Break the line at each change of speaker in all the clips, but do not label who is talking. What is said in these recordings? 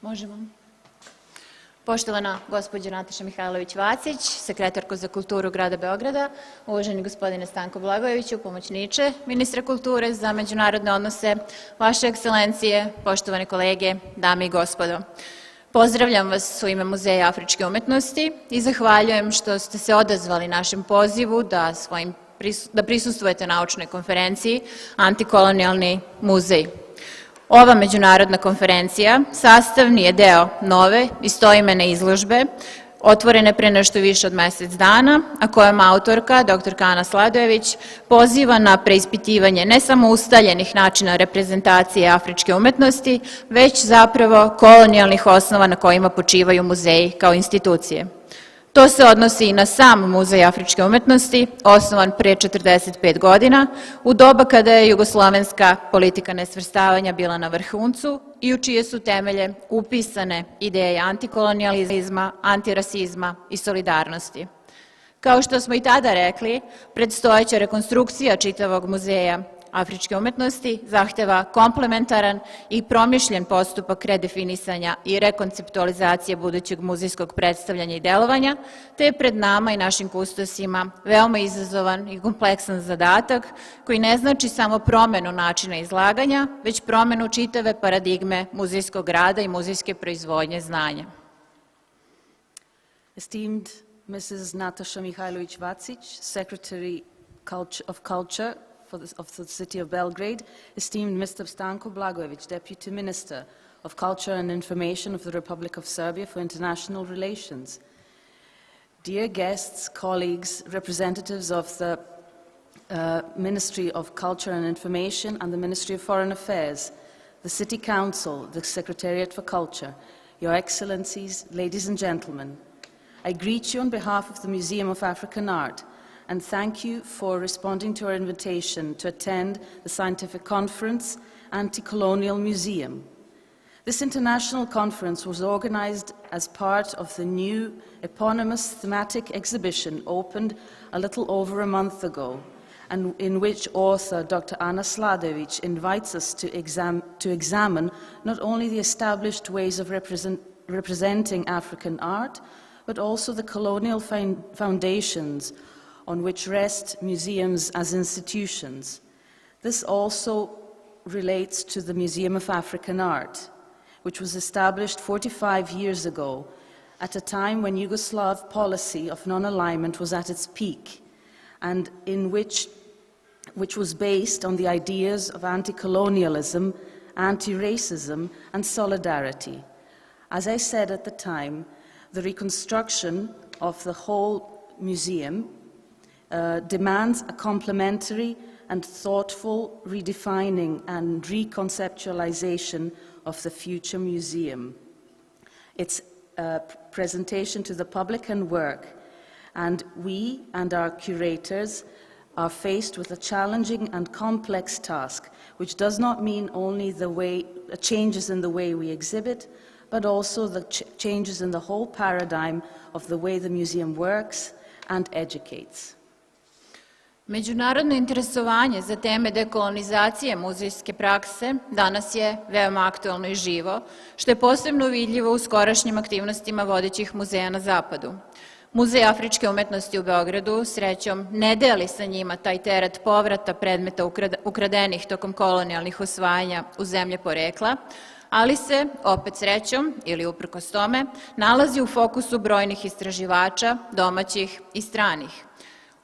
Možemo. Poštovana gospođa Nataša Mihajlović-Vacić, sekretarko za kulturu grada Beograda, uvaženi gospodine Stanko Blagojeviću, pomoćniče ministra kulture za međunarodne odnose, vaše ekscelencije, poštovane kolege, dame i gospodo. Pozdravljam vas u ime Muzeja afričke umetnosti i zahvaljujem što ste se odazvali našem pozivu da prisustvujete naučnoj konferenciji Antikolonijalni muzej. Ova međunarodna konferencija sastavni je deo nove istoimene izložbe, otvorene pre nešto više od mesec dana, a kojom autorka, dr. Ana Sladojević, poziva na preispitivanje ne samo ustaljenih načina reprezentacije afričke umetnosti, već zapravo kolonijalnih osnova na kojima počivaju muzeji kao institucije. To se odnosi i na sam Muzej afričke umetnosti, osnovan pre 45 godina, u doba kada je jugoslovenska politika nesvrstavanja bila na vrhuncu i u čije su temelje upisane ideje antikolonijalizma, antirasizma i solidarnosti. Kao što smo i tada rekli, predstojeća rekonstrukcija čitavog Muzeja afričke umetnosti zahteva komplementaran i promišljen postupak redefinisanja i rekonceptualizacije budućeg muzejskog predstavljanja i delovanja, te je pred nama i našim kustosima veoma izazovan i kompleksan zadatak koji ne znači samo promenu načina izlaganja, već promenu čitave paradigme muzejskog rada i muzejske proizvodnje znanja.
Esteemed Mrs. Nataša Mihajlović-Vacić, Secretary of Culture of the City of Belgrade, esteemed Mr. Stanko Blagojević, Deputy Minister of Culture and Information of the Republic of Serbia for International Relations, dear guests, colleagues, representatives of the Ministry of Culture and Information and the Ministry of Foreign Affairs, the City Council, the Secretariat for Culture, Your Excellencies, ladies and gentlemen, I greet you on behalf of the Museum of African Art and thank you for responding to our invitation to attend the scientific conference, Anticolonial Museum. This international conference was organized as part of the new eponymous thematic exhibition opened a little over a month ago, and in which author Dr. Ana Sladojević invites us to examine not only the established ways of representing African art, but also the colonial foundations on which rest museums as institutions. This also relates to the Museum of African Art, which was established 45 years ago, at a time when Yugoslav policy of non-alignment was at its peak, and in which was based on the ideas of anti-colonialism, anti-racism, and solidarity. As I said at the time, the reconstruction of the whole museum demands a complementary and thoughtful redefining and reconceptualization of the future museum. Its presentation to the public and work, and we and our curators are faced with a challenging and complex task, which does not mean only changes in the way we exhibit, but also the changes in the whole paradigm of the way the museum works and educates.
Međunarodno interesovanje za teme dekolonizacije muzejske prakse danas je veoma aktualno i živo, što je posebno vidljivo u skorašnjim aktivnostima vodećih muzeja na Zapadu. Muzej afričke umetnosti u Beogradu srećom ne deli sa njima taj teret povrata predmeta ukradenih tokom kolonijalnih osvajanja u zemlje porekla, ali se, opet srećom ili uprkos tome, nalazi u fokusu brojnih istraživača, domaćih i stranih.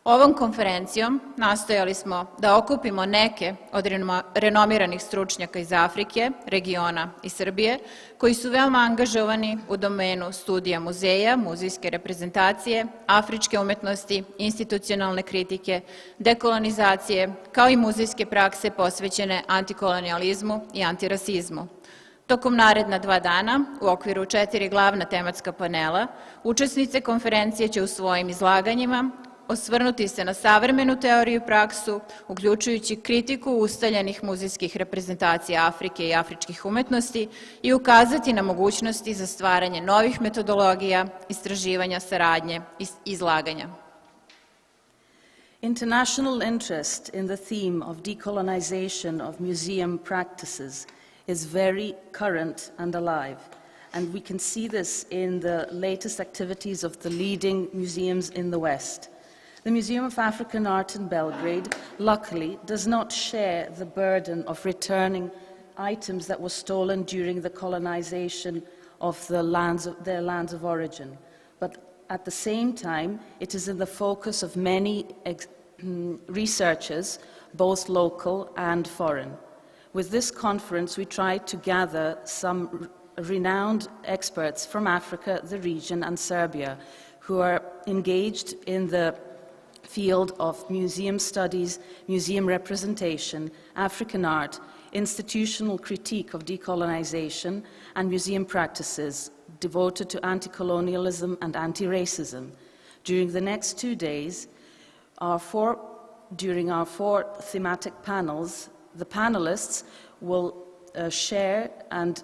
Ovom konferencijom nastojali smo da okupimo neke od renomiranih stručnjaka iz Afrike, regiona i Srbije, koji su veoma angažovani u domenu studija muzeja, muzejske reprezentacije, afričke umetnosti, institucionalne kritike, dekolonizacije, kao i muzejske prakse posvećene antikolonijalizmu i antirasizmu. Tokom naredna 2 dana, u okviru 4 glavna tematska panela, učesnice konferencije će u svojim izlaganjima osvrnuti se na savremenu teoriju i praksu, uključujući kritiku ustaljenih muzejskih reprezentacija Afrike i afričkih umetnosti i ukazati na mogućnosti za stvaranje novih metodologija, istraživanja, saradnje i izlaganja.
International interest in the theme of decolonization of museum practices is very current and alive, And we can see this in the latest activities of the leading museums in the West. The Museum of African Art in Belgrade, luckily, does not share the burden of returning items that were stolen during the colonization of their lands of origin. But at the same time, it is in the focus of many researchers, both local and foreign. With this conference, we tried to gather some renowned experts from Africa, the region, and Serbia, who are engaged in the field of museum studies, museum representation, African art, institutional critique of decolonization, and museum practices devoted to anti-colonialism and anti-racism. During the next 2 days, during our 4 thematic panels, the panelists will share and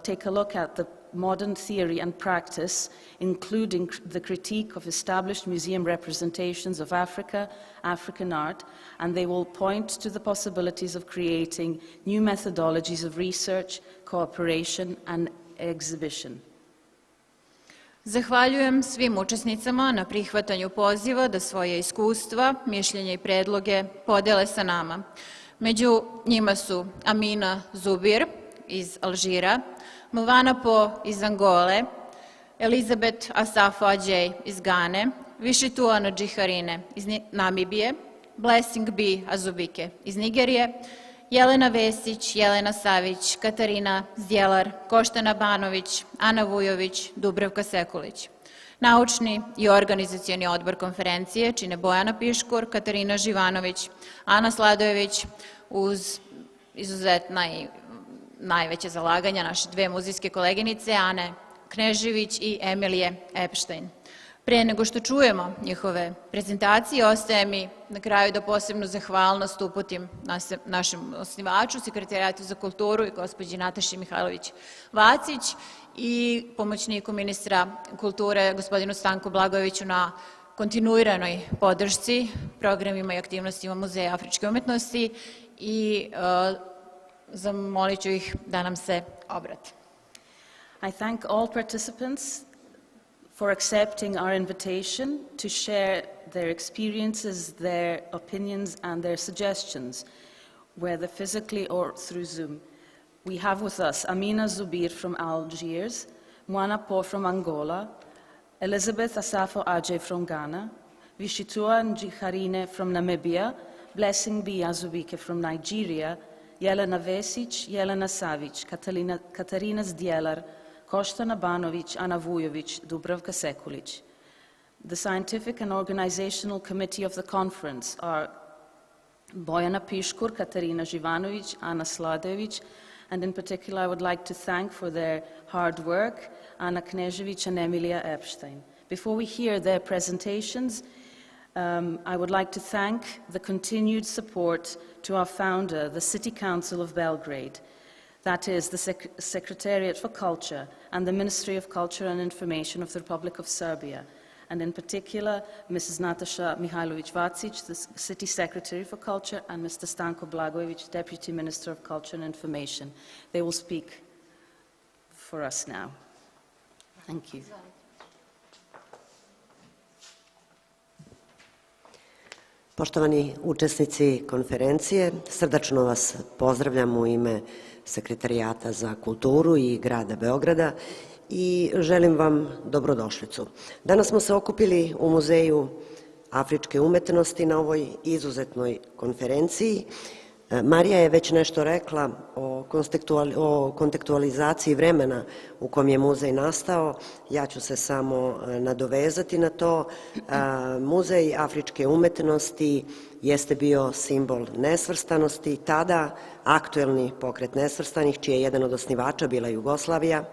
take a look at the modern theory and practice, including the critique of established museum representations of Africa, African art, and they will point to the possibilities of creating new methodologies of research, cooperation, and exhibition.
Zahvaljujem svim učesnicama na prihvatanju poziva da svoje iskustva, mišljenja i predloge podele sa nama. Među njima su Amina Zoubir iz Alžira, Mwana Pwo iz Angole, Elizabeth Asafo-Adjei iz Gane, Vitjitua Ndjiharine iz Namibije, Bee Azubike iz Nigerije, Jelena Vesić, Jelena Savić, Katarina Zdjelar, Koštana Banović, Vujović, Dubravka Sekulić. Naučni i organizacioni odbor konferencije čine Bojana Piškur, Katarina Živanović, Sladojević, uz izuzetna i najveće zalaganja naše 2 muzejske koleginice, Ane Knežević i Emilije Epstein. Pre nego što čujemo njihove prezentacije, ostaje mi na kraju da posebnu zahvalnost uputim našem osnivaču, Sekretarijatu za kulturu i gospođi Nataši Mihajlović Vacić i pomoćniku ministra kulture, gospodinu Stanku Blagojeviću, na kontinuiranoj podršci programima i aktivnostima Muzeja afričke umetnosti i zamolit ću ih da nam se obrate.
I thank all participants for accepting our invitation to share their experiences, their opinions, and their suggestions, whether physically or through Zoom. We have with us Amina Zoubir from Algiers, Mwana Pwo from Angola, Elizabeth Asafo-Adjei from Ghana, Vitjitua Ndjiharine from Namibia, Bee Azubike from Nigeria, Jelena Vesić, Jelena Savić, Katarina Zdjelar, Koštana Banović, Vujović, Dubravka Sekulić. The scientific and organizational committee of the conference are Bojana Piškur, Katarina Živanović, Sladojević, and in particular I would like to thank for their hard work Ane Knežević and Emilia Epstein. Before we hear their presentations, I would like to thank the continued support to our founder, the City Council of Belgrade, that is the Secretariat for Culture and the Ministry of Culture and Information of the Republic of Serbia, and in particular Mrs. Nataša Mihajlović Vacić, the City Secretary for Culture, and Mr. Stanko Blagojević, Deputy Minister of Culture and Information. They will speak for us now. Thank you.
Poštovani učesnici konferencije, srdačno vas pozdravljam u ime Sekretarijata za kulturu i grada Beograda i želim vam dobrodošlicu. Danas smo se okupili u Muzeju afričke umetnosti na ovoj izuzetnoj konferenciji. Marija je već nešto rekla o kontekstualizaciji vremena u kom je muzej nastao. Ja ću se samo nadovezati na to. Muzej afričke umetnosti jeste bio simbol nesvrstanosti. Tada aktuelni pokret nesvrstanih, čiji je jedan od osnivača bila Jugoslavija,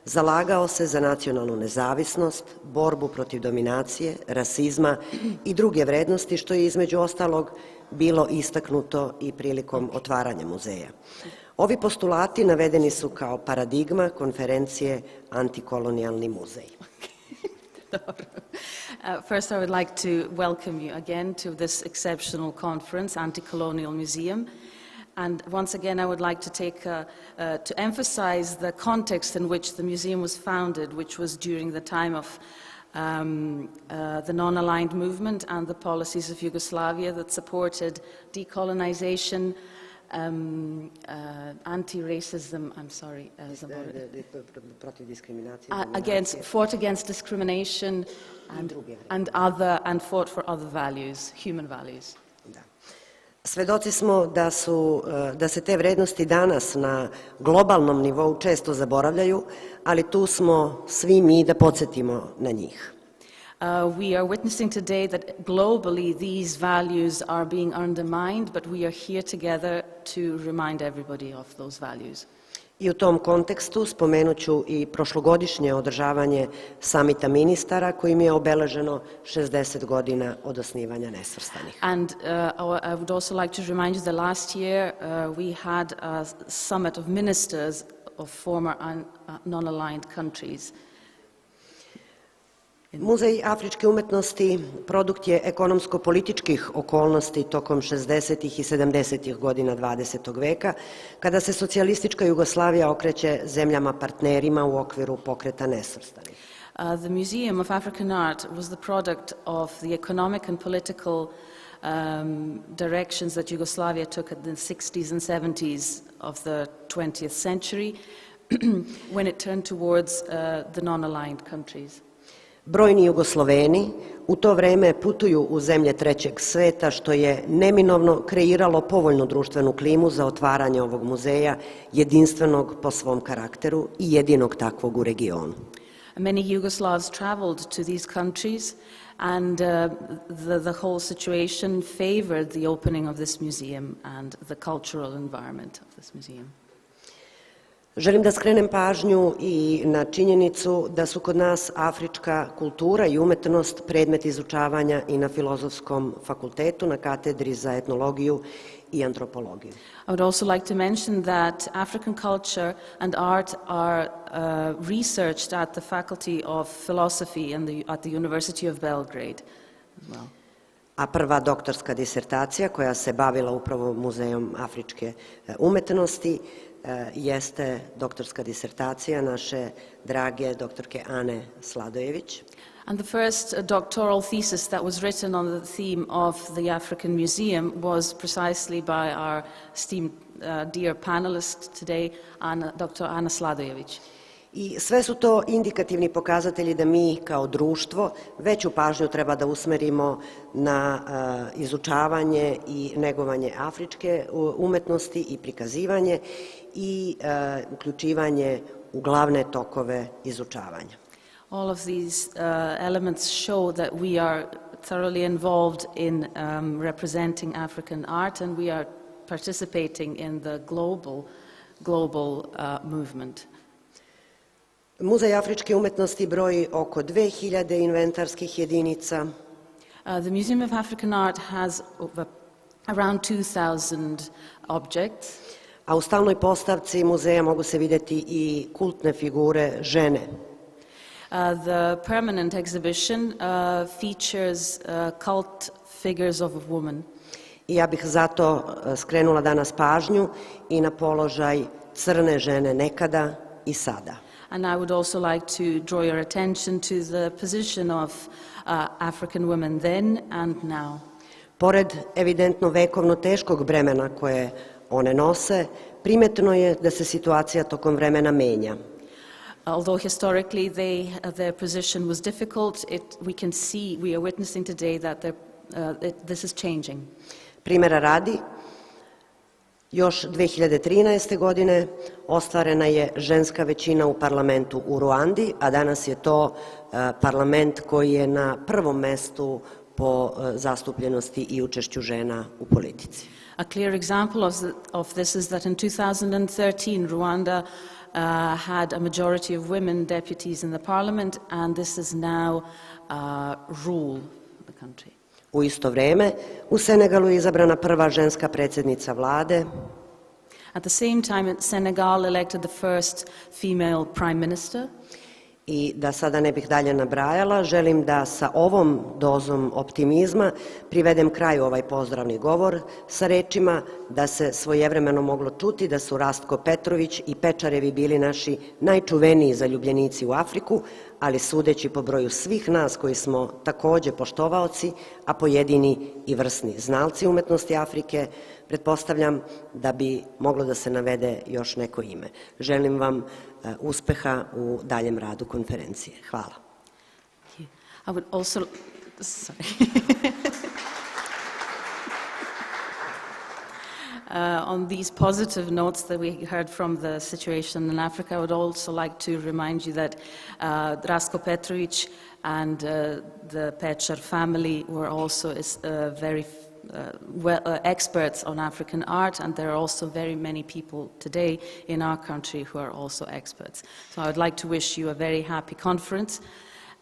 zalagao se za nacionalnu nezavisnost, borbu protiv dominacije, rasizma i druge vrednosti, što je između ostalog bilo istaknuto i prilikom otvaranja muzeja. Ovi postulati navedeni su kao paradigma konferencije Antikolonijalni muzej.
First, I would like to welcome you again to this exceptional conference, Anticolonial Museum. And once again, I would like to to emphasize the context in which the museum was founded, which was during the time of the non-aligned movement and the policies of Yugoslavia that supported decolonization, anti-racism, fought against discrimination and fought for other values, human values.
Svedoci smo da se te vrednosti danas na globalnom nivou često zaboravljaju, ali tu smo svi mi da podsjetimo na njih.
We are witnessing today that globally these values are being undermined, but we are here together to remind everybody of those values.
I u tom kontekstu spomenut ću i prošlogodišnje održavanje samita ministara kojim je obeleženo 60 godina od osnivanja Nesvrstanih.
And I would also like to remind you that last year we had a summit of ministers of former non-aligned countries.
Muzej afričke umetnosti produkt je ekonomsko-političkih okolnosti tokom 60. i 70. godina 20. veka, kada se socijalistička Jugoslavija okreće zemljama partnerima u okviru pokreta Nesvrstanih.
The Museum of African Art was the product of the economic and political directions that Yugoslavia took in the 60s and 70s of the 20th century when it turned towards the non-aligned countries.
Brojni Jugosloveni u to vreme putuju u zemlje trećeg sveta, što je neminovno kreiralo povoljnu društvenu klimu za otvaranje ovog muzeja, jedinstvenog po svom karakteru i jedinog takvog u regionu.
Many Yugoslavs traveled to these countries and the whole situation favored the opening of this museum and the cultural environment of this museum.
Želim da skrenem pažnju i na činjenicu da su kod nas afrička kultura i umetnost predmet izučavanja i na Filozofskom fakultetu na katedri za etnologiju i antropologiju.
I would also like to mention that African culture and art are researched at the Faculty of Philosophy at the University of Belgrade as well.
A prva doktorska disertacija koja se bavila upravo Muzejom afričke umetnosti jeste doktorska disertacija naše drage doktorke Ane Sladojević.
And the first doctoral thesis that was written on the theme of the African Museum was precisely by our esteemed dear panelist today, Dr. Ana Sladojević.
I sve su to indikativni pokazatelji da mi kao društvo veću pažnju treba da usmerimo na izučavanje i negovanje afričke umetnosti i prikazivanje i uključivanje u glavne tokove izučavanja.
All of these elements show that we are thoroughly involved in representing African art and we are participating in the global movement.
Muzej afričke umetnosti broji oko 2000 inventarskih jedinica.
The Museum of African Art has around 2000 objects.
A u stalnoj postavci muzeja mogu se vidjeti i kultne figure žene.
The permanent exhibition features cult figures of a woman.
I ja bih zato skrenula danas pažnju i na položaj crne žene nekada i sada.
And I would also like to draw your attention to the position of African women then and now.
Pored evidentno vekovno teškog bremena koje one nose, primetno je da se situacija tokom vremena menja.
Although historically their position was difficult, we are witnessing today that this is changing.
Primjera radi, još 2013. godine ostvarena je ženska većina u parlamentu u Ruandi, a danas je to parlament koji je na prvom mestu po zastupljenosti i učešću žena u politici.
A clear example of this is that in 2013 Rwanda had a majority of women deputies in the parliament and this is now rule of the country.
U isto vrijeme u Senegalu je izabrana prva ženska predsjednica vlade.
At the same time, Senegal elected the first female prime minister.
I da sada ne bih dalje nabrajala, želim da sa ovom dozom optimizma privedem kraju ovaj pozdravni govor sa rečima da se svojevremeno moglo čuti da su Rastko Petrović i Pečarevi bili naši najčuveniji zaljubljenici u Afriku, ali sudeći po broju svih nas koji smo takođe poštovaoci, a pojedini i vrsni znalci umetnosti Afrike, pretpostavljam da bi moglo da se navede još neko ime. Želim vam uspeha u daljem radu konferencije. Hvala.
I would also, sorry. On these positive notes that we heard from the situation in Africa, I would also like to remind you that Rastko Petrović and the Pečar family were also very experts on African art, and there are also very many people today in our country who are also experts. So I would like to wish you a very happy conference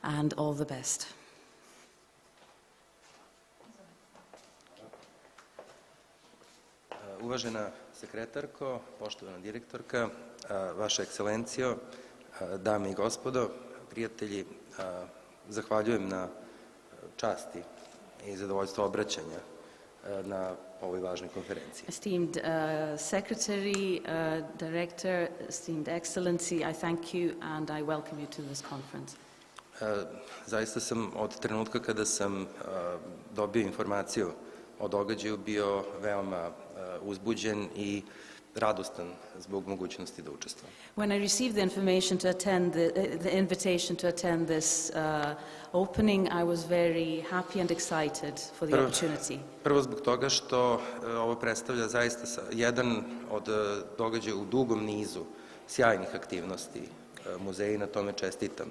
and all the best.
Uvažena sekretarko, poštovana direktorka, Vaša ekscelencijo, dame i gospodo, prijatelji, zahvaljujem na časti i zadovoljstvu obraćanja na ovoj važnoj konferenciji.
Esteemed Secretary, Director, esteemed Excellency, I thank you and I welcome you to this conference.
Zaista sam od trenutka kada sam dobio informaciju o događaju bio veoma uzbuđen i radostan zbog mogućnosti da učestvujem.
When I received the information to attend the invitation to attend this opening, I was very happy and excited for the opportunity.
Prvo zbog toga što ovo predstavlja zaista jedan od događaja u dugom nizu sjajnih aktivnosti muzeja i na tome čestitam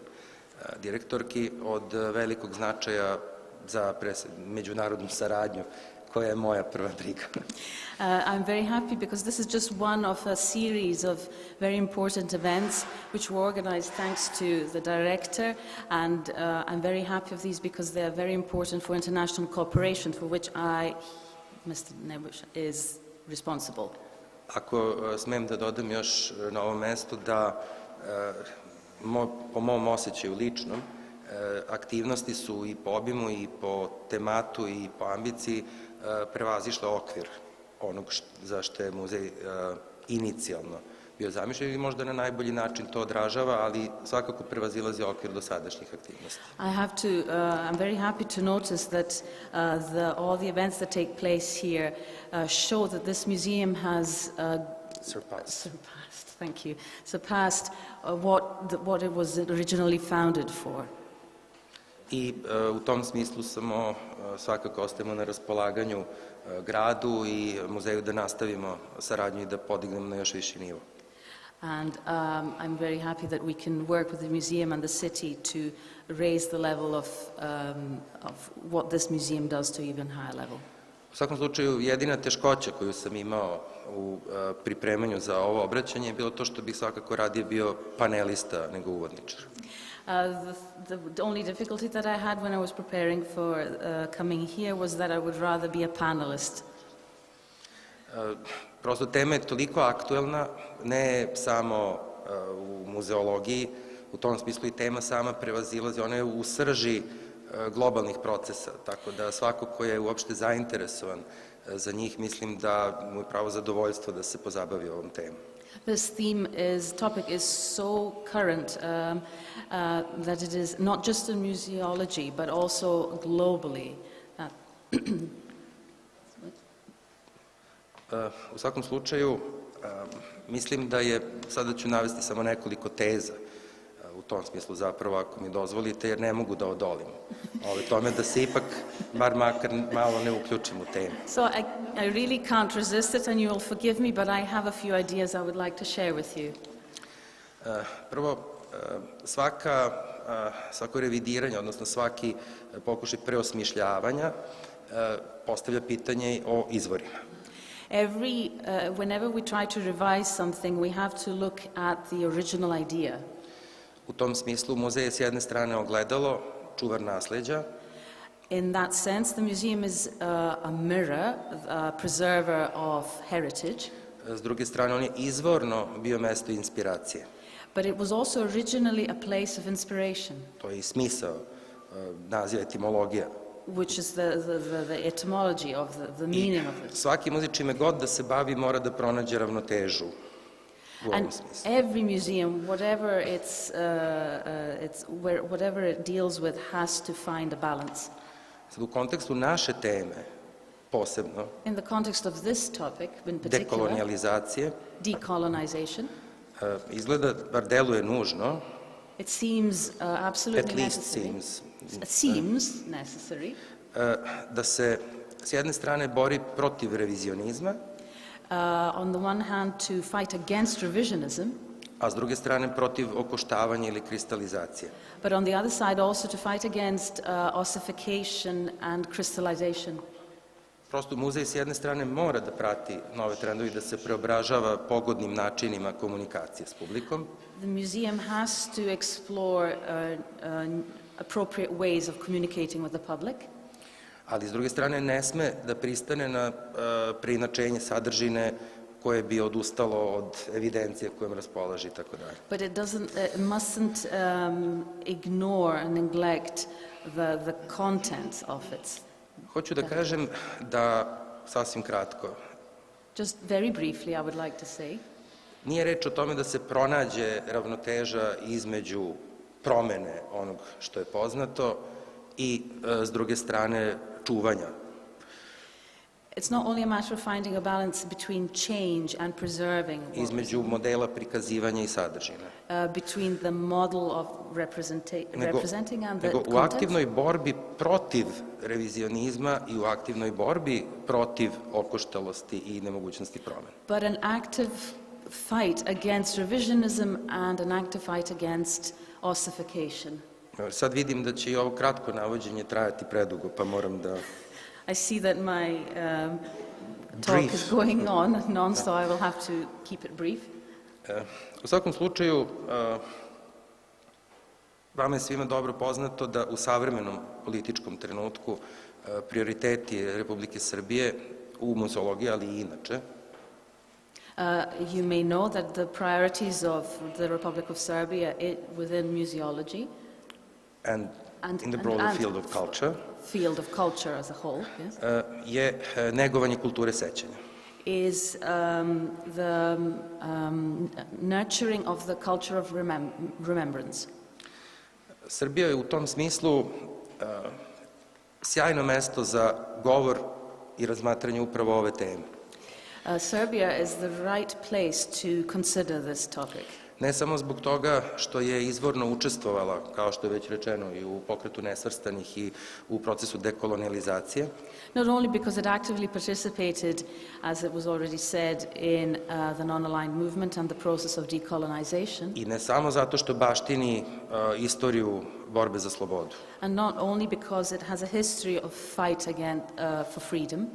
direktorki, od velikog značaja za međunarodnu saradnju koja je moja prva briga.
I'm very happy because this is just one of a series of very important events which were organized thanks to the director, and I'm very happy of these because they are very important for international cooperation for which Mr. Nebuš, is responsible.
Ako smem da dodam još na ovom mestu da po mom osjećaju ličnom, aktivnosti su i po obimu i po tematu i po ambiciji prevazišle okvir onog za što je muzej inicijalno bio zamišljen i možda na najbolji način to odražava, ali svakako prevazilazi okvir dosadašnjih aktivnosti.
I'm very happy to notice that all the events that take place here show that this museum has surpassed what it was originally founded for.
I u tom smislu samo svakako ostajemo na raspolaganju gradu i muzeju da nastavimo saradnju i da podignemo na još viši nivo.
And I'm very happy that we can work with the museum and the city to raise the level of what this museum does to even higher level.
U svakom slučaju, jedina teškoća koju sam imao u pripremanju za ovo obraćanje je bilo to što bih svakako radije bio panelista nego uvodničar.
The only difficulty that I had when I was preparing for coming here was that I would rather be a panelist.
Prosto tema je toliko aktuelna, ne samo u muzeologiji, u tom smislu i tema sama prevazilazi, ona je u srži globalnih procesa, tako da svako ko je uopšte zainteresovan za njih, mislim da mu je pravo zadovoljstvo da se pozabavi ovom temom.
This topic is so current that it is not just in museology, but also globally.
U svakom slučaju, mislim da je, sada ću navesti samo nekoliko teza u tom smislu zapravo, ako mi dozvolite, jer ne mogu da odolim tome da se ipak, bar makar malo ne uključim u temu.
So I really can't resist it and you will forgive me, but I have a few ideas I would like to share with you.
Prvo, svako revidiranje, odnosno svaki pokušaj preosmišljavanja postavlja pitanje o izvorima.
Whenever we try to revise something, we have to look at the original idea.
U tom smislu muzej je s jedne strane ogledalo, čuvar nasleđa.
In that sense, the museum is a mirror, a preserver of heritage.
S druge strane, on je izvorno bio mesto inspiracije.
But it was also originally a place of inspiration,
To je i smisao naziva etimologija.
which is the etymology of the meaning of it.
Svaki muzičar čime god da se bavi mora da pronađe ravnotežu u ovom
And
smislu.
every museum, whatever it deals with, has to find a balance.
Sad, u kontekstu naše teme, posebno,
In the context of this topic, in particular,
dekolonijalizacije,
decolonization,
izgleda, bar deluje nužno,
it seems absolutely
at least
necessary.
seems,
It seems necessary
da se s jedne strane bori protiv revizionizma,
on the one hand to fight against revisionism,
a s druge strane protiv okoštavanja ili kristalizacije.
but on the other side also to fight against ossification and crystallization.
Prosto muzej s jedne strane mora da prati nove trendove i da se preobražava pogodnim načinima komunikacije s publikom,
The museum has to explore appropriate ways of communicating with the public,
ali s druge strane ne sme da pristane na preinačenje sadržine koje bi odustalo od evidencije kojom raspolaže i tako dalje.
but it mustn't ignore and neglect the contents of it.
Hoću da kažem da, sasvim kratko,
Just very briefly, I would like to say,
nije reč o tome da se pronađe ravnoteža između promene onog što je poznato i, s druge strane, čuvanja.
it's not only a matter of finding a balance between change and preserving,
Između modela prikazivanja i sadržine.
between the model of representing and the
Nego u
content.
aktivnoj borbi protiv revizionizma i u aktivnoj borbi protiv okoštalosti i nemogućnosti promene.
But an active fight against revisionism and an active fight against ossification.
Sad vidim da će i ovo kratko navođenje trajati predugo, pa moram da...
I see that my talk is going on, so I will have to keep it brief.
U svakom slučaju, vama je svima dobro poznato da u savremenom političkom trenutku prioriteti Republike Srbije u muzeologiji, ali i inače,
You may know that the priorities of the Republic of Serbia within museology
and in the broader field of culture,
as a whole, yes,
je negovanje kulture sećanja.
is the nurturing of the culture of remembrance.
Srbija je u tom smislu sjajno mesto za govor i razmatranje upravo ove teme.
Serbia is the right place to consider this topic.
Ne samo zbog toga što je izvorno učestvovala, kao što je već rečeno, i u pokretu nesvrstanih i u procesu dekolonializacije,
Not only because it actively participated, as it was already said, in the non-aligned movement and the process of decolonization,
i ne samo zato što baštini istoriju borbe za slobodu,
and not only because it has a history of fight for freedom,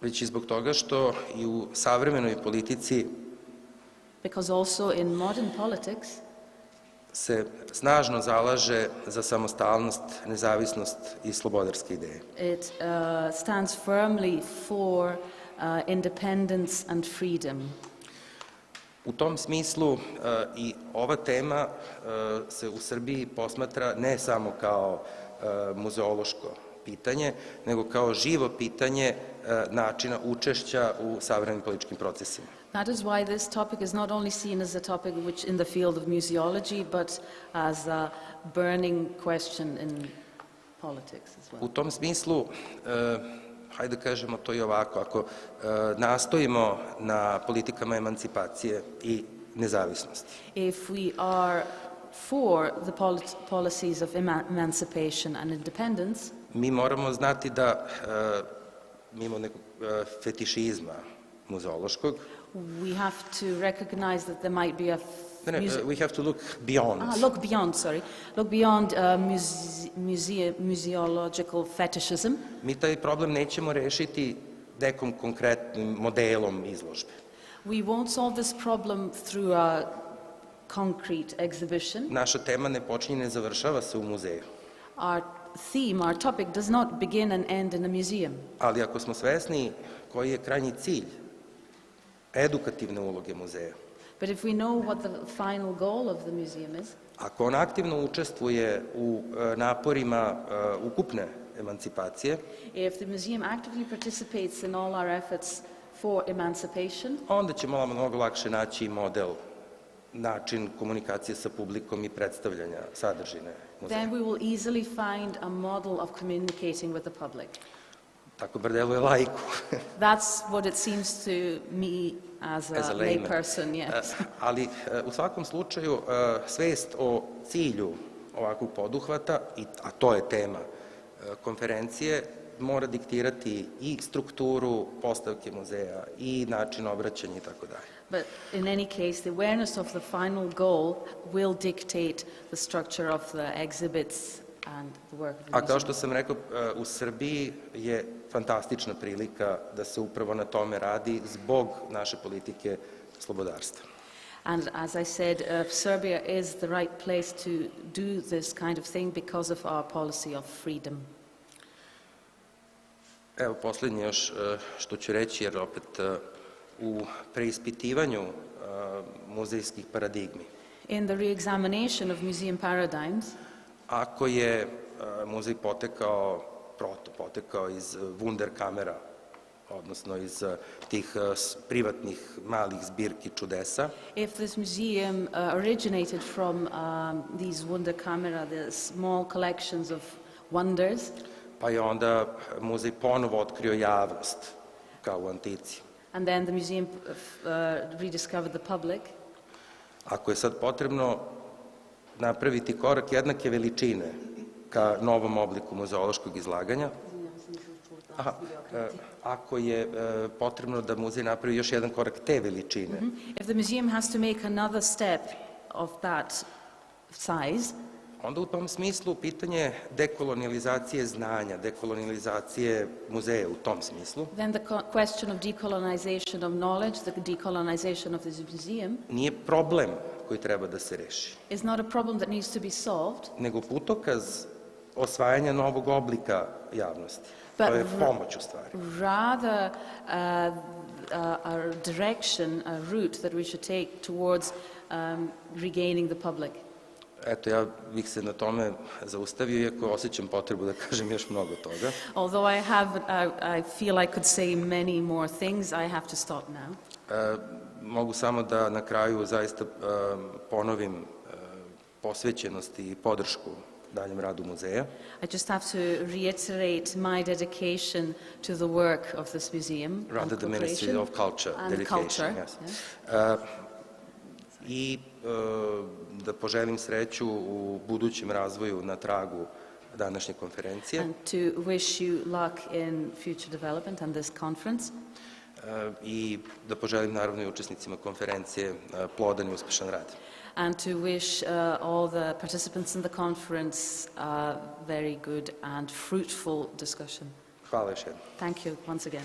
već i zbog toga što i u savremenoj politici
because also in modern politics
se snažno zalaže za samostalnost, nezavisnost i slobodarske ideje.
it stands firmly for independence and freedom.
U tom smislu i ova tema se u Srbiji posmatra ne samo kao muzeološko pitanje, nego kao živo pitanje načina učešća u savremenim političkim procesima.
That is why this topic is not only seen as a topic which in the field of museology, but as a burning question in politics as well.
U tom smislu, hajde da kažemo to i ovako, ako nastojimo na politikama emancipacije i nezavisnosti,
If we are for the policies of emancipation and independence,
mi moramo znati da mimo nekog fetišizma muzeološkog,
we have to recognize that there might be a
we have to look beyond.
Look beyond museological fetishism.
Mi taj problem nećemo rešiti nekom konkretnim modelom izložbe.
We won't solve this problem through a concrete exhibition.
Naša tema ne počinje, ne završava se u muzeju.
Our theme, our topic does not begin and end in a museum.
Ali ako smo svesni koji je krajnji cilj edukativne uloge muzeja,
But if we know what the final goal of the museum is,
ako on aktivno učestvuje u naporima ukupne emancipacije,
if the museum actively participates in all our efforts for emancipation,
onda ćemo mnogo lakše naći model, način komunikacije sa publikom i predstavljanja sadržine muzeja.
then we will easily find a model of communicating with the public.
Tako bar deluje laiku.
That's what it seems to me as a lay person, yes.
Ali u svakom slučaju svest o cilju ovakvog poduhvata, a to je tema konferencije, mora diktirati i strukturu postavke muzeja i način obraćanja i tako dalje.
But in any case, the awareness of the final goal will dictate the structure of the exhibits and the work of the museum.
A kao što sam rekao, u Srbiji je fantastična prilika da se upravo na tome radi zbog naše politike slobodarstva.
And as I said, Serbia is the right place to do this kind of thing because of our policy of freedom.
Evo, poslednje još što ću reći, jer opet u preispitivanju muzejskih paradigmi.
In the re-examination of museum paradigms,
ako je muzej potekao iz wunderkamera, odnosno iz tih privatnih malih zbirki čudesa,
if this museum originated from these wunderkamera, the small collections of wonders,
pa je onda muzej ponovo otkrio javnost, kao u antici.
and then the museum rediscovered the public,
ako je sad potrebno napraviti korak jednake veličine ka novom obliku muzeološkog izlaganja, ako je potrebno da muzej napravi još jedan korak te veličine,
if the museum has to make another step of that size,
onda u tom smislu pitanje dekolonializacije znanja, dekolonializacije muzeja u tom smislu,
then the question of decolonization of knowledge, the decolonization of this museum,
nije problem koji treba da se reši,
is not a problem that needs to be solved,
nego putokaz osvajanja novog oblika javnosti. To je pomoć u stvari.
Rather a direction, a route that we should take towards regaining the public.
Eto, ja bih se na tome zaustavio, iako osjećam potrebu da kažem još mnogo toga.
Although I feel I could say many more things, I have to stop now.
Mogu samo da na kraju zaista ponovim posvećenost i podršku daljem radu muzeja.
I just have to reiterate my dedication to the work of this museum.
Rather the Ministry of Culture dedication. Yes. I da poželim sreću u budućem razvoju na tragu današnje konferencije.
And to wish you luck in future development and this conference.
I da poželim naravno i učesnicima konferencije plodan i uspešan rad.
And to wish all the participants in the conference a very good and fruitful discussion.
Hvala još jednom.
Thank you once again.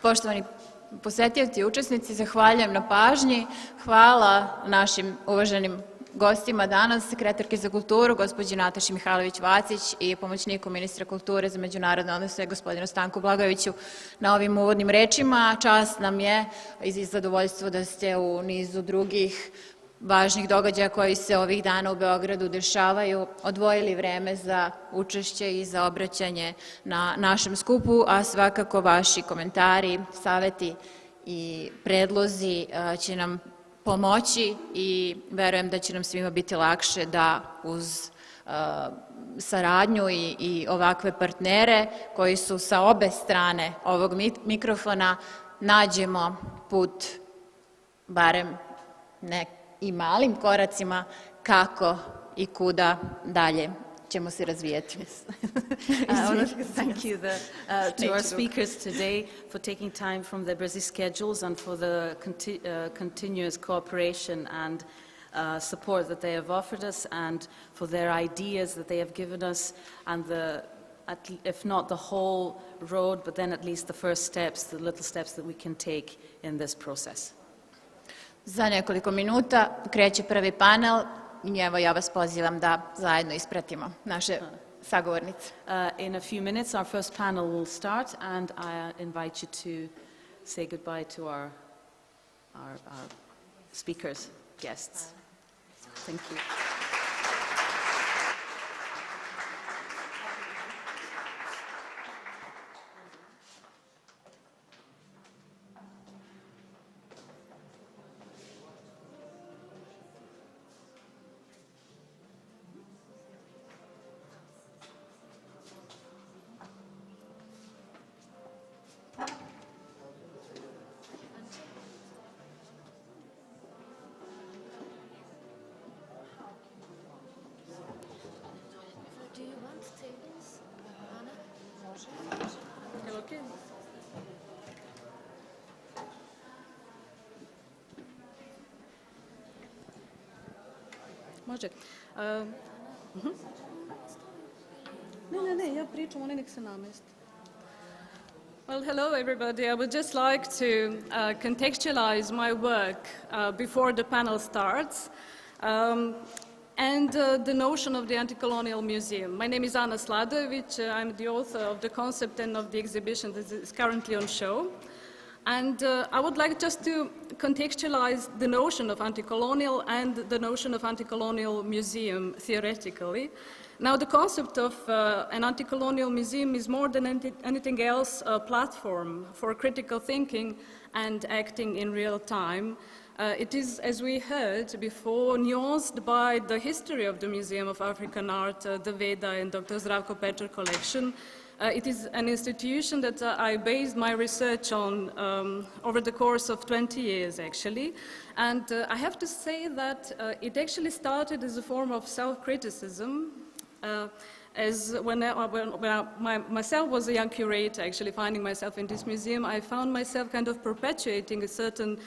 Poštovani posetioci i učesnici, zahvaljujem na pažnji. Hvala našim uvaženim gostima danas, sekretarki za kulturu, gospođi Nataši Mihajlović-Vacić i pomoćniku ministra kulture za međunarodne odnose, gospodinu Stanku Blagojeviću, na ovim uvodnim rečima. Čast nam je i zadovoljstvo da ste u nizu drugih važnih događaja koji se ovih dana u Beogradu dešavaju odvojili vreme za učešće i za obraćanje na našem skupu, a svakako vaši komentari, saveti i predlozi će nam pomoći i verujem da će nam svima biti lakše da uz saradnju i ovakve partnere koji su sa obe strane ovog mikrofona nađemo put, barem i malim koracima, kako i kuda dalje ćemo se razvijeti.
I want to thank you to our speakers today for taking time from their busy schedules and for the continuous cooperation and support that they have offered us and for their ideas that they have given us and if not the whole road, but then at least the first steps, the little steps that we can take in this process.
Za nekoliko minuta kreće prvi panel i evo ja vas pozivam da zajedno ispratimo naše sagovornica.
In a few minutes, our first panel will start, and I invite you to say goodbye to our speakers, guests. Thank you. Može. Ne, ja pričam, oni nek se namesti. Well, hello everybody. I would just like to contextualize my work before the panel starts and the notion of the Anticolonial Museum. My name is Ana Sladojević. I'm the author of the concept and of the exhibition that is currently on show. And I would like just to contextualize the notion of anti-colonial and the notion of anti-colonial museum theoretically. Now, the concept of an anti-colonial museum is more than anything else a platform for critical thinking and acting in real time. It is, as we heard before, nuanced by the history of the Museum of African Art, the Veda and Dr. Zdravko Pečar collection. It is an institution that I based my research on over the course of 20 years, actually. And I have to say that it actually started as a form of self-criticism. As when I myself was a young curator, actually finding myself in this museum, I found myself kind of perpetuating a certain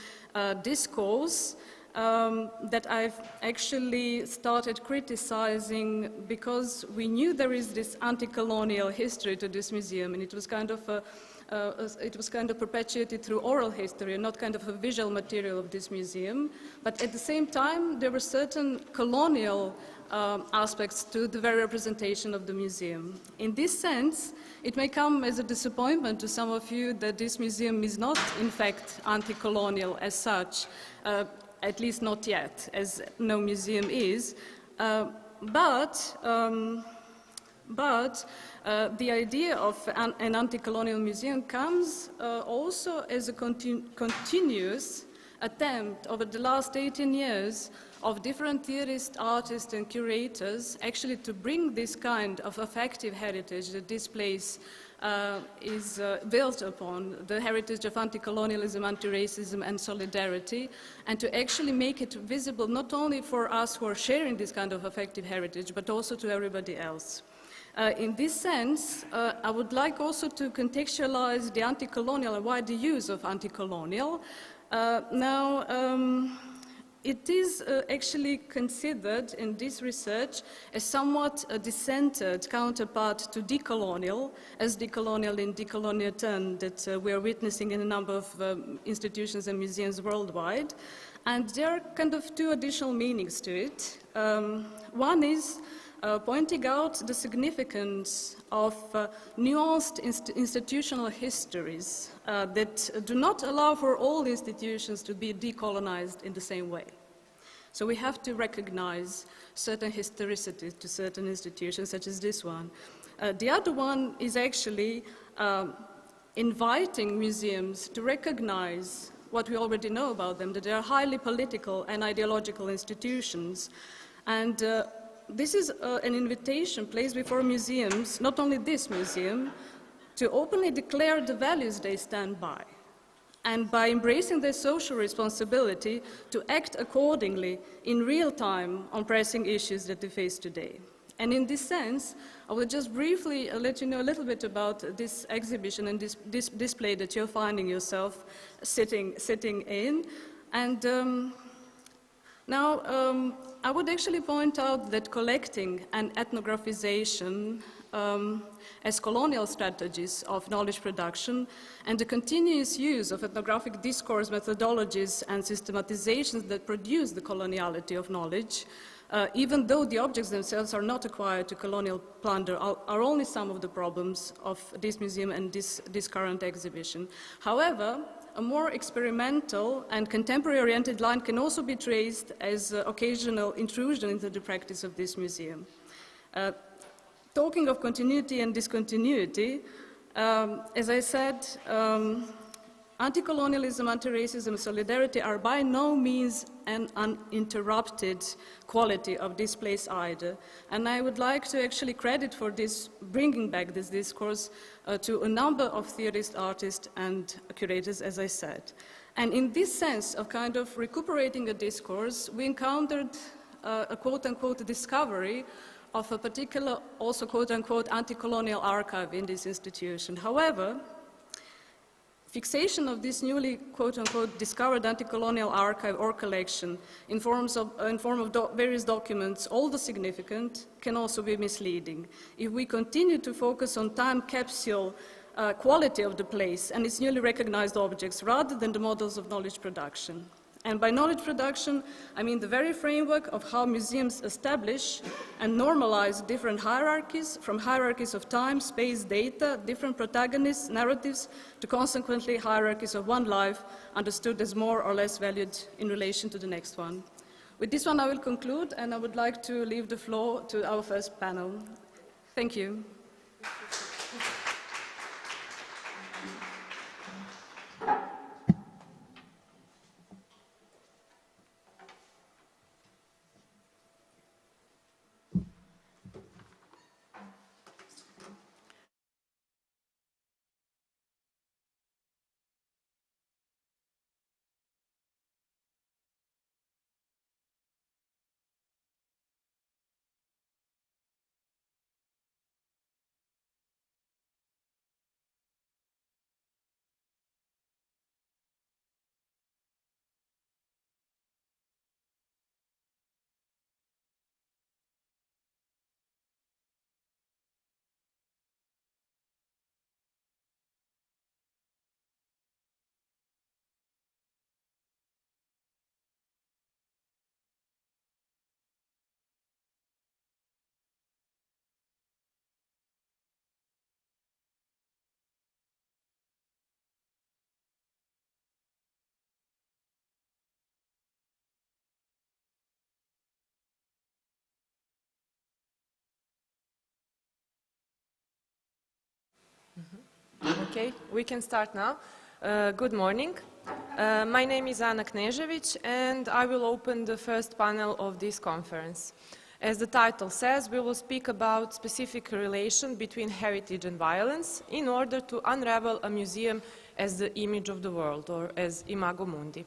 discourse that I've actually started criticizing because we knew there is this anti-colonial history to this museum, and it was kind of perpetuated through oral history and not kind of a visual material of this museum. But at the same time, there were certain colonial aspects to the very representation of the museum. In this sense, it may come as a disappointment to some of you that this museum is not, in fact, anti-colonial as such. At least not yet, as no museum is. But the idea of an anti-colonial museum comes also as a continuous attempt over the last 18 years of different theorists, artists, and curators actually to bring this kind of affective heritage that this place is built upon, the heritage of anti-colonialism, anti-racism, and solidarity, and to actually make it visible not only for us who are sharing this kind of affective heritage, but also to everybody else. In this sense, I would like also to contextualize the anti-colonial and why the use of anti-colonial. It is actually considered in this research as somewhat a decentered counterpart to decolonial, as decolonial in decolonial turn that we are witnessing in a number of institutions and museums worldwide. And there are kind of two additional meanings to it. One is pointing out the significance of nuanced institutional histories that do not allow for all institutions to be decolonized in the same way. So we have to recognize certain historicity to certain institutions, such as this one. The other one is actually inviting museums to recognize what we already know about them, that they are highly political and ideological institutions. And this is an invitation placed before museums, not only this museum, to openly declare the values they stand by, and by embracing their social responsibility to act accordingly in real time on pressing issues that they face today. And in this sense, I will just briefly let you know a little bit about this exhibition and this display that you're finding yourself sitting in. And I would actually point out that collecting and ethnographization as colonial strategies of knowledge production and the continuous use of ethnographic discourse methodologies and systematizations that produce the coloniality of knowledge
even though the objects themselves are not acquired to colonial plunder, are only some of the problems of this museum and this current exhibition. However, a more experimental and contemporary-oriented line can also be traced as occasional intrusion into the practice of this museum. Talking of continuity and discontinuity, as I said, anti-colonialism, anti-racism, solidarity are by no means an uninterrupted quality of this place either. And I would like to actually credit for this, bringing back this discourse to a number of theorists, artists, and curators, as I said. And in this sense of kind of recuperating a discourse, we encountered a quote-unquote discovery of a particular, also quote-unquote, anti-colonial archive in this institution. However, fixation of this newly, quote-unquote, discovered anti-colonial archive or collection in form of various documents, all the significant, can also be misleading. If we continue to focus on time capsule quality of the place and its newly recognized objects rather than the models of knowledge production. And by knowledge production, I mean the very framework of how museums establish and normalize different hierarchies, from hierarchies of time, space, data, different protagonists, narratives, to consequently hierarchies of one life understood as more or less valued in relation to the next one. With this one I will conclude, and I would like to leave the floor to our first panel. Thank you.
Okay, we can start now. Good morning. My name is Ana Knežević, and I will open the first panel of this conference. As the title says, we will speak about specific relation between heritage and violence in order to unravel a museum as the image of the world, or as imago mundi.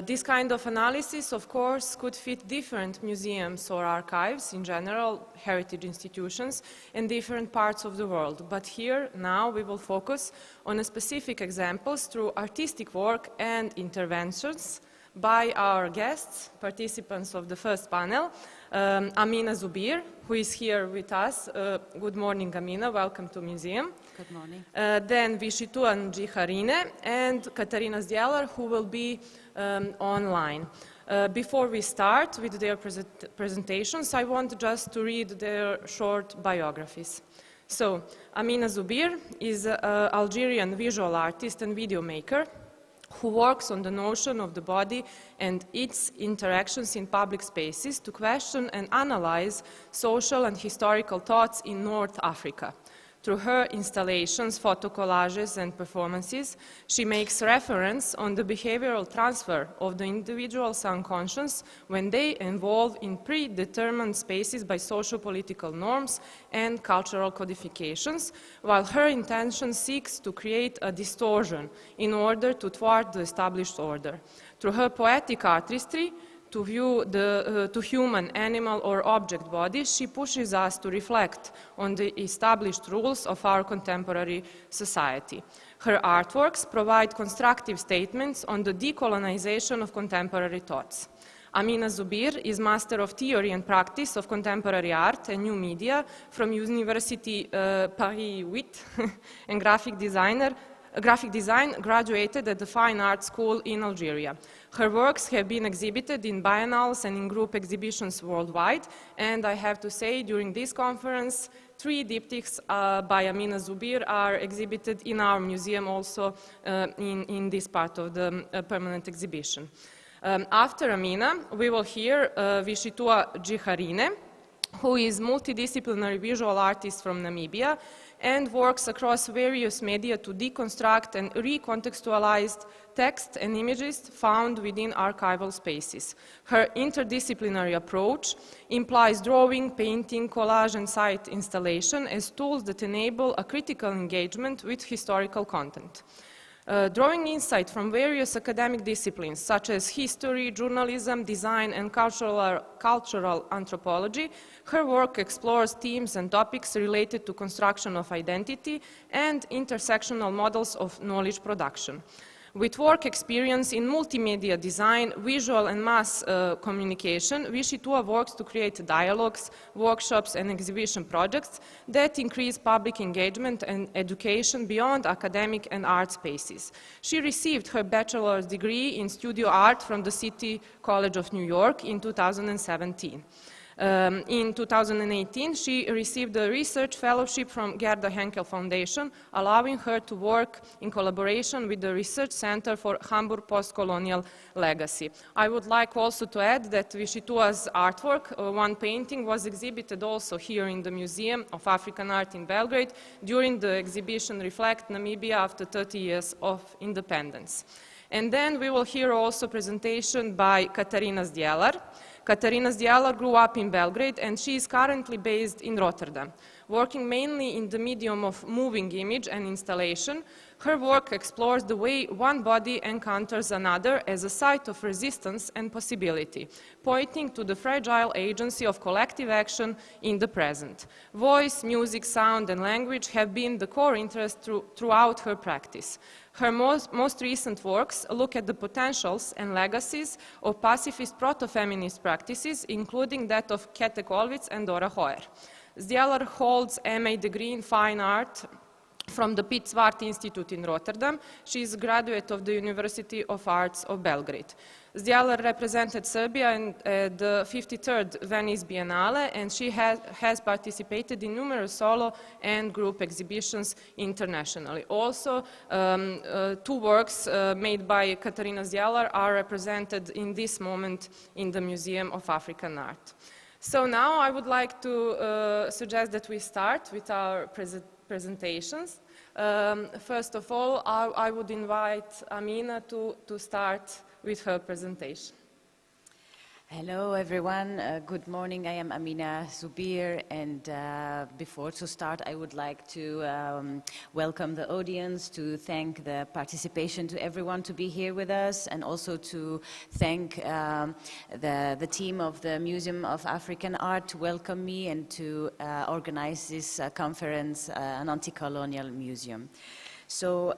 This kind of analysis, of course, could fit different museums or archives in general, heritage institutions, in different parts of the world. But here, now, we will focus on a specific examples through artistic work and interventions by our guests, participants of the first panel, Amina Zoubir, who is here with us. Good morning, Amina. Welcome to museum.
Good morning.
Then Vitjitua Ndjiharine and Katarina Zdjelar, who will be online. Before we start with their presentations, I want just to read their short biographies. So, Amina Zoubir is an Algerian visual artist and video maker who works on the notion of the body and its interactions in public spaces to question and analyze social and historical thoughts in North Africa. Through her installations, photo collages, and performances, she makes reference on the behavioral transfer of the individual's unconscious when they evolve in predetermined spaces by socio-political norms and cultural codifications, while her intention seeks to create a distortion in order to thwart the established order. Through her poetic artistry, to view the human, animal, or object bodies, she pushes us to reflect on the established rules of our contemporary society. Her artworks provide constructive statements on the decolonization of contemporary thoughts. Amina Zoubir is Master of Theory and Practice of Contemporary Art and New Media from University Paris 8 and graphic designer graphic design, graduated at the Fine Art School in Algeria. Her works have been exhibited in biennales and in group exhibitions worldwide, and I have to say, during this conference, 3 diptychs by Amina Zoubir are exhibited in our museum also in this part of the permanent exhibition. After Amina, we will hear Vitjitua Ndjiharine, who is multidisciplinary visual artist from Namibia and works across various media to deconstruct and recontextualize text and images found within archival spaces. Her interdisciplinary approach implies drawing, painting, collage, and site installation as tools that enable a critical engagement with historical content. Drawing insight from various academic disciplines such as history, journalism, design, and cultural anthropology, her work explores themes and topics related to construction of identity and intersectional models of knowledge production. With work experience in multimedia design, visual and mass communication, Vitjitua works to create dialogues, workshops, and exhibition projects that increase public engagement and education beyond academic and art spaces. She received her bachelor's degree in studio art from the City College of New York in 2017. In 2018, she received a research fellowship from Gerda Henkel Foundation, allowing her to work in collaboration with the Research Center for Hamburg Post-Colonial Legacy. I would like also to add that Vitjitua's artwork, one painting, was exhibited also here in the Museum of African Art in Belgrade during the exhibition Reflect Namibia after 30 years of independence. And then we will hear also a presentation by Katarina Zdjelar. Katarina Zdjelar grew up in Belgrade and she is currently based in Rotterdam. Working mainly in the medium of moving image and installation, her work explores the way one body encounters another as a site of resistance and possibility, pointing to the fragile agency of collective action in the present. Voice, music, sound, and language have been the core interest throughout her practice. Her most recent works look at the potentials and legacies of pacifist proto-feminist practices, including that of Käthe Kollwitz and Dora Hoer. Zdjelar holds MA degree in Fine Art from the Piet Zwart Institute in Rotterdam. She is a graduate of the University of Arts of Belgrade. Zdjelar represented Serbia at the 53rd Venice Biennale, and she has participated in numerous solo and group exhibitions internationally. Also, 2 works made by Katarina Zdjelar are represented in this moment in the Museum of African Art. So now I would like to suggest that we start with our presentations. First of all, I would invite Amina to start with her presentation.
Hello everyone, good morning. I am Amina Zoubir, and before to start I would like to welcome the audience, to thank the participation to everyone to be here with us, and also to thank the team of the Museum of African Art to welcome me and to organize this conference, an Anticolonial Museum. So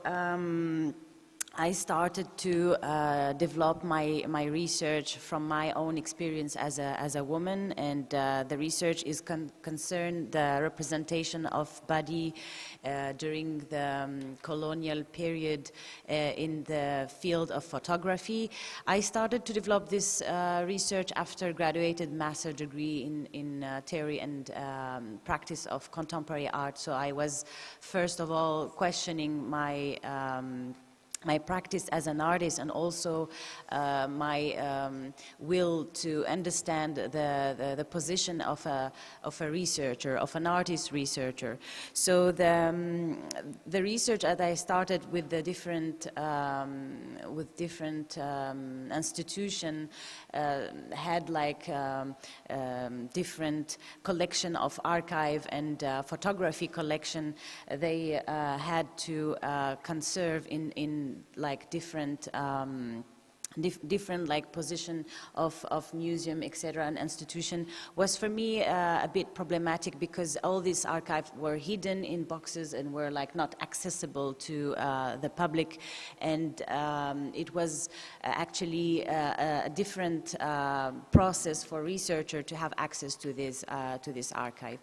I started to develop my research from my own experience as a woman, and the research is concerned the representation of body during the colonial period in the field of photography. I started to develop this research after graduated master degree in theory and practice of contemporary art. So I was first of all questioning my practice as an artist, and also my will to understand the position of a researcher, of an artist researcher. So the research that I started with the different institution had like different collection of archive and photography collection. They had to conserve in like different like position of museum, etc., and institution was for me a bit problematic, because all these archives were hidden in boxes and were like not accessible to the public, and it was actually a different process for researcher to have access to this archive.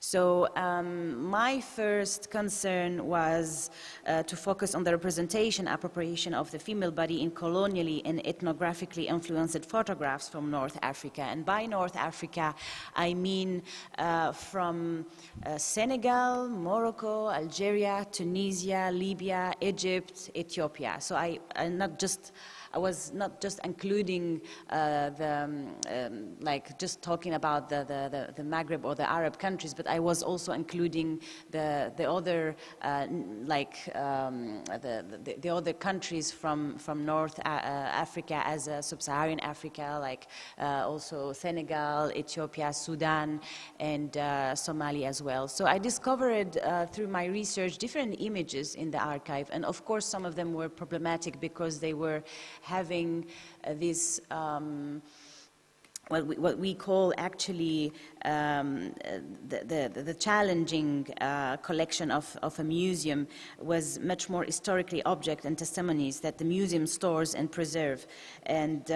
So my first concern was to focus on the representation, appropriation of the female body in colonially and ethnographically influenced photographs from North Africa. And by North Africa, I mean from Senegal, Morocco, Algeria, Tunisia, Libya, Egypt, Ethiopia. So I was not just including like just talking about the Maghreb or the Arab countries, but I was also including the other the other countries from North Africa as Sub-Saharan Africa, like also Senegal, Ethiopia, Sudan, and Somalia as well. So I discovered through my research different images in the archive, and of course some of them were problematic because they were having this what we call actually the challenging collection of a museum was much more historically object and testimonies that the museum stores and preserve. And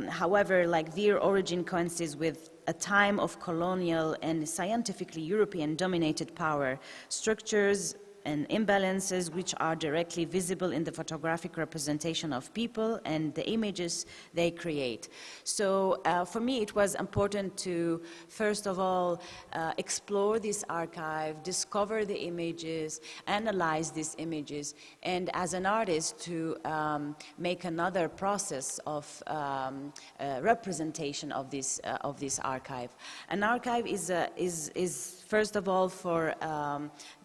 however, like their origin coincides with a time of colonial and scientifically European dominated power structures and imbalances which are directly visible in the photographic representation of people and the images they create. So for me it was important to first of all explore this archive, discover the images, analyze these images, and as an artist to make another process of representation of this archive. An archive is first of all for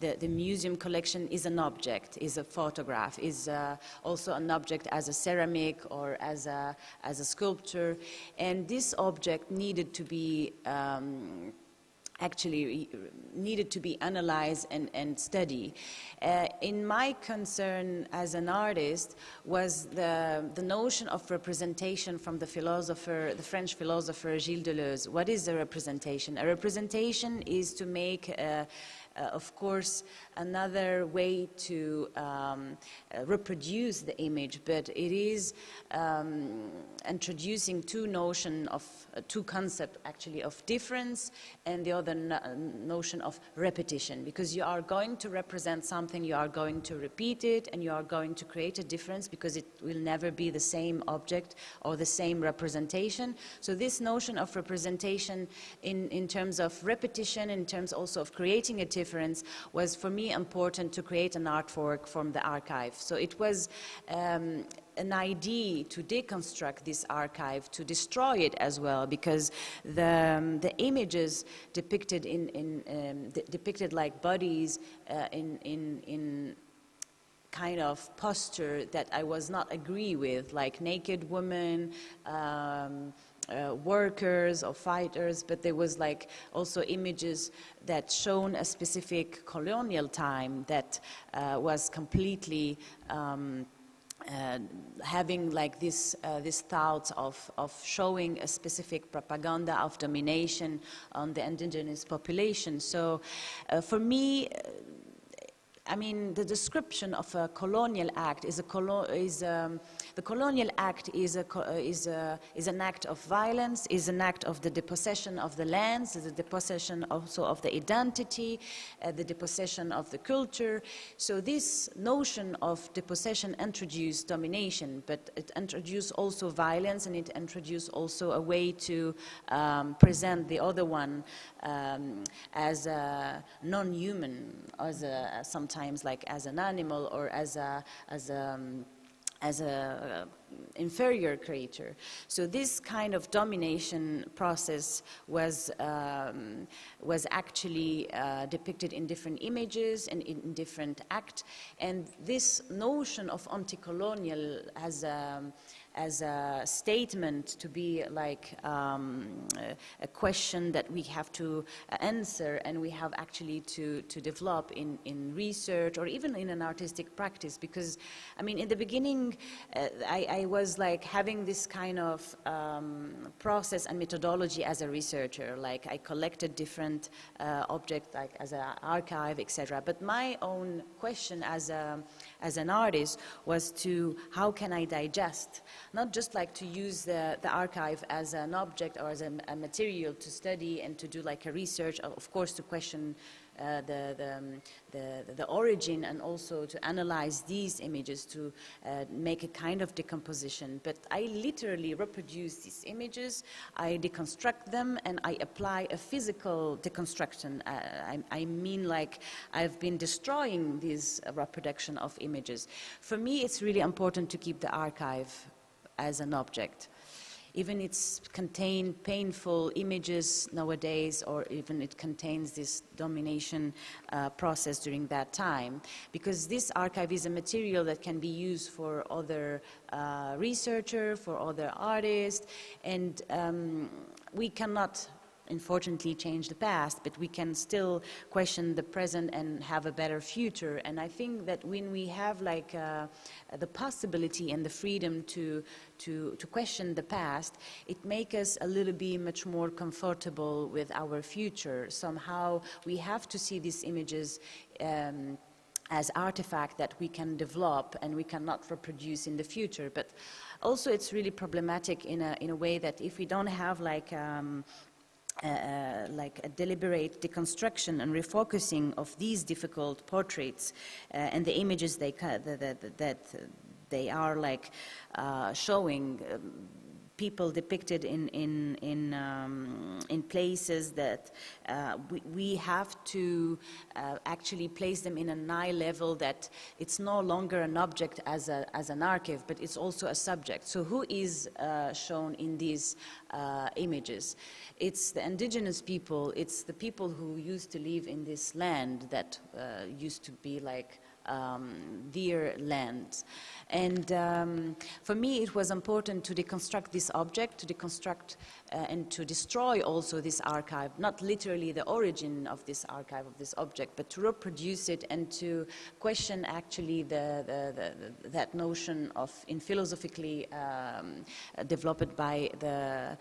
the museum collection is an object, is a photograph, is also an object as a ceramic or as a sculpture, and this object needed to be actually needed to be analyzed and studied. In my concern as an artist was the notion of representation from the philosopher, the French philosopher Gilles Deleuze. What is a representation? A representation is to make of course, another way to reproduce the image, but it is introducing two concepts actually of difference and the other notion of repetition, because you are going to represent something, you are going to repeat it, and you are going to create a difference because it will never be the same object or the same representation. So this notion of representation in terms of repetition, in terms also of creating a difference, was for me important to create an artwork from the archive. So it was an idea to deconstruct this archive, to destroy it as well, because the images depicted depicted like bodies in kind of posture that I was not agree with, like naked women, workers or fighters, but there was like also images that shown a specific colonial time that was completely having like this thoughts of showing a specific propaganda of domination on the indigenous population. So for me, I mean, the description of a colonial act is the colonial act is an act of violence, is an act of the depossession of the lands, is the depossession also of the identity, the depossession of the culture. So this notion of depossession introduced domination, but it introduced also violence, and it introduced also a way to present the other one as a non-human, as sometimes like as an animal or as a inferior creature. So this kind of domination process was actually depicted in different images and in different acts. And this notion of anti-colonial as a statement to be like a question that we have to answer, and we have actually to develop in research or even in an artistic practice. Because I mean, in the beginning I was like having this kind of process and methodology as a researcher, like I collected different objects like as an archive, etc. But my own question as an artist was to how can I digest, not just like to use the archive as an object or as a material to study and to do like a research, of course to question the origin, and also to analyze these images to make a kind of decomposition. But I literally reproduce these images, I deconstruct them, and I apply a physical deconstruction. I mean, like, I've been destroying this reproduction of images. For me, it's really important to keep the archive as an object. Even it's contain painful images nowadays, or even it contains this domination process during that time, because this archive is a material that can be used for other researchers, for other artists, and we cannot, unfortunately, change the past, but we can still question the present and have a better future. And I think that when we have like the possibility and the freedom to question the past, it makes us a little bit much more comfortable with our future. Somehow we have to see these images as artifact that we can develop and we cannot reproduce in the future. But also it's really problematic in a way that if we don't have like a deliberate deconstruction and refocusing of these difficult portraits and the images that they are like showing people depicted in places that we have to actually place them in an eye level that it's no longer an object as an archive, but it's also a subject. So who is shown in these images? It's the indigenous people, it's the people who used to live in this land that used to be like their land. And for me it was important to deconstruct this object, to deconstruct and to destroy also this archive, not literally the origin of this archive, of this object, but to reproduce it and to question actually that notion of, in philosophically developed by the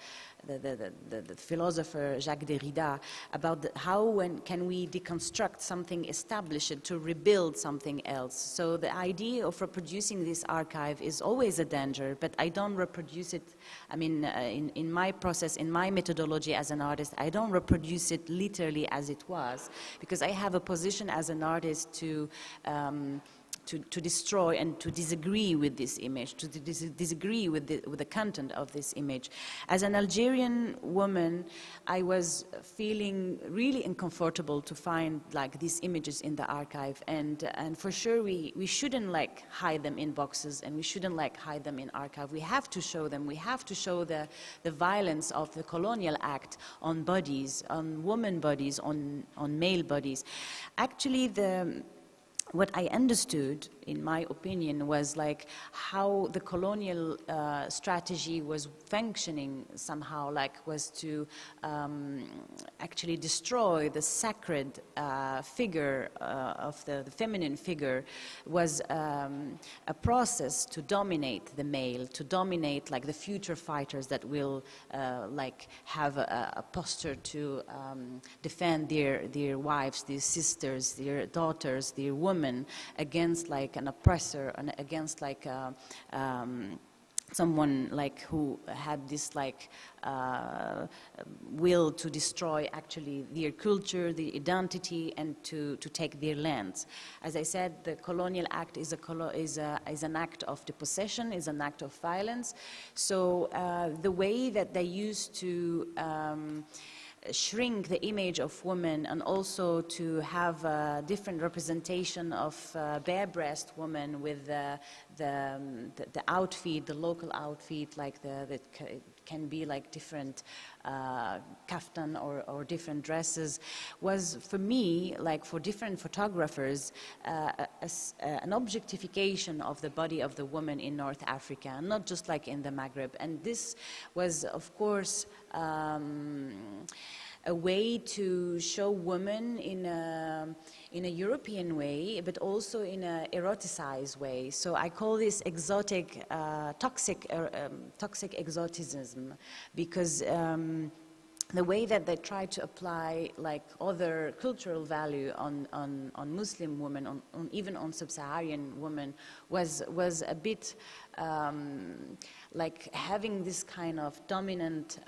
philosopher Jacques Derrida, about how can we deconstruct something established to rebuild something else. So the idea of reproducing this archive is always a danger, but I don't reproduce it, I mean, in my process, in my methodology as an artist, I don't reproduce it literally as it was, because I have a position as an artist to destroy and to disagree with this image, to disagree with the content of this image. As an Algerian woman, I was feeling really uncomfortable to find like these images in the archive, and for sure we shouldn't like hide them in boxes, and we shouldn't like hide them in archive. We have to show them. We have to show the violence of the colonial act on bodies, on women bodies, on male bodies. Actually, what I understood, in my opinion, was like how the colonial strategy was functioning somehow, like was to actually destroy the sacred figure of the feminine figure, was a process to dominate the male, to dominate like the future fighters that will like have a posture to defend their wives, their sisters, their daughters, their women, against like an oppressor, and against like someone like who had this like will to destroy actually their culture, their identity, and to take their lands. As I said, the colonial act is an act of depossession, is an act of violence. So the way that they used to shrink the image of women, and also to have a different representation of bare-breast women with the outfit, the local outfit, like that can be like different kaftan or different dresses, was for me, like for different photographers, an objectification of the body of the woman in North Africa, not just like in the Maghreb. And this was, of course, a way to show women in a European way, but also in an eroticized way. So I call this exotic, toxic exoticism, because the way that they try to apply like other cultural value on Muslim women, even on sub-Saharan women, was a bit like having this kind of dominant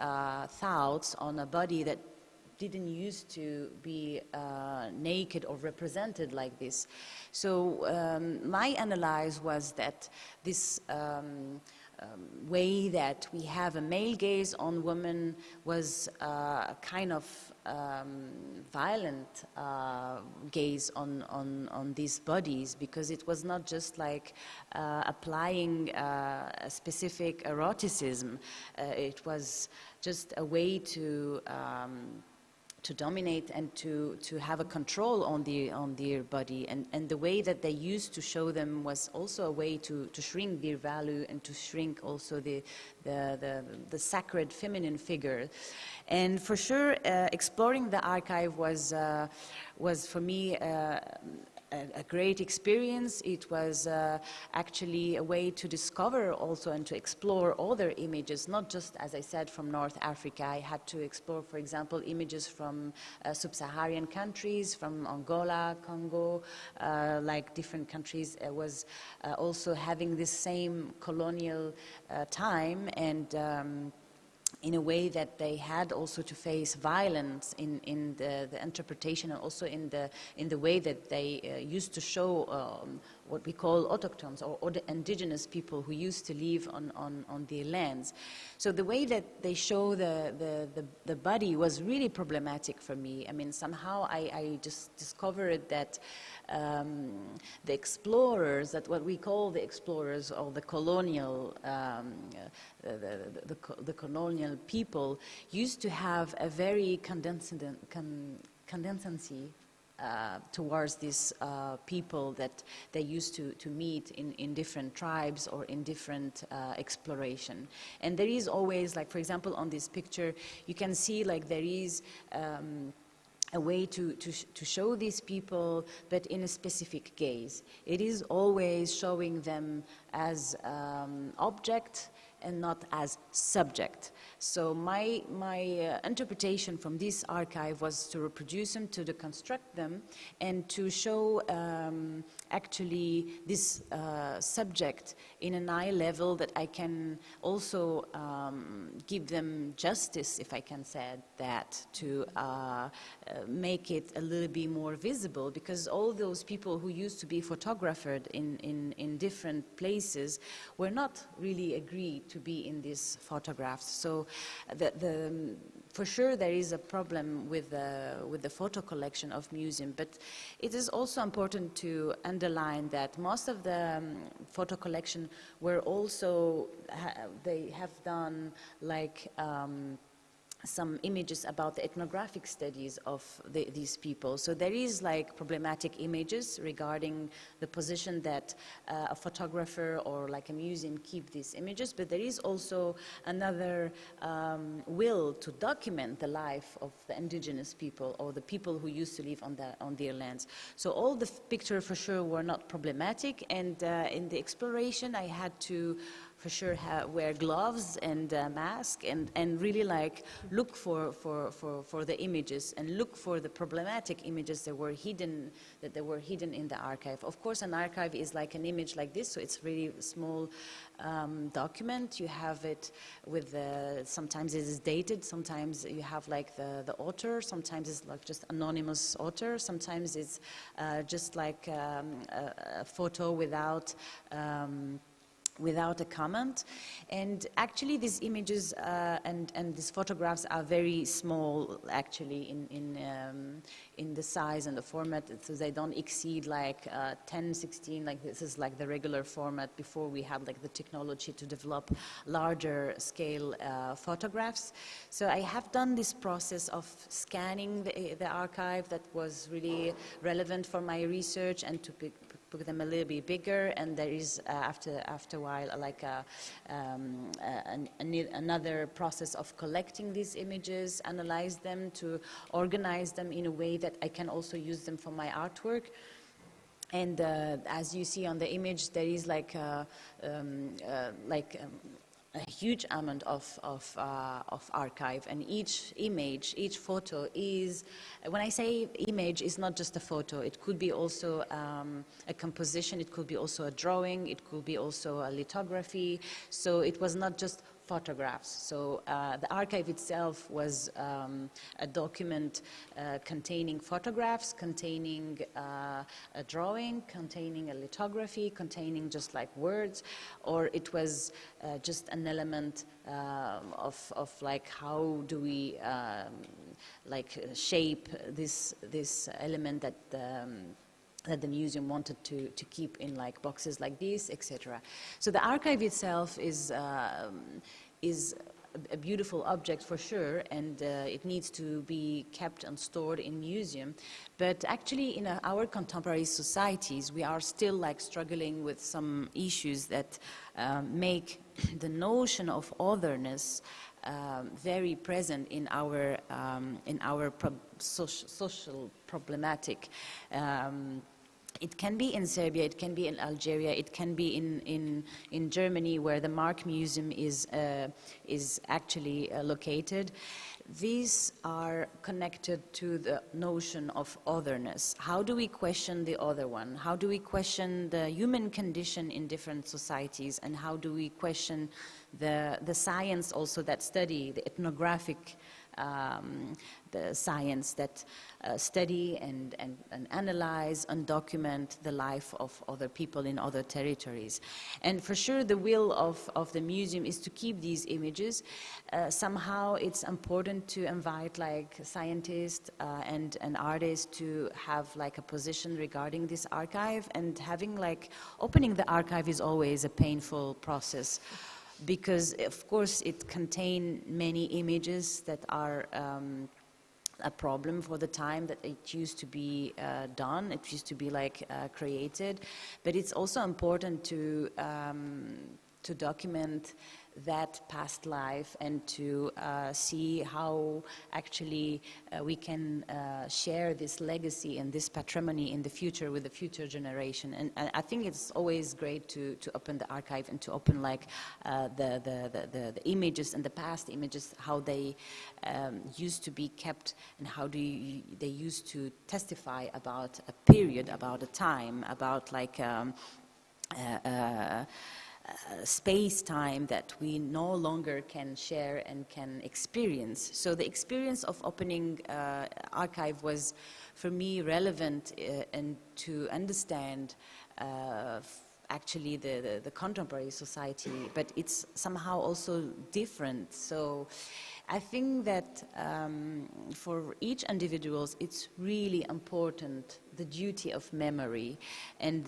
thoughts on a body that didn't used to be naked or represented like this. So my analysis was that this way that we have a male gaze on women was a kind of violent gaze on these bodies, because it was not just like applying a specific eroticism. It was just a way to dominate and to have a control on their body, and the way that they used to show them was also a way to shrink their value and to shrink also the sacred feminine figure. And for sure, exploring the archive was for me a great experience. It was actually a way to discover also and to explore other images, not just, as I said, from North Africa. I had to explore, for example, images from sub-Saharan countries, from Angola, Congo, like different countries. Was also having this same colonial time, and in a way that they had also to face violence in the interpretation, and also in the way that they used to show what we call autochthones, or the indigenous people who used to live on their lands. So the way that they show the body was really problematic for me. I mean, somehow I just discovered that the explorers, that what we call the explorers, or the colonial the colonial people, used to have a very condescendency towards these people that they used to meet in different tribes or in different exploration. And there is always, like, for example, on this picture, you can see like there is a way to show these people, but in a specific gaze. It is always showing them as object and not as subject. So my interpretation from this archive was to reproduce them, to deconstruct them, and to show actually this subject in an eye level that I can also give them justice, if I can say that, to make it a little bit more visible, because all those people who used to be photographed in different places were not really agreed to be in these photographs. So for sure there is a problem with the photo collection of museum, but it is also important to underline that most of the photo collection were also, they have done like some images about the ethnographic studies of these people. So there is like problematic images regarding the position that a photographer or like a museum keep these images, but there is also another will to document the life of the indigenous people or the people who used to live on their lands. So all the pictures for sure were not problematic, and in the exploration I had to for sure wear gloves and mask and really like look for the images and look for the problematic images that were hidden in the archive. Of course, an archive is like an image like this, so it's really a small document. You have it with sometimes it is dated, sometimes you have like the author, sometimes it's like just anonymous author, sometimes it's just like a photo without a comment. And actually these images and these photographs are very small actually in the size and the format, so they don't exceed like 10-16, like this is like the regular format before we have like the technology to develop larger scale photographs. So I have done this process of scanning the archive that was really relevant for my research, and to put them a little bit bigger, and there is after a while like another process of collecting these images, analyze them, to organize them in a way that I can also use them for my artwork. And as you see on the image, there is like a huge amount of archive, and each image, each photo is, when I say image, it's not just a photo. It could be also a composition, it could be also a drawing, it could be also a lithography. So it was not just photographs. So the archive itself was a document containing photographs, containing a drawing, containing a lithography, containing just like words, or it was just an element of like how do we like shape this element that the museum wanted to keep in like boxes like this, etc. So the archive itself is a beautiful object for sure, and it needs to be kept and stored in museum. But actually, in our contemporary societies, we are still like struggling with some issues that make the notion of otherness very present in our social problematic. It can be in Serbia, it can be in Algeria, it can be in Germany, where the Mark Museum is actually located. These are connected to the notion of otherness. How do we question the other one? How do we question the human condition in different societies? And how do we question the science also that study, the ethnographic the science that study and analyze and document the life of other people in other territories. And for sure the will of the museum is to keep these images. Somehow it's important to invite like scientists and artists to have like a position regarding this archive, and having like opening the archive is always a painful process, because of course it contains many images that are a problem for the time that it used to be done, it used to be like created, but it's also important to document that past life and to see how actually we can share this legacy and this patrimony in the future with the future generation. And I think it's always great to open the archive and to open like the images and the past images, how they used to be kept and how they used to testify about a period, about a time, about like space-time that we no longer can share and can experience. So the experience of opening archive was, for me, relevant and to understand actually the contemporary society, but it's somehow also different. So I think that for each individual, it's really important, the duty of memory, and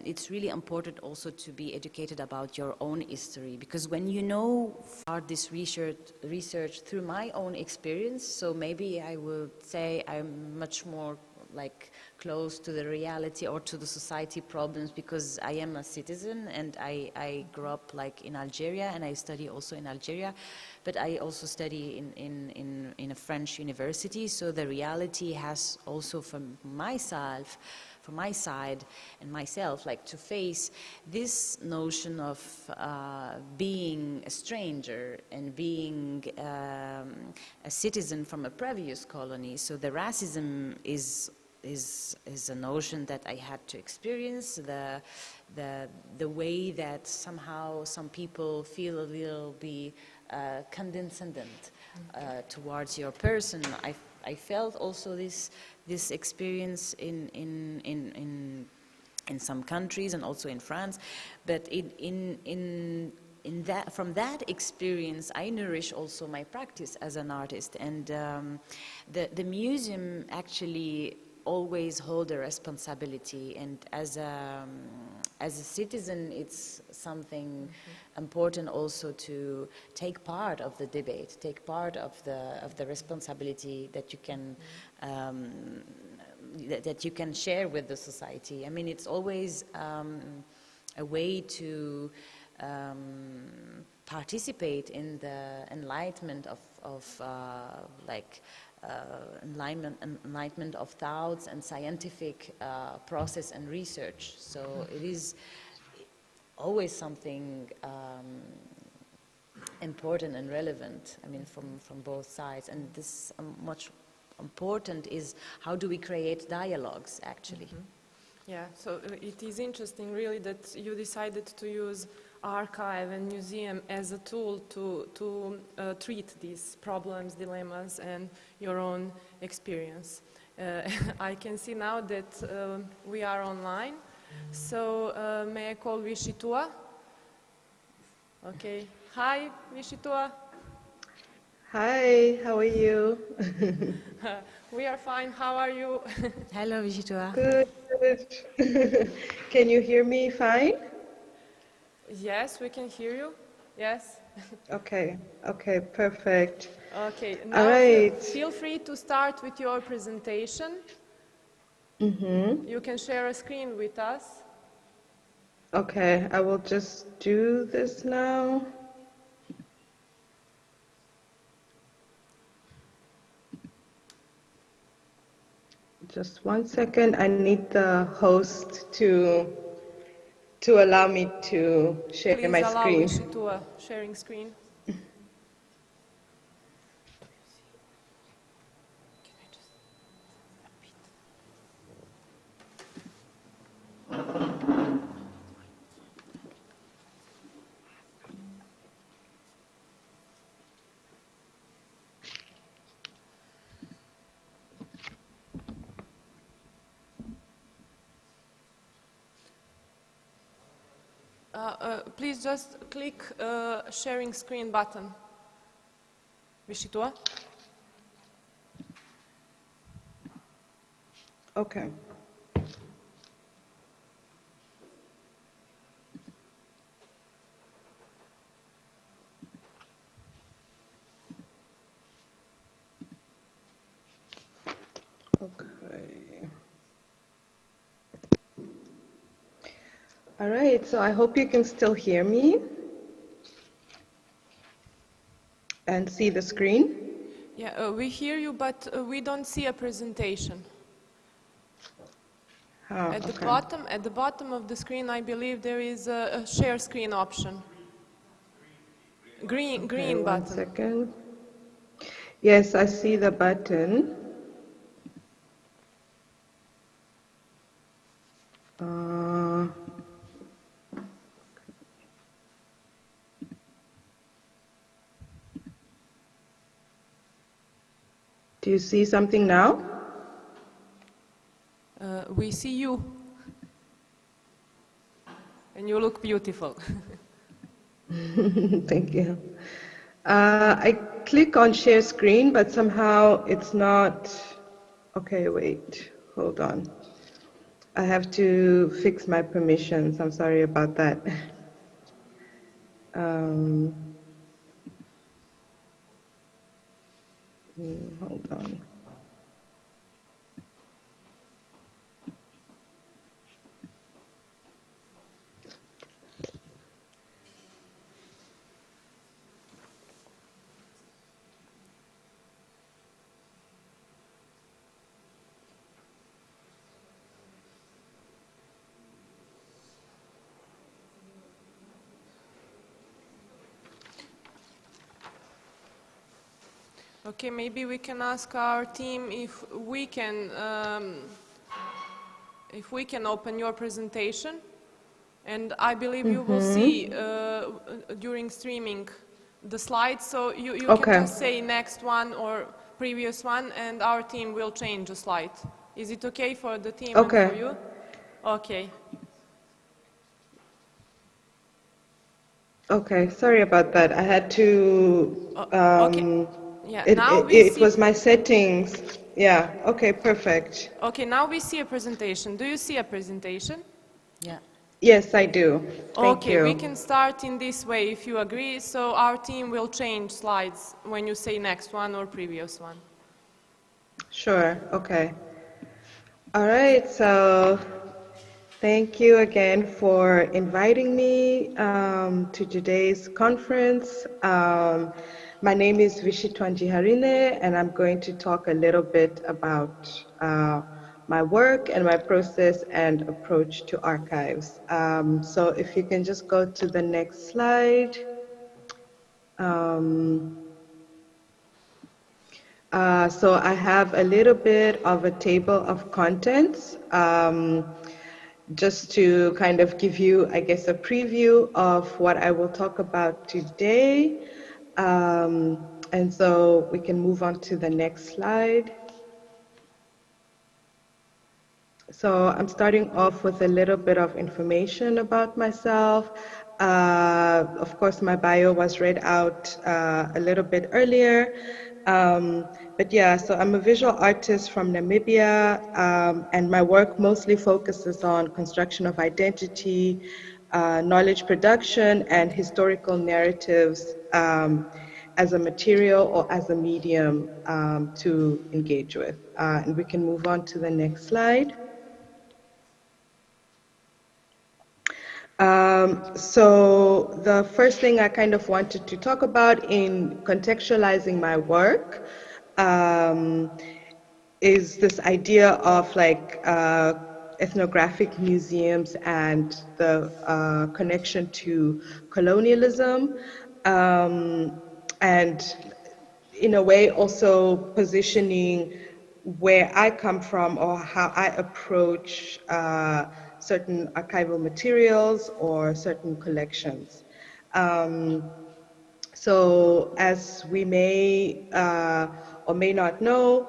it's really important also to be educated about your own history, because when you know this research through my own experience, so maybe I would say I'm much more like close to the reality or to the society problems, because I am a citizen and I grew up like in Algeria, and I study also in Algeria, but I also study in a French university. So the reality has also from my side and myself, like to face this notion of being a stranger and being a citizen from a previous colony. So the racism is a notion that I had to experience, the way that somehow some people feel a little bit condescendent towards your person. I felt also this experience in some countries and also in France, but from that experience, I nourish also my practice as an artist, and the museum actually always hold a responsibility, and as a citizen, it's something important also to take part of the debate, take part of the responsibility that you can that you can share with the society. I mean, it's always a way to participate in the enlightenment of enlightenment of thoughts and scientific process and research. So it is always something important and relevant, I mean, from both sides. And this much important is how do we create dialogues, actually.
Yeah, so it is interesting really that you decided to use archive and museum as a tool to treat these problems, dilemmas, and your own experience. I can see now that we are online. So may I call Vitjitua? Okay. Hi, Vitjitua.
Hi, how are you?
We are fine. How are you?
Hello, Vitjitua.
Good. Can you hear me fine?
Yes, we can hear you. Yes.
Okay, perfect.
Okay, now
all right.
feel free to start with your presentation. You can share a screen with us.
Okay, I will just do this now. Just 1 second, I need the host to allow me to share my screen.
Please allow Vitjitua sharing screen. Please just click sharing screen button. Vitjitua?
Okay. All right, so I hope you can still hear me and see the screen.
Yeah, we hear you, but we don't see a presentation.
Oh,
at the bottom of the screen, I believe there is a share screen option. Green button.
1 second. Yes, I see the button. Do you see something now?
We see you. And you look beautiful.
Thank you. I click on share screen, but somehow it's not. Okay, wait, hold on. I have to fix my permissions. I'm sorry about that. Hold on.
Okay, maybe we can ask our team if we can open your presentation, and I believe you will see during streaming the slides, so you can just say next one or previous one, and our team will change the slide. Is it okay for the team and for you? Okay.
Okay, sorry about that. I had to.
Okay. Yeah,
it was my settings. Yeah, okay, perfect.
Okay, now we see a presentation. Do you see a presentation?
Yeah.
Yes, I do. Thank you.
Okay, we can start in this way if you agree. So our team will change slides when you say next one or previous one.
Sure, okay. All right, so thank you again for inviting me to today's conference. My name is Vitjitua Ndjiharine, and I'm going to talk a little bit about my work and my process and approach to archives. So if you can just go to the next slide. So I have a little bit of a table of contents. just to kind of give you, I guess, a preview of what I will talk about today. And so we can move on to the next slide. So I'm starting off with a little bit of information about myself. Of course, my bio was read out a little bit earlier. But yeah, so I'm a visual artist from Namibia, and my work mostly focuses on construction of identity, knowledge production, and historical narratives as a material or as a medium to engage with. And we can move on to the next slide. So the first thing I kind of wanted to talk about in contextualizing my work is this idea of like ethnographic museums and the connection to colonialism, and in a way also positioning where I come from or how I approach certain archival materials or certain collections. So as we may or may not know,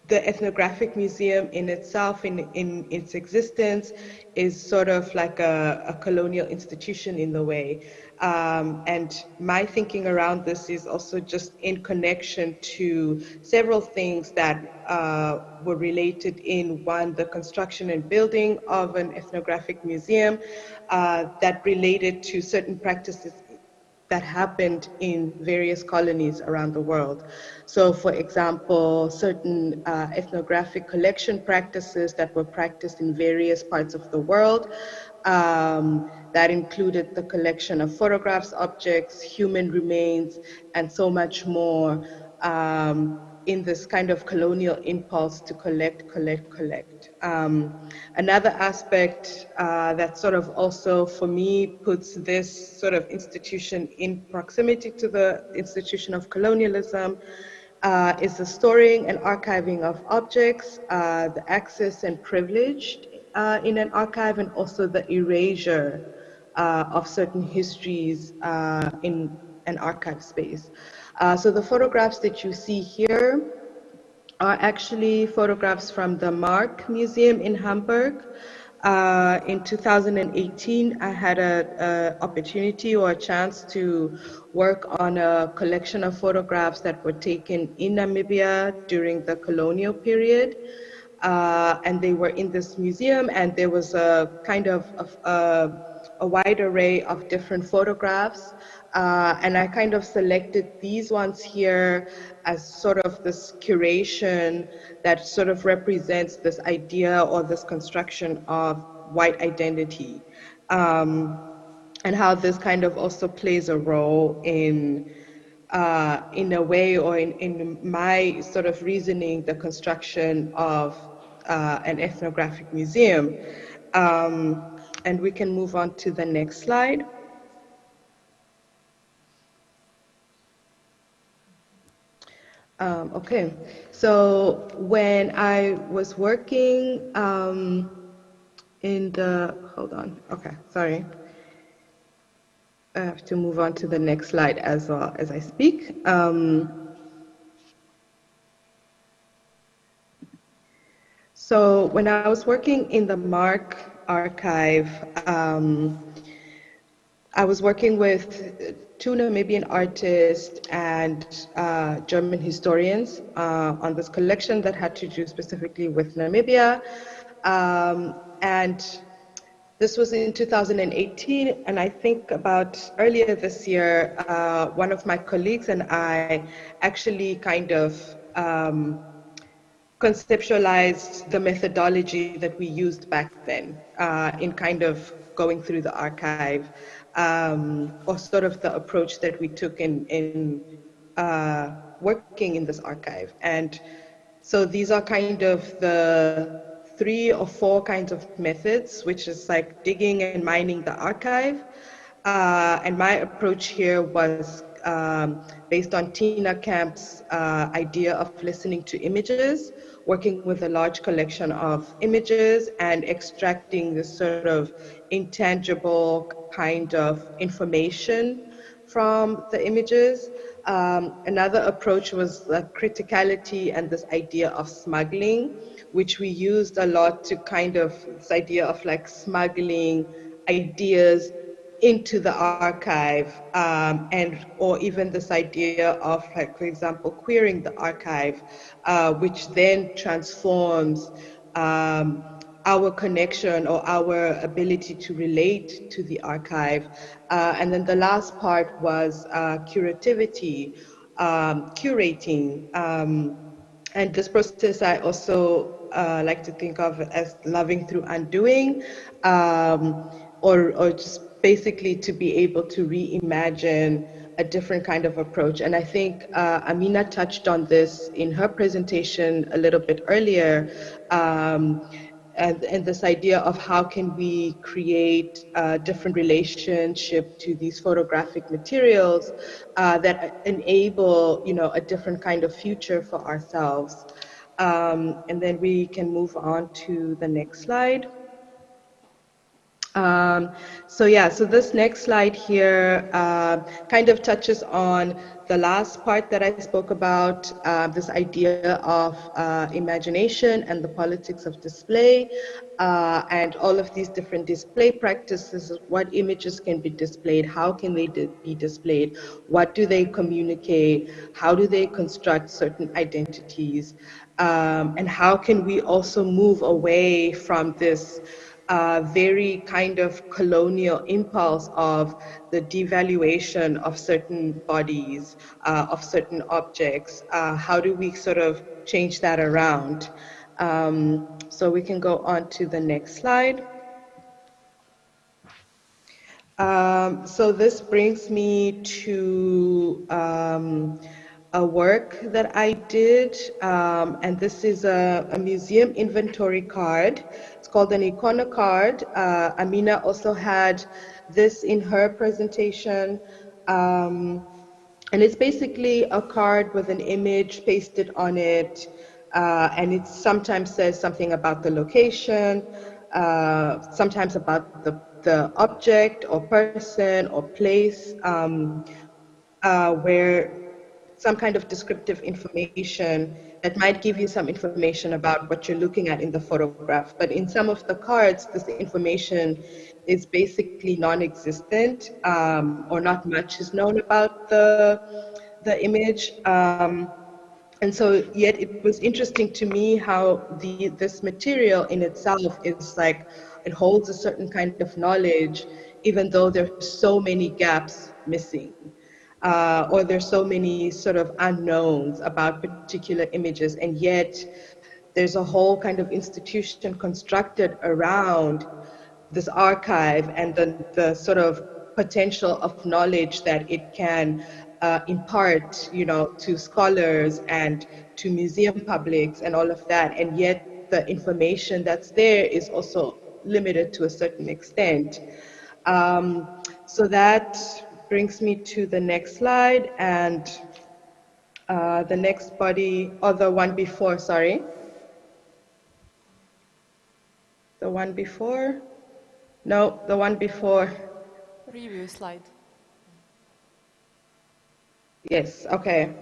the ethnographic museum in itself, in its existence, is sort of like a colonial institution in the way. And my thinking around this is also just in connection to several things that were related in one, the construction and building of an ethnographic museum that related to certain practices that happened in various colonies around the world. So for example, certain ethnographic collection practices that were practiced in various parts of the world, that included the collection of photographs, objects, human remains, and so much more in this kind of colonial impulse to collect. Another aspect that sort of also, for me, puts this sort of institution in proximity to the institution of colonialism is the storing and archiving of objects, the access and privilege in an archive, and also the erasure of certain histories in an archive space. So the photographs that you see here are actually photographs from the Mark Museum in Hamburg. In 2018, I had an opportunity or a chance to work on a collection of photographs that were taken in Namibia during the colonial period. And they were in this museum, and there was a kind of a wide array of different photographs. And I kind of selected these ones here as sort of this curation that sort of represents this idea or this construction of white identity, and how this kind of also plays a role in a way, or in my sort of reasoning, the construction of an ethnographic museum. And we can move on to the next slide. Okay, so when I was working in the, hold on, okay, sorry. I have to move on to the next slide as well as I speak. So when I was working in the Mark archive, I was working with two Namibian artists and German historians on this collection that had to do specifically with Namibia. And this was in 2018, and I think about earlier this year, one of my colleagues and I actually kind of conceptualized the methodology that we used back then in kind of going through the archive, or sort of the approach that we took in working in this archive. And so these are kind of the 3 or 4 kinds of methods, which is like digging and mining the archive. And my approach here was based on Tina Camp's idea of listening to images, working with a large collection of images and extracting this sort of intangible kind of information from the images. Another approach was the criticality and this idea of smuggling, which we used a lot to kind of, this idea of like smuggling ideas into the archive, or even this idea of, like, for example, queering the archive, which then transforms our connection or our ability to relate to the archive. And then the last part was curating. And this process I also like to think of as loving through undoing, or just basically to be able to reimagine a different kind of approach. And I think Amina touched on this in her presentation a little bit earlier, and this idea of how can we create a different relationship to these photographic materials that enable, you know, a different kind of future for ourselves. And then we can move on to the next slide. So this next slide here kind of touches on the last part that I spoke about, this idea of imagination and the politics of display, and all of these different display practices, what images can be displayed, how can they be displayed, what do they communicate, how do they construct certain identities, and how can we also move away from this very kind of colonial impulse of the devaluation of certain bodies, of certain objects. How do we sort of change that around? So we can go on to the next slide. So this brings me to a work that I did, and this is a museum inventory card. It's called an iconocard. Amina also had this in her presentation, and it's basically a card with an image pasted on it, and it sometimes says something about the location, sometimes about the object or person or place, where some kind of descriptive information that might give you some information about what you're looking at in the photograph. But in some of the cards, this information is basically non-existent, or not much is known about the image. And so yet it was interesting to me how this material in itself is like, it holds a certain kind of knowledge, even though there's so many gaps missing. Or there's so many sort of unknowns about particular images, and yet there's a whole kind of institution constructed around this archive and the sort of potential of knowledge that it can impart, you know, to scholars and to museum publics and all of that, and yet the information that's there is also limited to a certain extent. So that brings me to the next slide, and the next body, or the one before, sorry. The one before? No, the one before.
Review slide.
Yes, okay.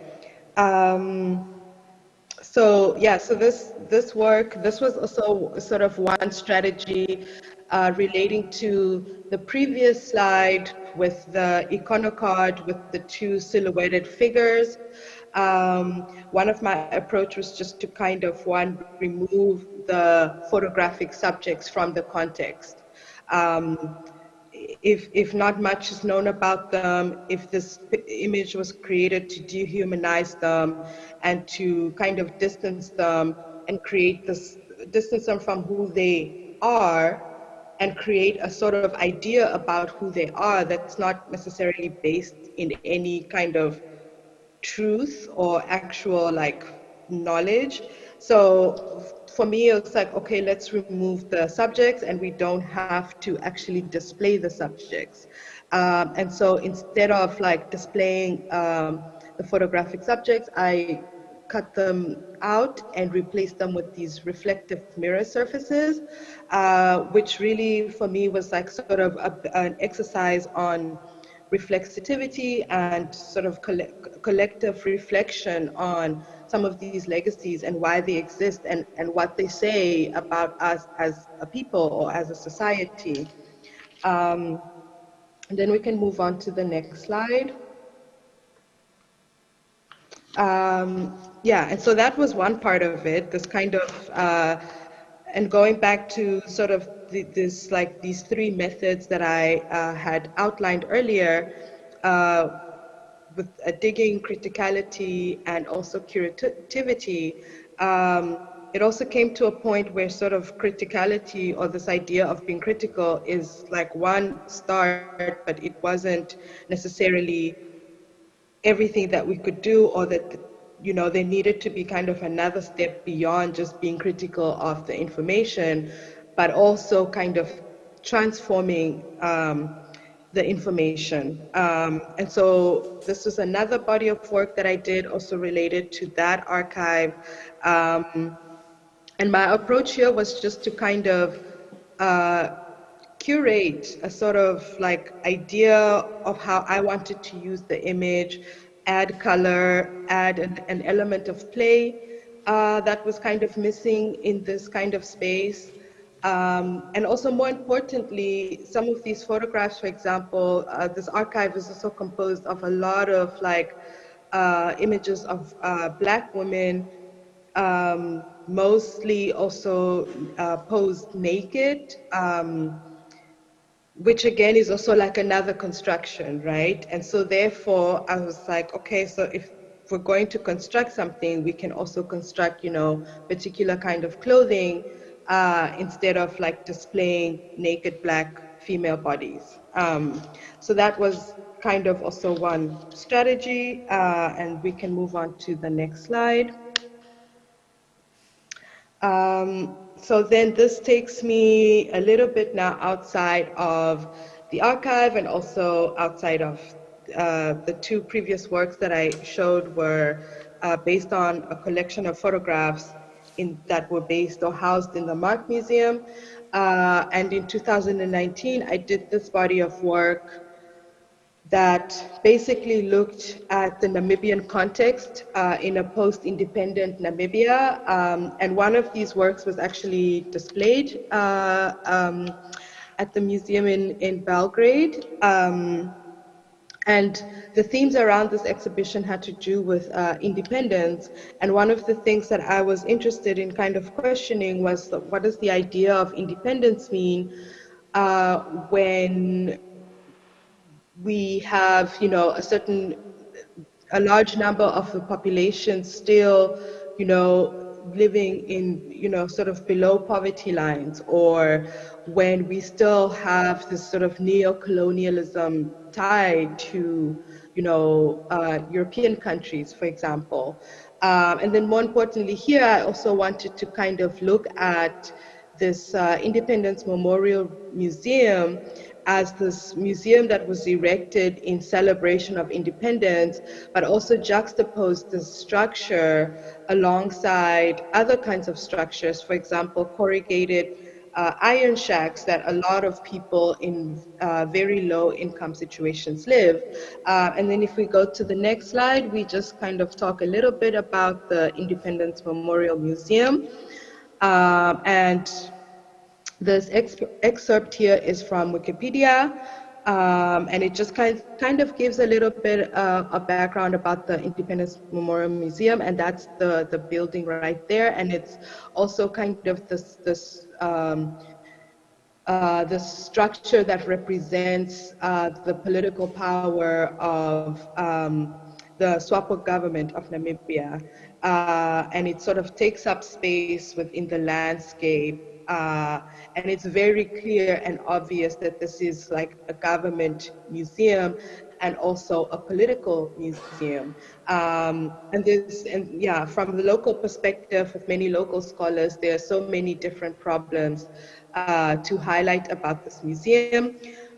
So this work, this was also sort of one strategy relating to the previous slide with the iconocard with the two silhouetted figures. One of my approach was just to kind of remove the photographic subjects from the context. If not much is known about them, if this image was created to dehumanize them and to kind of distance them and distance them from who they are, and create a sort of idea about who they are that's not necessarily based in any kind of truth or actual like knowledge. So for me, it's like, okay, let's remove the subjects and we don't have to actually display the subjects. And so instead of like displaying the photographic subjects, I cut them out and replace them with these reflective mirror surfaces, which really for me was like sort of an exercise on reflexivity and sort of collective reflection on some of these legacies and why they exist and what they say about us as a people or as a society. And then we can move on to the next slide. Yeah, and so that was one part of it, this kind of, and going back to sort of these three methods that I had outlined earlier, with digging, criticality, and also curativity, it also came to a point where sort of criticality or this idea of being critical is like one start, but it wasn't necessarily everything that we could do, or that, you know, there needed to be kind of another step beyond just being critical of the information, but also kind of transforming the information. And so this is another body of work that I did also related to that archive. And my approach here was just to kind of curate a sort of like idea of how I wanted to use the image, add color, add an element of play that was kind of missing in this kind of space. And also more importantly, some of these photographs, for example, this archive is also composed of a lot of like images of Black women, mostly also posed naked, which again is also like another construction, right? And so therefore I was like, okay, so if we're going to construct something, we can also construct, you know, particular kind of clothing instead of like displaying naked Black female bodies. So that was kind of also one strategy, and we can move on to the next slide. So then this takes me a little bit now outside of the archive and also outside of the two previous works that I showed were based on a collection of photographs that were based or housed in the Mark Museum. And in 2019, I did this body of work that basically looked at the Namibian context in a post-independent Namibia. And one of these works was actually displayed at the museum in Belgrade. And the themes around this exhibition had to do with independence. And one of the things that I was interested in kind of questioning was, what does the idea of independence mean when we have, you know, a large number of the population still, you know, living in, you know, sort of below poverty lines, or when we still have this sort of neo-colonialism tied to, you know, European countries, for example. And then more importantly here, I also wanted to kind of look at this Independence Memorial Museum as this museum that was erected in celebration of independence, but also juxtaposed this structure alongside other kinds of structures, for example, corrugated iron shacks that a lot of people in very low income situations live. And then if we go to the next slide, we just kind of talk a little bit about the Independence Memorial Museum. And this excerpt here is from Wikipedia, and it just kind of gives a little bit of background about the Independence Memorial Museum, and that's the building right there. And it's also kind of this structure that represents the political power of the SWAPO government of Namibia, and it sort of takes up space within the landscape. And it's very clear and obvious that this is like a government museum and also a political museum. And yeah, from the local perspective, with many local scholars, there are so many different problems to highlight about this museum.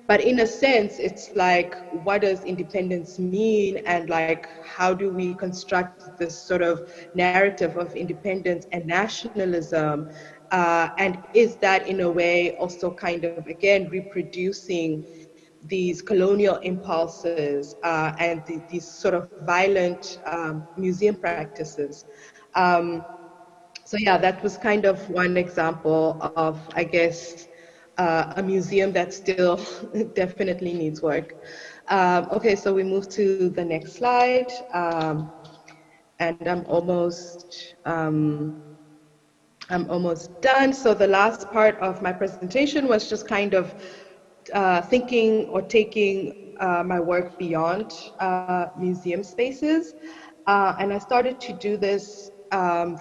But in a sense, it's like, what does independence mean? And like, how do we construct this sort of narrative of independence and nationalism? And is that in a way also kind of, again, reproducing these colonial impulses and these sort of violent museum practices? So yeah, that was kind of one example of, I guess, a museum that still definitely needs work. Okay, so we move to the next slide. And I'm almost done. So the last part of my presentation was just kind of thinking or taking my work beyond museum spaces. And I started to do this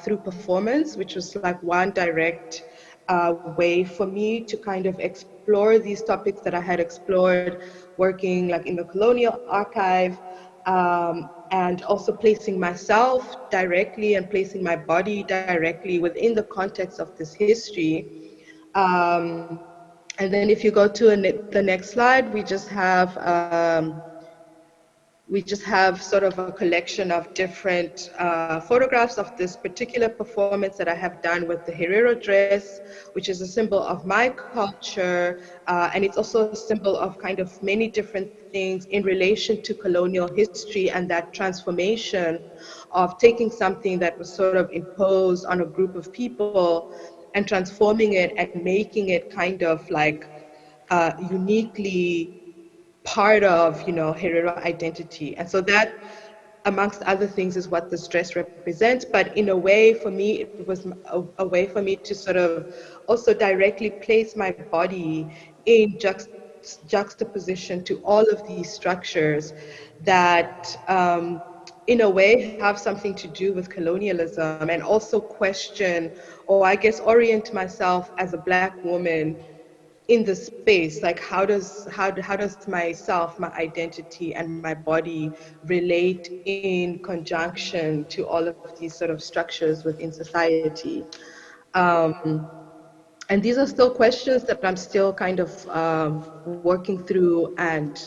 through performance, which was like one direct way for me to kind of explore these topics that I had explored working like in the colonial archive, and also placing myself directly and placing my body directly within the context of this history. And then if you go to the next slide, we just have sort of a collection of different photographs of this particular performance that I have done with the Herero dress, which is a symbol of my culture, and it's also a symbol of kind of many different things in relation to colonial history and that transformation of taking something that was sort of imposed on a group of people and transforming it and making it kind of like uniquely part of, you know, Herero identity. And so that, amongst other things, is what this dress represents. But in a way, for me, it was a way for me to sort of also directly place my body in juxtaposition to all of these structures that, in a way, have something to do with colonialism, and also question, or I guess orient myself as a Black woman in the space. Like, how does myself, my identity, and my body relate in conjunction to all of these sort of structures within society? And these are still questions that I'm still kind of working through and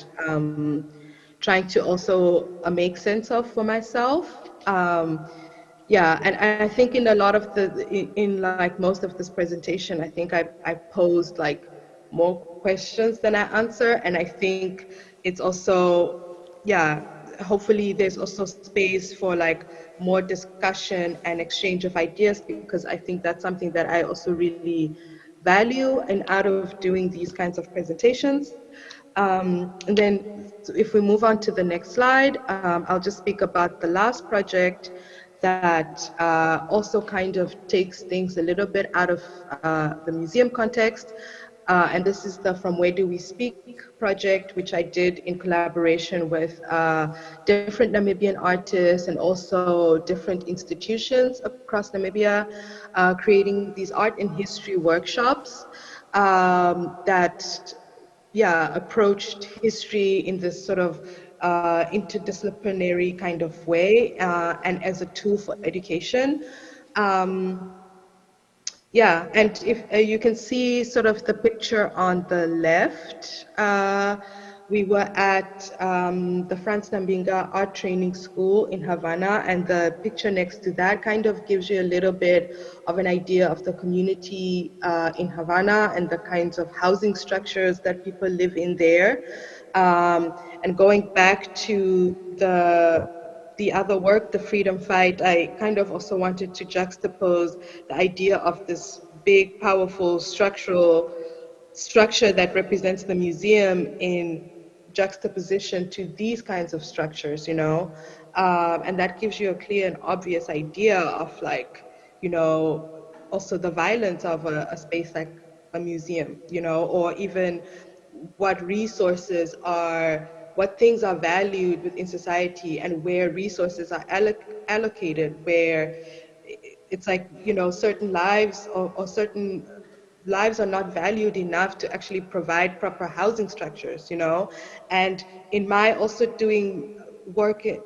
trying to also make sense of for myself. Yeah, and I think in a lot of in like most of this presentation, I think I posed like more questions than I answer, and I think it's also, yeah, hopefully there's also space for like more discussion and exchange of ideas, because I think that's something that I also really value and out of doing these kinds of presentations. And then if we move on to the next slide, I'll just speak about the last project that also kind of takes things a little bit out of the museum context. And this is the From Where Do We Speak project, which I did in collaboration with different Namibian artists and also different institutions across Namibia, creating these art and history workshops that, yeah, approached history in this sort of interdisciplinary kind of way and as a tool for education. Yeah, and if you can see sort of the picture on the left, we were at the Franz Nambinga Art Training School in Havana, and the picture next to that kind of gives you a little bit of an idea of the community in Havana and the kinds of housing structures that people live in there. And going back to the other work, the freedom fight, I kind of also wanted to juxtapose the idea of this big, powerful structure that represents the museum in juxtaposition to these kinds of structures, you know, and that gives you a clear and obvious idea of, like, you know, also the violence of a space like a museum, you know, or even what resources are, what things are valued within society, and where resources are allocated, where it's like, you know, certain lives or certain lives are not valued enough to actually provide proper housing structures, you know. And in my also doing work in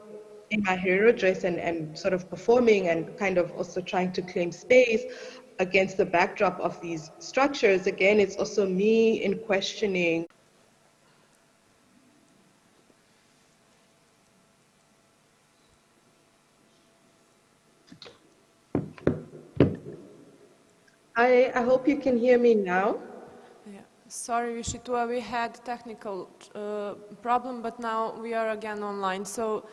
my Herero dress and sort of performing and kind of also trying to claim space against the backdrop of these structures, again, it's also me in questioning I hope you can hear me now.
Yeah. Sorry, Vitjitua, we had technical problem, but now we are again online. So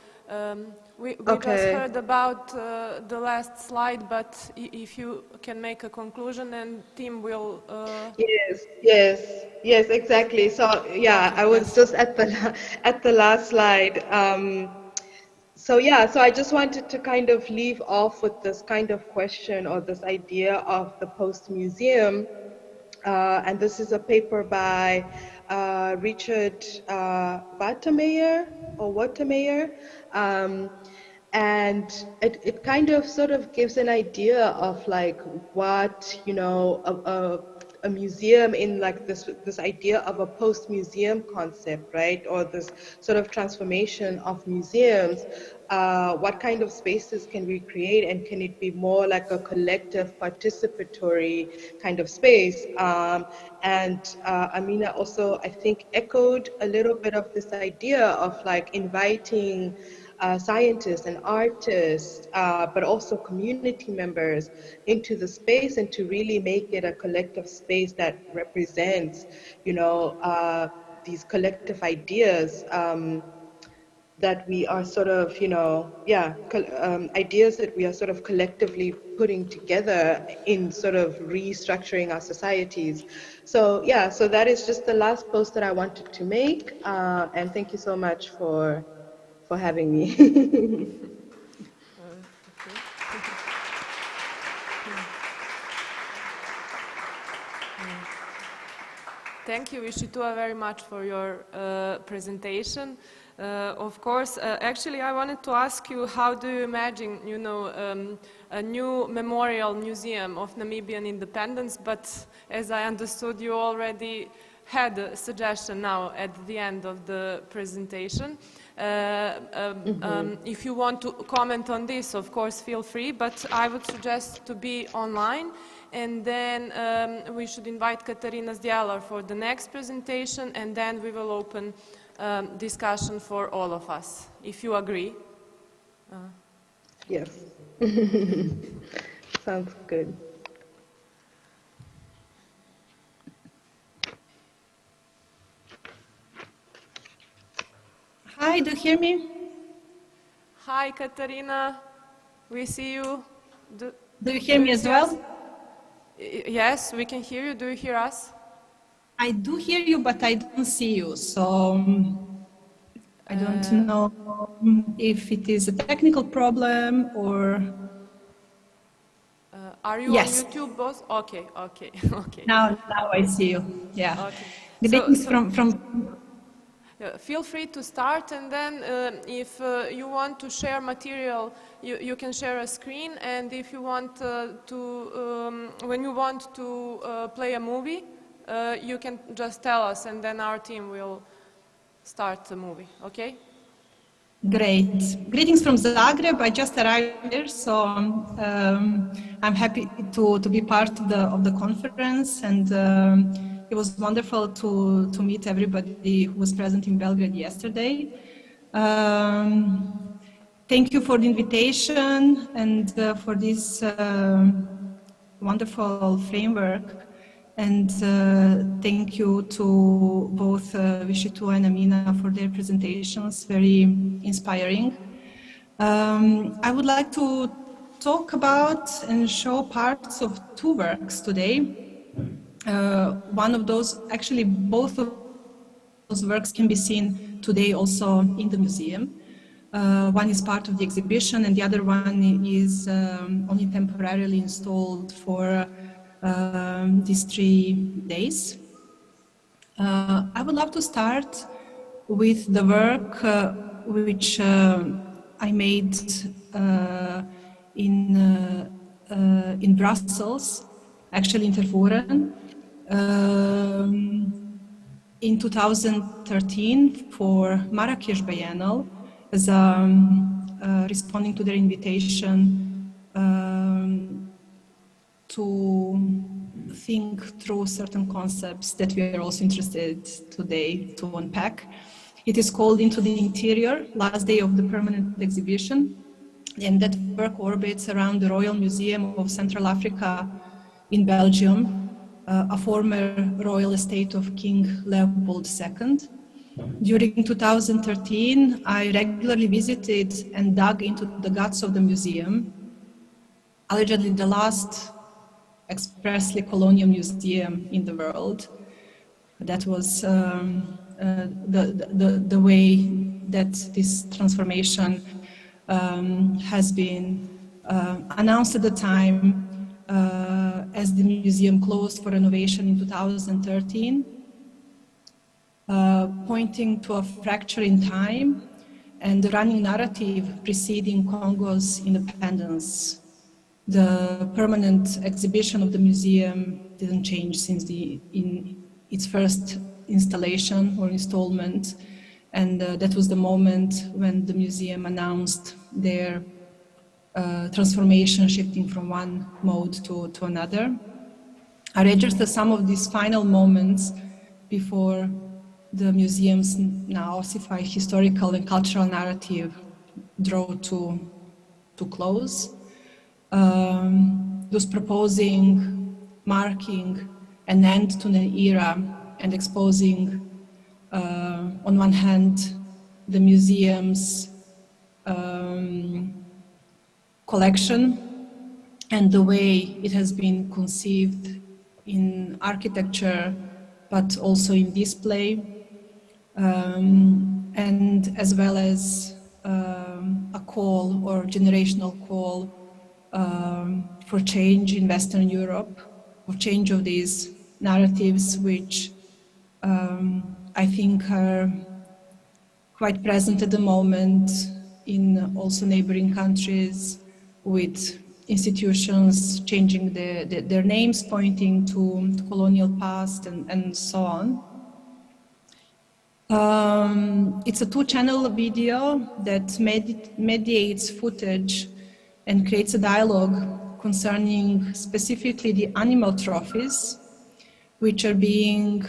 we just heard about the last slide, but if you can make a conclusion, and team will...
Yes, exactly. So yeah, I was just at the last slide. So I just wanted to kind of leave off with this kind of question or this idea of the post-museum. And this is a paper by Richard Watermeyer. And it kind of sort of gives an idea of like what, you know, a museum in like this idea of a post-museum concept, right? Or this sort of transformation of museums. What kind of spaces can we create, and can it be more like a collective participatory kind of space? And Amina also, I think, echoed a little bit of this idea of like inviting scientists and artists, but also community members into the space, and to really make it a collective space that represents, you know, these collective ideas that we are sort of, you know, ideas that we are sort of collectively putting together in sort of restructuring our societies. So so that is just the last post that I wanted to make, and thank you so much for having me.
Thank you, Vitjitua, very much for your presentation. Of course, actually, I wanted to ask you, how do you imagine, you know, a new memorial museum of Namibian independence? But as I understood, you already had a suggestion now at the end of the presentation. If you want to comment on this, of course, feel free, but I would suggest to be online, and then we should invite Katarina Zdjelar for the next presentation, and then we will open discussion for all of us, if you agree.
Yes. Sounds good.
Hi, do you hear me?
Hi, Katarina. We see you.
Do you hear me as well?
Yes, we can hear you. Do you hear us?
I do hear you, but I don't see you. So I don't know if it is a technical problem or...
Are you on YouTube both? Okay.
Now I see you. Yeah.
Okay.
Greetings from
feel free to start, and then if you want to share material, you can share a screen, and if you want when you want to play a movie, you can just tell us, and then our team will start the movie, okay?
Great. Greetings from Zagreb. I just arrived here, so I'm happy to be part of the conference, and it was wonderful to meet everybody who was present in Belgrade yesterday. Thank you for the invitation and for this wonderful framework. And thank you to both Vitjitua and Amina for their presentations, very inspiring. I would like to talk about and show parts of two works today. One of those, actually both of those works can be seen today also in the museum. One is part of the exhibition, and the other one is only temporarily installed for these 3 days. I would love to start with the work which I made in Brussels, actually in Tervuren, in 2013 for Marrakesh Biennale, as responding to their invitation to think through certain concepts that we are also interested today to unpack. It is called Into the Interior, last day of the permanent exhibition, and that work orbits around the Royal Museum of Central Africa in Belgium, a former royal estate of King Leopold II. During 2013, I regularly visited and dug into the guts of the museum, allegedly the last expressly colonial museum in the world. That was the way that this transformation has been announced at the time as the museum closed for renovation in 2013, pointing to a fracture in time and the running narrative preceding Congo's independence. The permanent exhibition of the museum didn't change since its first installation or installment, and that was the moment when the museum announced their transformation, shifting from one mode to another. I register some of these final moments before the museum's now ossified historical and cultural narrative draw to close. Thus proposing, marking an end to an era and exposing, on one hand, the museum's collection and the way it has been conceived in architecture, but also in display, and as well as a call or generational call for change in Western Europe, of change of these narratives, which I think are quite present at the moment in also neighboring countries, with institutions changing their names, pointing to colonial past and so on. It's a two-channel video that mediates footage and creates a dialogue concerning specifically the animal trophies, which are being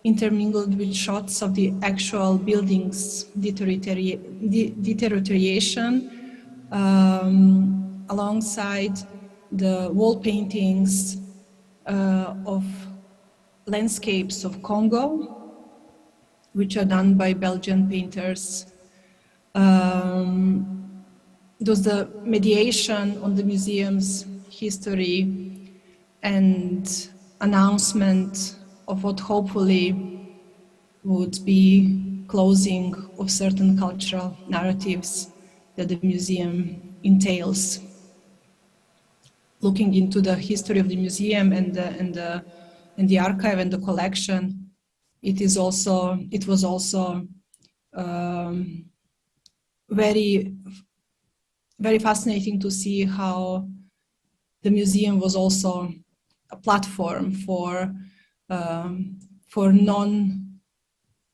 intermingled with shots of the actual buildings' deterioration, alongside the wall paintings of landscapes of Congo, which are done by Belgian painters. Thus the mediation on the museum's history and announcement of what hopefully would be closing of certain cultural narratives that the museum entails. Looking into the history of the museum and the archive and the collection, it was also very, very fascinating to see how the museum was also a platform for non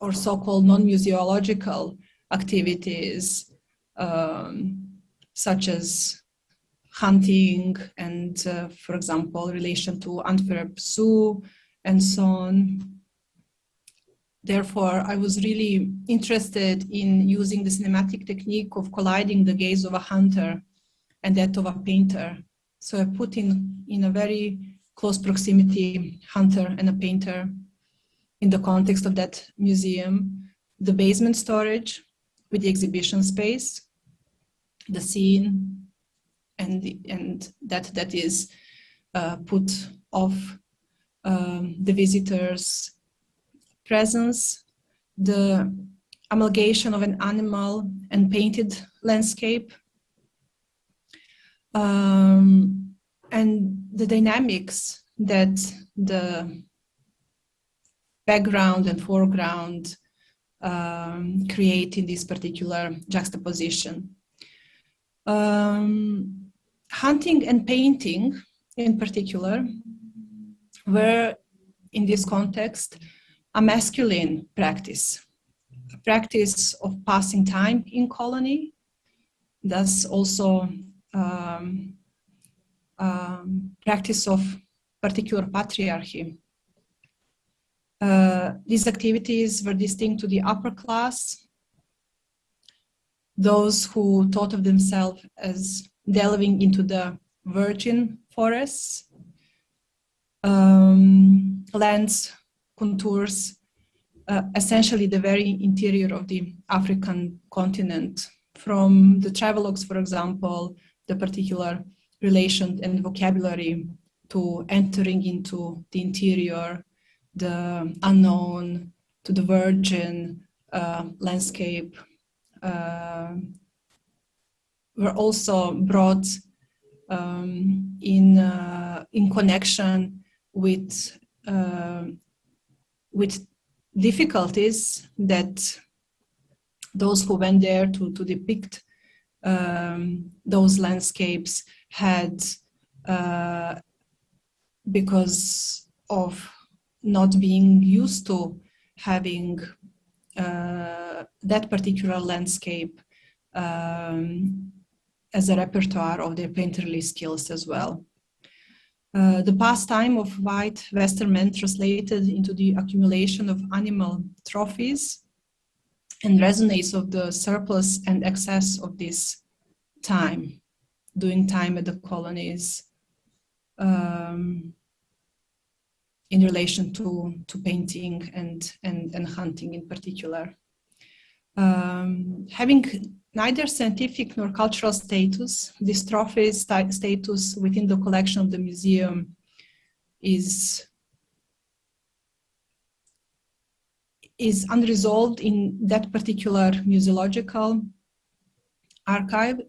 or so-called non-museological activities, such as hunting and, for example, relation to Antwerp Zoo and so on. Therefore, I was really interested in using the cinematic technique of colliding the gaze of a hunter and that of a painter. So I put in a very close proximity hunter and a painter in the context of that museum, the basement storage with the exhibition space, the scene, and that is put off the visitors' presence, the amalgamation of an animal and painted landscape, and the dynamics that the background and foreground create in this particular juxtaposition. Hunting and painting in particular were, in this context, a masculine practice, a practice of passing time in colony, thus also practice of particular patriarchy. These activities were distinct to the upper class, those who thought of themselves as delving into the virgin forests, lands, contours, essentially the very interior of the African continent. From the travelogues, for example, the particular relation and vocabulary to entering into the interior, the unknown, to the virgin landscape, were also brought in connection with difficulties that those who went there to depict those landscapes had because of not being used to having that particular landscape as a repertoire of their painterly skills as well. The pastime of white Western men translated into the accumulation of animal trophies and resonates of the surplus and excess of this time, doing time at the colonies in relation to painting and hunting in particular. Having neither scientific nor cultural status, this trophy status within the collection of the museum is unresolved in that particular museological archive.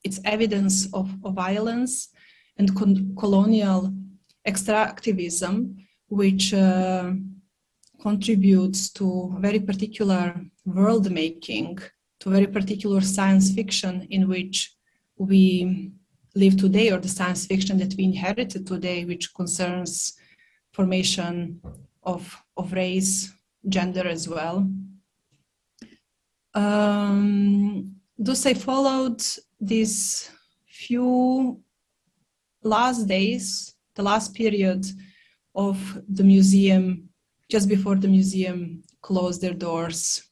It's evidence of violence and colonial extractivism, which contributes to very particular world making, to very particular science fiction in which we live today, or the science fiction that we inherited today, which concerns formation of race, gender as well. Thus I followed these few last days, the last period of the museum, just before the museum closed their doors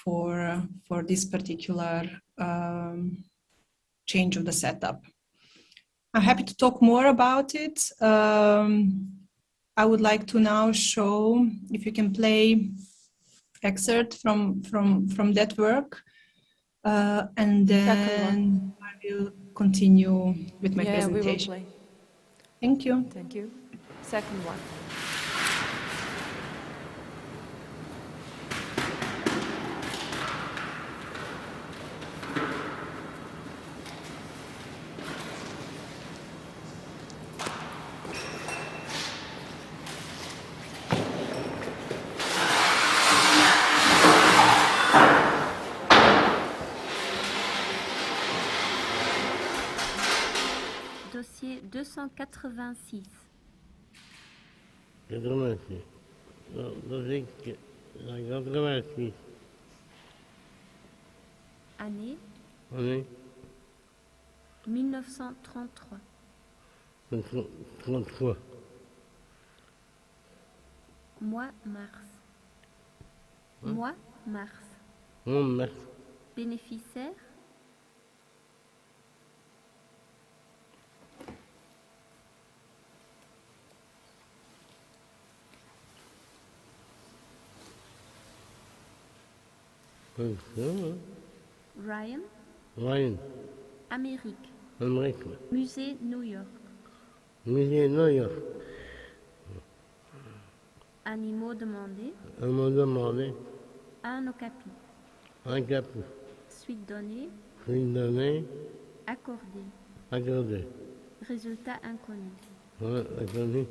for this particular change of the setup. I'm happy to talk more about it. I would like to now show, if you can play excerpt from that work, and then I will continue with my presentation.
We will play.
Thank you.
Thank you. Second one.
Dossier 286.
86. Dossier 86.
Année
Année
1933.
33.
Mois mars. Mois mars.
Mars.
Bénéficiaire Ryan.
Ryan.
Amérique.
Amérique.
Musée New York.
Musée New York.
Animaux demandés.
Animaux demandés.
Un okapi.
Un capi.
Suite donnée.
Suite donnée.
Accordé.
Accordé.
Résultat inconnu.
Ouais, inconnu.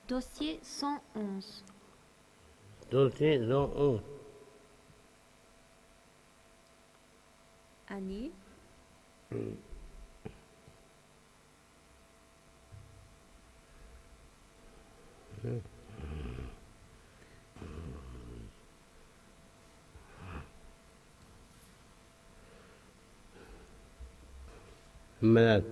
Dossier 111.
Dossier 111.
Année.
Malade.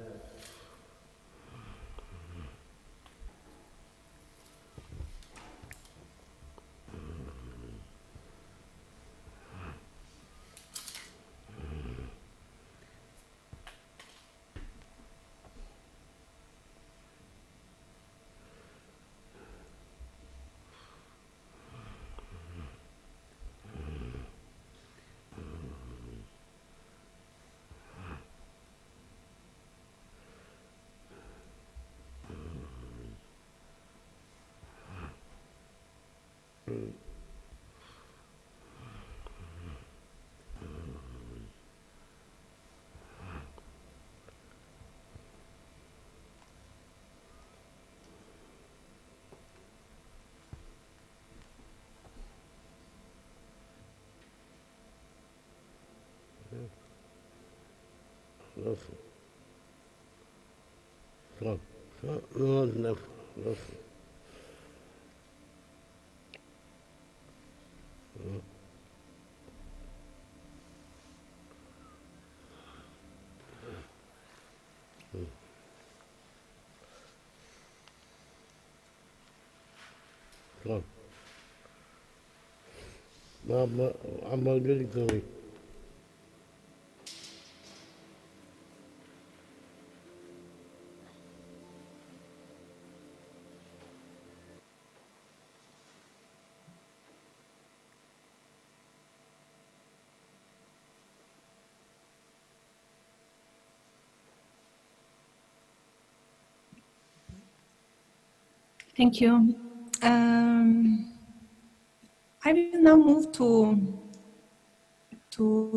Thank you. I will now move to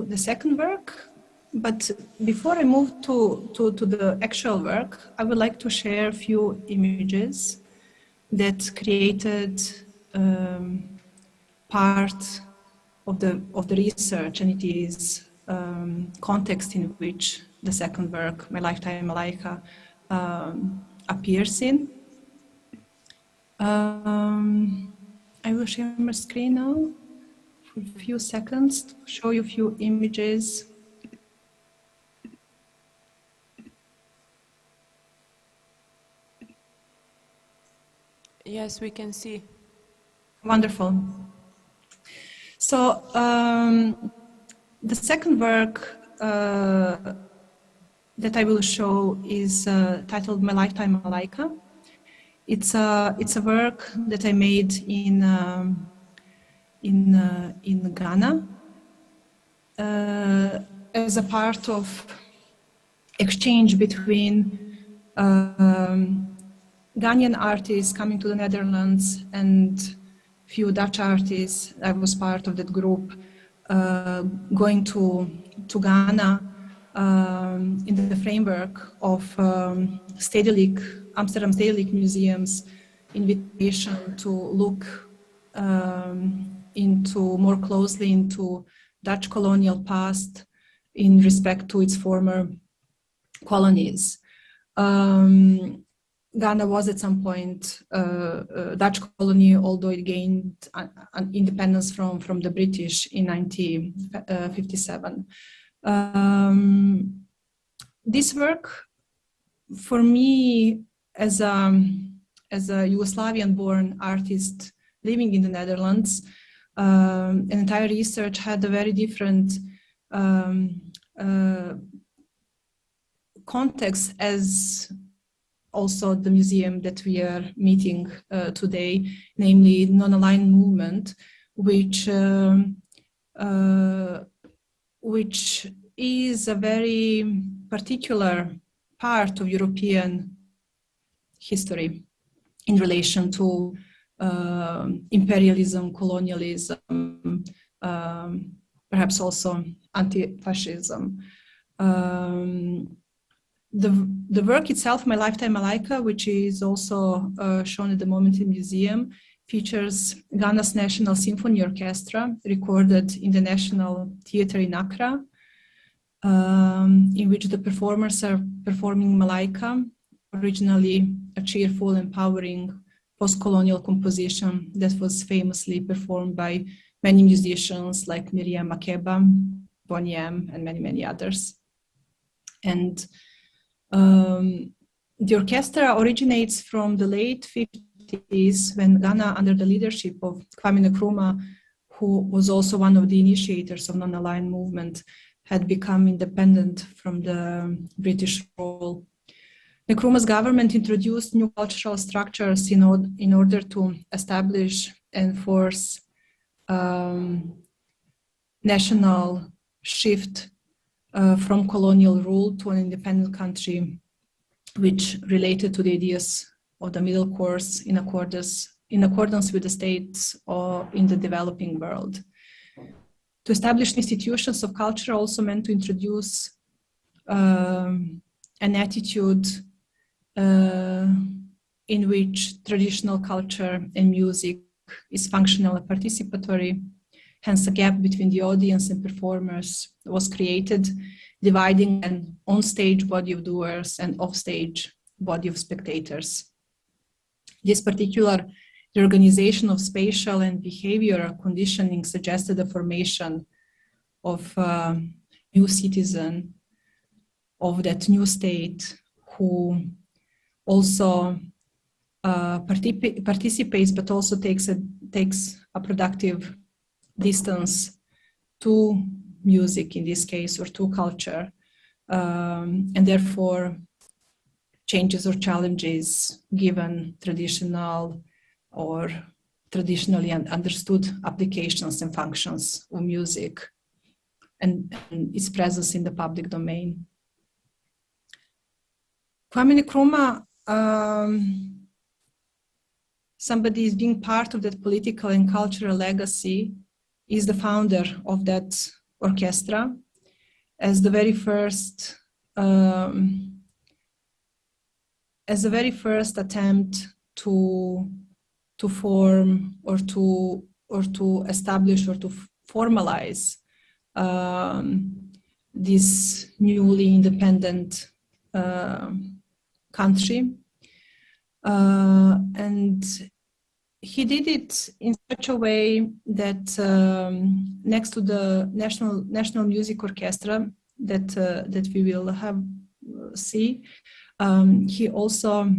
the second work, but before I move to the actual work, I would like to share a few images that created part of the research, and it is context in which the second work, My Lifetime Malaika, appears in. I will share my screen now for a few seconds to show you a few images.
Yes, we can see.
Wonderful. So the second work that I will show is titled My Lifetime Malaika. It's a work that I made in Ghana as a part of exchange between Ghanaian artists coming to the Netherlands and few Dutch artists. I was part of that group going to Ghana in the framework of Amsterdam Stedelijk Museum's invitation to look more closely into Dutch colonial past in respect to its former colonies. Ghana was at some point a Dutch colony, although it gained independence from the British in 1957. This work, for me, as a Yugoslavian-born artist living in the Netherlands, an entire research had a very different context as also the museum that we are meeting today, namely non-aligned movement, which is a very particular part of European history in relation to imperialism, colonialism, perhaps also anti-fascism. the work itself, My Lifetime Malaika, which is also shown at the moment in the museum, features Ghana's National Symphony Orchestra, recorded in the National Theatre in Accra, in which the performers are performing Malaika, originally a cheerful, empowering post-colonial composition that was famously performed by many musicians like Miriam Makeba, Boney M, and many, many others. And the orchestra originates from the late 50s, when Ghana, under the leadership of Kwame Nkrumah, who was also one of the initiators of non-aligned movement, had become independent from the British rule. Nkrumah's government introduced new cultural structures in order to establish and enforce national shift from colonial rule to an independent country, which related to the ideas of the middle course in accordance with the states or in the developing world. To establish institutions of culture also meant to introduce an attitude in which traditional culture and music is functional and participatory. Hence, a gap between the audience and performers was created, dividing an on-stage body of doers and off-stage body of spectators. This particular reorganization of spatial and behavioral conditioning suggested the formation of a new citizen of that new state who also participates, but also takes a productive distance to music in this case, or to culture, and therefore changes or challenges given traditional or traditionally understood applications and functions of music and its presence in the public domain. Kwame Nkrumah, somebody is being part of that political and cultural legacy, is the founder of that orchestra as the very first attempt to form or to establish or to formalize this newly independent country, and he did it in such a way that next to the National Music Orchestra that we will see, he also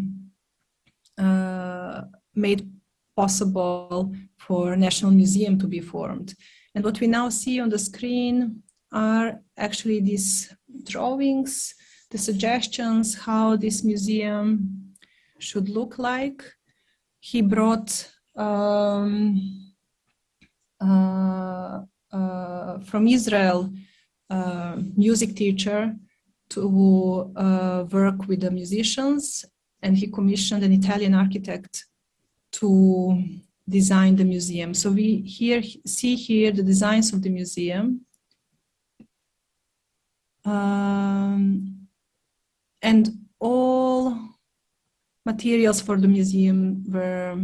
made possible for National Museum to be formed. And what we now see on the screen are actually these drawings, the suggestions how this museum should look like. He brought from Israel music teacher to work with the musicians, and he commissioned an Italian architect to design the museum. So we see here the designs of the museum. And all materials for the museum were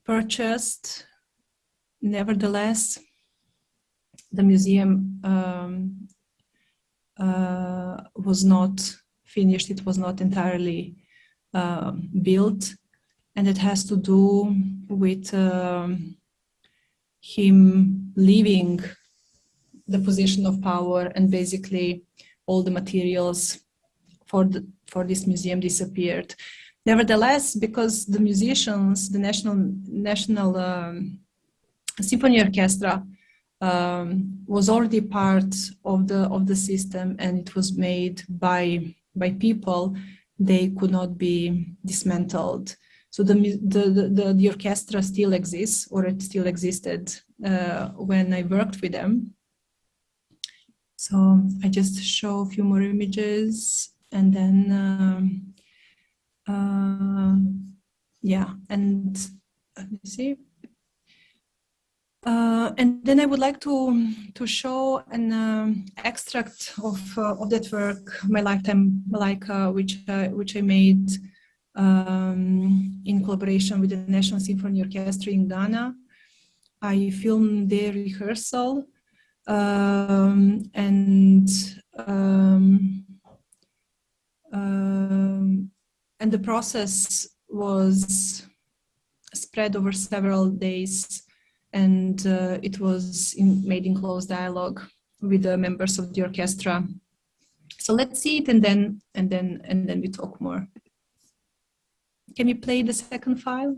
purchased. Nevertheless, the museum was not finished. It was not entirely built, and it has to do with him leaving the position of power, and basically all the materials for this museum disappeared. Nevertheless, because the musicians, the National Symphony Orchestra was already part of the system, and it was made by people, they could not be dismantled. So the orchestra still exists, or it still existed when I worked with them. So I just show a few more images, and then yeah, and let me see. And then I would like to show an extract of that work, My Lifetime Malaika, which I made in collaboration with the National Symphony Orchestra in Ghana. I filmed their rehearsal, and the process was spread over several days, and it was made in close dialogue with the members of the orchestra. So let's see it, and then we talk more. Can you play the second file?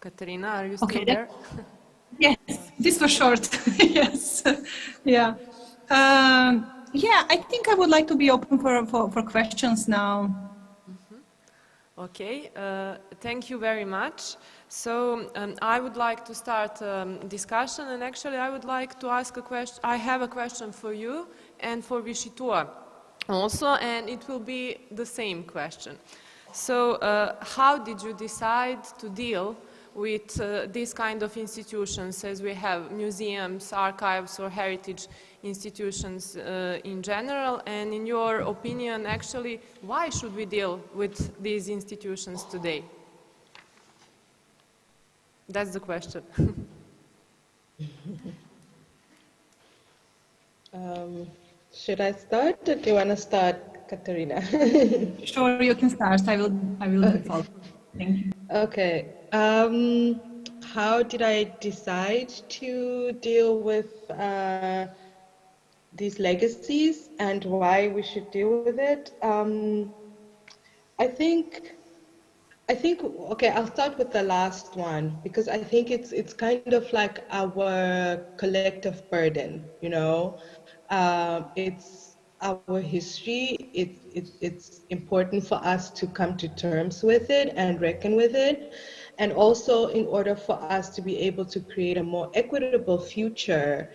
Katarina, are you still there?
Yes, this was short. Yes, yeah. Yeah, I think I would like to be open for questions now.
Okay, thank you very much. So I would like to start discussion, and actually I would like to ask a question. I have a question for you and for Vitjitua also, and it will be the same question. So how did you decide to deal with these kind of institutions, as we have museums, archives, or heritage institutions in general? And in your opinion, actually, why should we deal with these institutions today? That's the question.
Should I start, or do you want to start, Katarina?
Sure, you can start. I will follow. Thank you.
Okay. How did I decide to deal with these legacies and why we should deal with it? I think, okay, I'll start with the last one, because I think it's kind of like our collective burden, you know? It's our history. It's important for us to come to terms with it and reckon with it. And also, in order for us to be able to create a more equitable future,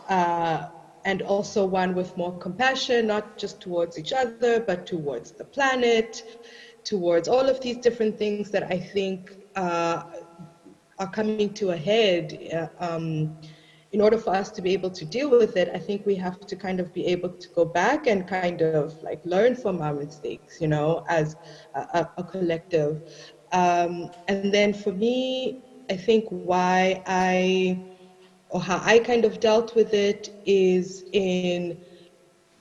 and also one with more compassion, not just towards each other, but towards the planet, towards all of these different things that I think are coming to a head. In order for us to be able to deal with it, I think we have to kind of be able to go back and kind of like learn from our mistakes, you know, as a collective. And then for me, I think why how I kind of dealt with it is in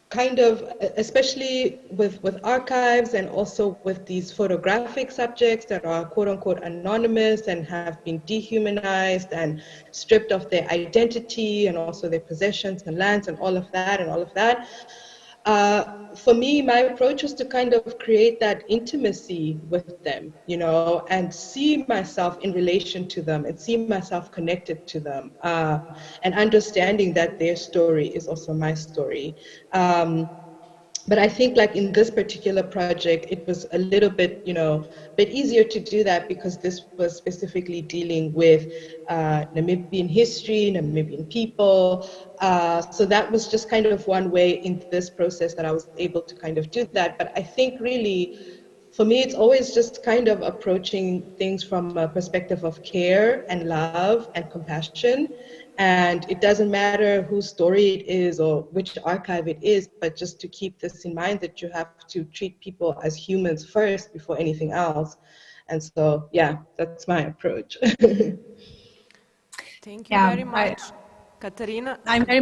kind of, especially with archives and also with these photographic subjects that are quote unquote anonymous and have been dehumanized and stripped of their identity and also their possessions and lands and all of that. For me, my approach was to kind of create that intimacy with them, you know, and see myself in relation to them and see myself connected to them, and understanding that their story is also my story. But I think like in this particular project, it was a little bit, you know, a bit easier to do that because this was specifically dealing with Namibian history, Namibian people. So that was just kind of one way in this process that I was able to kind of do that. But I think really for me, it's always just kind of approaching things from a perspective of care and love and compassion. And it doesn't matter whose story it is or which archive it is, but just to keep this in mind that you have to treat people as humans first before anything else. And so, yeah, that's my approach.
Thank you very much. Katarina?
I'm very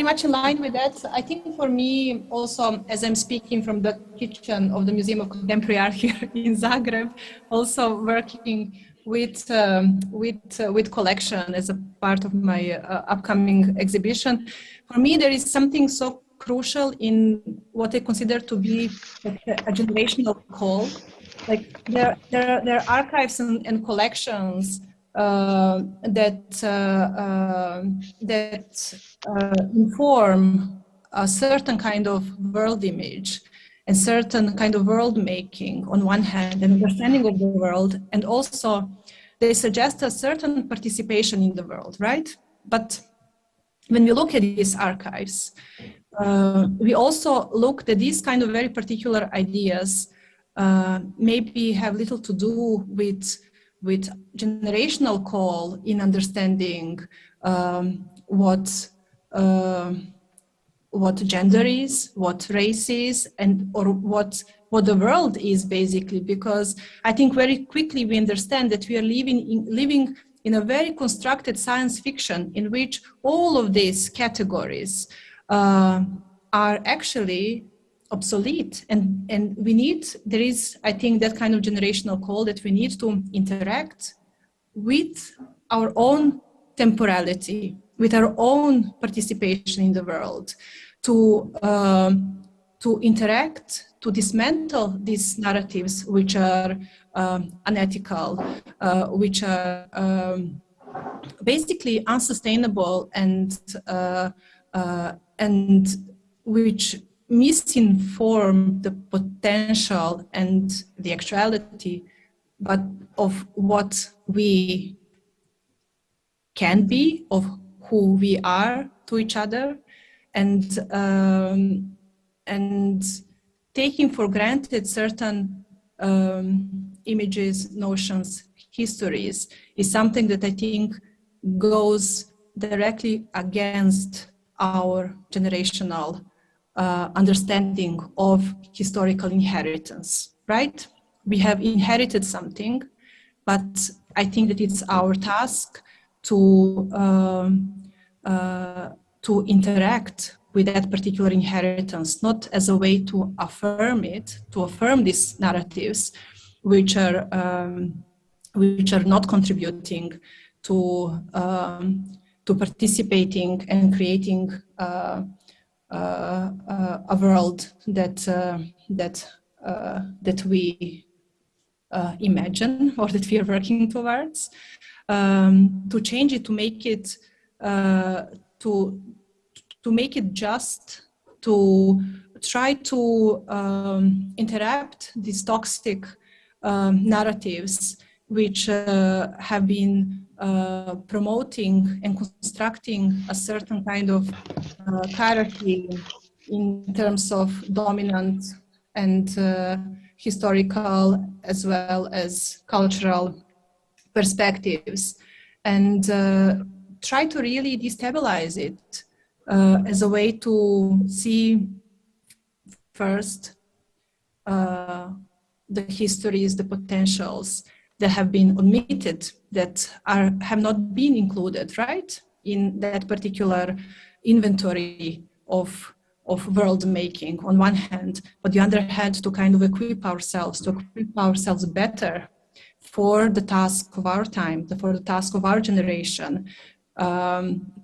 much in line with that. I think for me also, as I'm speaking from the kitchen of the Museum of Contemporary Art here in Zagreb, also working with collection as a part of my upcoming exhibition. For me, there is something so crucial in what I consider to be a generational call. Like there are archives and collections that inform a certain kind of world image and certain kind of world making on one hand, and understanding of the world, and also they suggest a certain participation in the world, right? But when we look at these archives, we also look at these kind of very particular ideas maybe have little to do with generational call in understanding what gender is, what race is, or what the world is basically, because I think very quickly we understand that we are living in a very constructed science fiction in which all of these categories are actually obsolete, and there is, I think, that kind of generational call that we need to interact with our own temporality, with our own participation in the world, to interact, to dismantle these narratives which are unethical, which are basically unsustainable, and which misinform the potential and the actuality, but of what we can be, of who we are to each other, and taking for granted certain images, notions, histories is something that I think goes directly against our generational understanding of historical inheritance, right? We have inherited something, but I think that it's our task to interact with that particular inheritance, not as a way to affirm it, to affirm these narratives, which are not contributing to participating and creating a world that we imagine, or that we are working towards, to change it, to make it to make it just, to try to interrupt these toxic narratives which have been promoting and constructing a certain kind of hierarchy in terms of dominant and historical as well as cultural perspectives, and try to really destabilize it as a way to see first the histories, the potentials that have been omitted, that have not been included, right, in that particular inventory of world making on one hand, but the other hand to kind of equip ourselves better for the task of our time, for the task of our generation,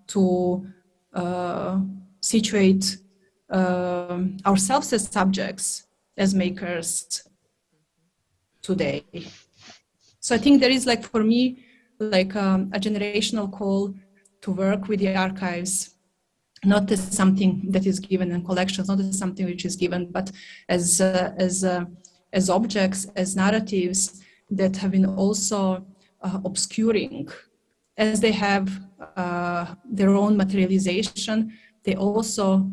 to situate ourselves as subjects, as makers today. So I think there is, like, for me, like a generational call to work with the archives, not as something that is given in collections, not as something which is given, but as objects, as narratives that have been also obscuring. As they have their own materialization, they also,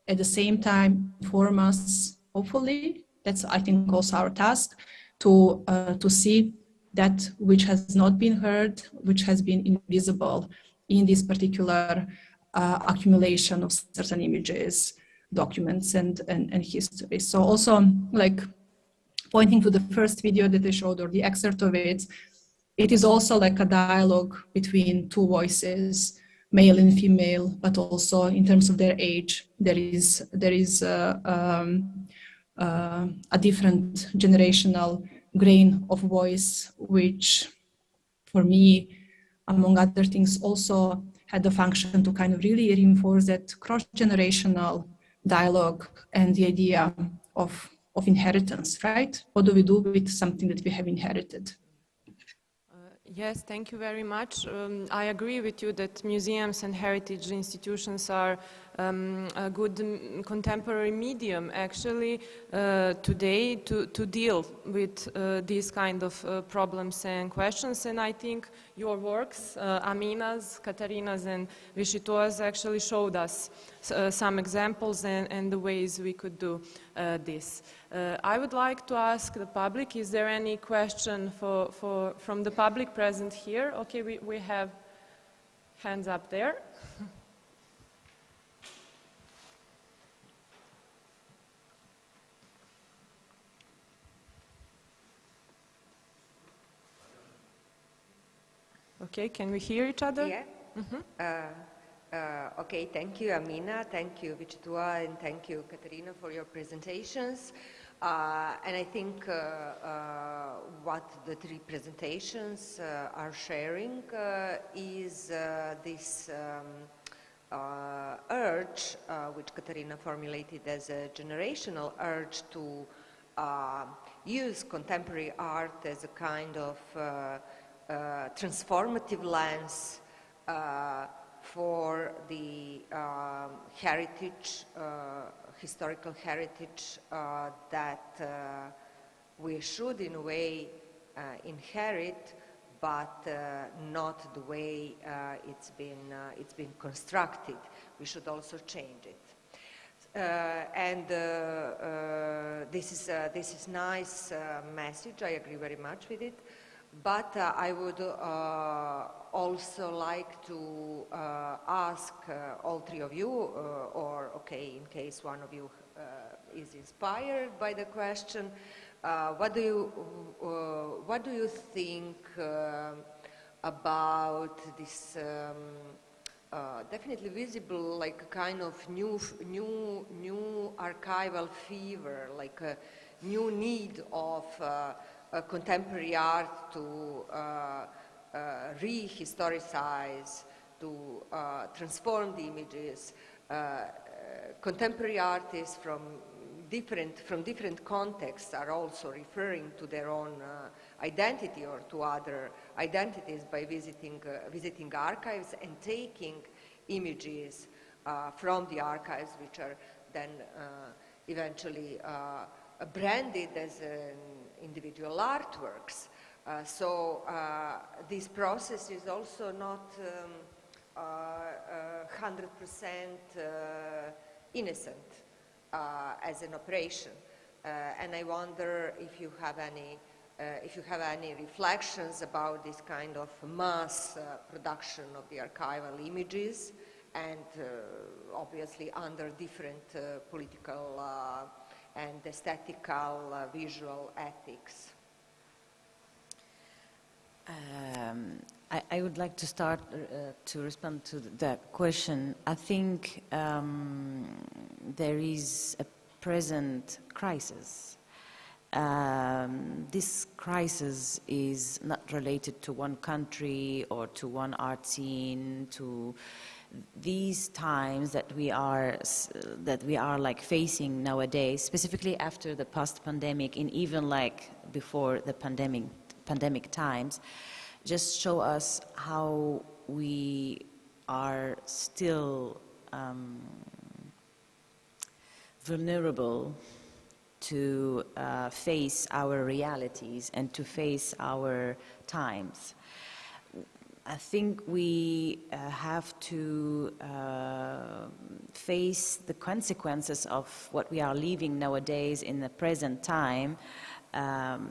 at the same time, inform us, hopefully, That's, I think, also our task to see that which has not been heard, which has been invisible in this particular accumulation of certain images, documents, and history. So also, like, pointing to the first video that I showed, or the excerpt of it, it is also like a dialogue between two voices, male and female, but also in terms of their age, there is a different generational grain of voice, which for me, among other things, also had the function to kind of really reinforce that cross-generational dialogue and the idea of inheritance, right? What do we do with something that we have inherited?
Yes, thank you very much. I agree with you that museums and heritage institutions are a good contemporary medium actually today to deal with these kind of problems and questions, and I think your works, Amina's, Katarina's and Vitjitua's, actually showed us some examples and the ways we could do this. I would like to ask the public, is there any question from the public present here? Okay, we have hands up there. Okay, can we hear each other?
Yeah. Okay, thank you, Amina. Thank you, Vitjitua, and thank you, Katarina, for your presentations. And I think what the three presentations are sharing is this urge, which Katarina formulated as a generational urge to use contemporary art as a kind of transformative lens for the heritage, historical heritage that we should in a way inherit, but not the way it's been constructed. We should also change it. And this is nice message. I agree very much with it. But I would also like to ask all three of you, or okay, in case one of you is inspired by the question, what do you think about this definitely visible, like a kind of new archival fever, like a new need of contemporary art to rehistoricize, to transform the images. Contemporary artists from different contexts are also referring to their own identity or to other identities by visiting archives and taking images from the archives, which are then eventually branded as individual artworks. So this process is also not 100% innocent as an operation. And I wonder if you have any reflections about this kind of mass production of the archival images, and obviously under different political and aesthetical visual ethics.
I would like to start to respond to that question. I think there is a present crisis. This crisis is not related to one country or to one art scene, to these times that we are like facing nowadays, specifically after the post-pandemic and even like before the pandemic times, just show us how we are still vulnerable to face our realities and to face our times. I think we have to face the consequences of what we are living nowadays in the present time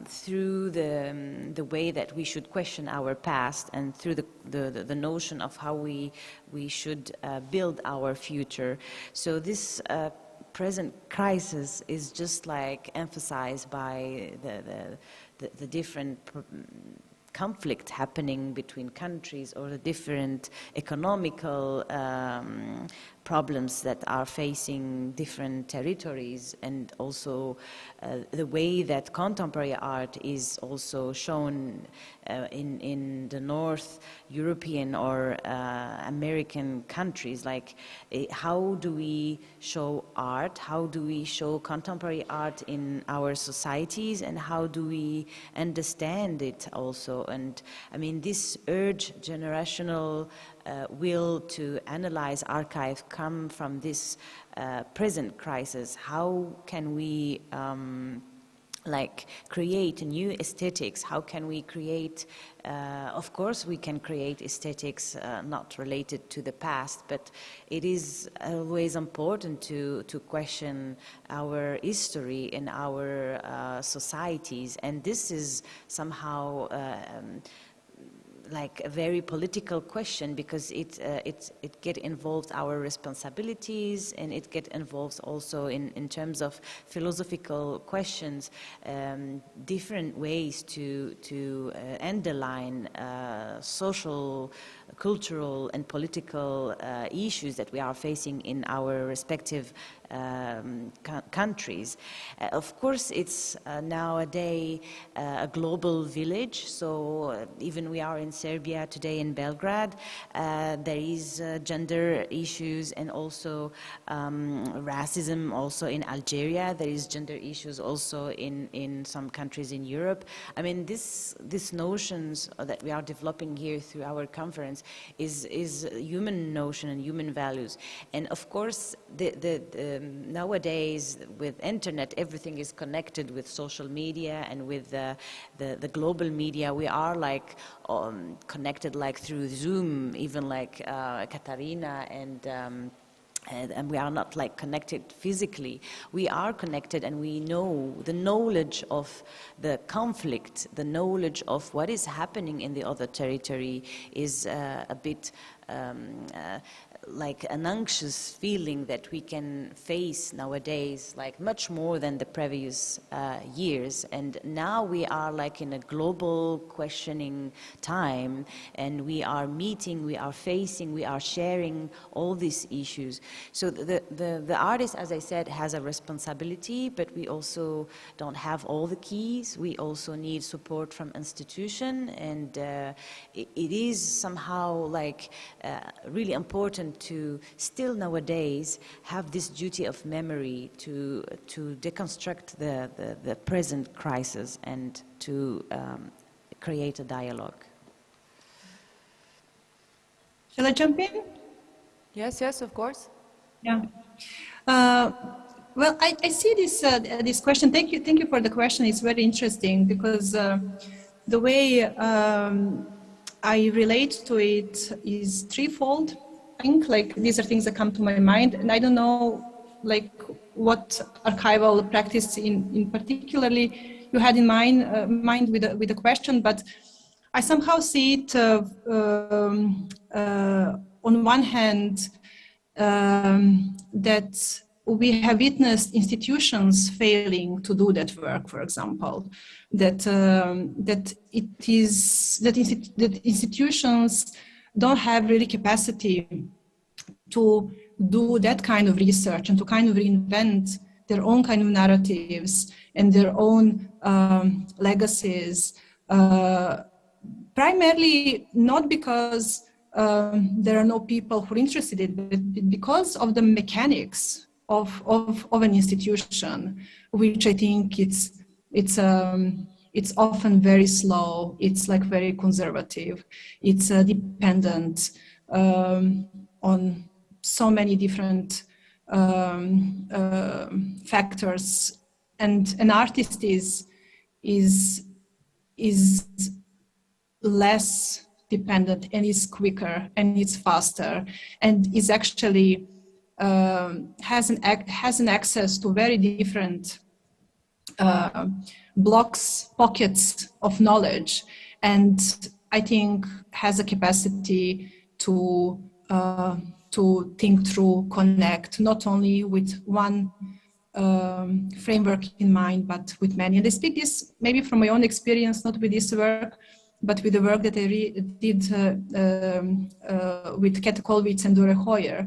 through the way that we should question our past and through the notion of how we should build our future. So this present crisis is just like emphasized by the different conflict happening between countries or the different economical problems that are facing different territories, and also the way that contemporary art is also shown in the North European or American countries. Like, how do we show art? How do we show contemporary art in our societies? And how do we understand it also? And I mean, this urge, generational will to analyze archive come from this present crisis. How can we like create new aesthetics? How can we create, of course we can create aesthetics not related to the past, but it is always important to question our history and our societies, and this is somehow like a very political question, because it get involved our responsibilities, and it get involved also in terms of philosophical questions, different ways to underline social, cultural and political issues that we are facing in our respective countries. Of course, it's nowadays a global village, so even we are in Serbia today, in Belgrade, there is gender issues and also racism also in Algeria. There is gender issues also in some countries in Europe. I mean, these notions that we are developing here through our conference is human notion and human values. And of course, nowadays with internet, everything is connected with social media and with the global media. We are like connected like through Zoom, even like Katarina, and we are not like connected physically. We are connected, and we know the knowledge of the conflict, the knowledge of what is happening in the other territory is a bit like an anxious feeling that we can face nowadays, like much more than the previous years. And now we are like in a global questioning time, and we are meeting, we are facing, we are sharing all these issues. So the artist, as I said, has a responsibility, but we also don't have all the keys. We also need support from institution, and it is somehow like really important to still nowadays have this duty of memory to deconstruct the present crisis and to create a dialogue.
Shall I jump in?
Yes, yes, of course.
Yeah. Well, I see this question. Thank you for the question. It's very interesting, because the way I relate to it is threefold. I think like these are things that come to my mind, and I don't know like what archival practice in particularly you had in mind with the question, but I somehow see it on one hand that we have witnessed institutions failing to do that work. For example, that institutions don't have really capacity to do that kind of research and to kind of reinvent their own kind of narratives and their own legacies, primarily not because there are no people who are interested in it, but because of the mechanics of an institution, which I think it's often very slow. It's like very conservative. It's dependent on so many different factors, and an artist is less dependent and it's quicker and it's faster and is actually has an access to very different blocks, pockets of knowledge, and I think has a capacity to think through, connect, not only with one framework in mind, but with many. And I speak this maybe from my own experience, not with this work, but with the work that I did with Katarina and Dore Hoyer.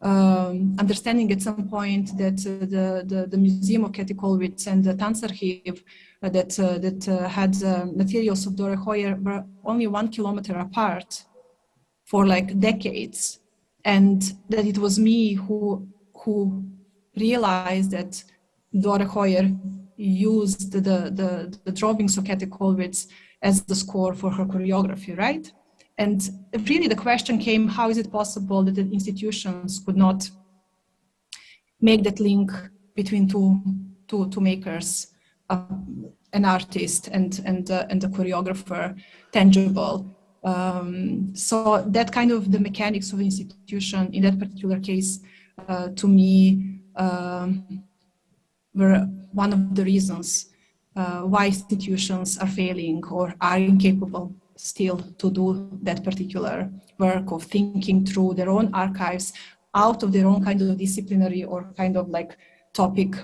Understanding at some point that the Museum of Katarina and the Tanzarchiv that had materials of Dore Hoyer were only 1 kilometer apart for like decades, and that it was me who realized that Dore Hoyer used the drawings of Katarina as the score for her choreography, right? And really the question came, how is it possible that the institutions could not make that link between two makers, an artist and the choreographer, tangible? So that kind of the mechanics of the institution in that particular case, to me, were one of the reasons why institutions are failing or are incapable still to do that particular work of thinking through their own archives out of their own kind of disciplinary or kind of like topic,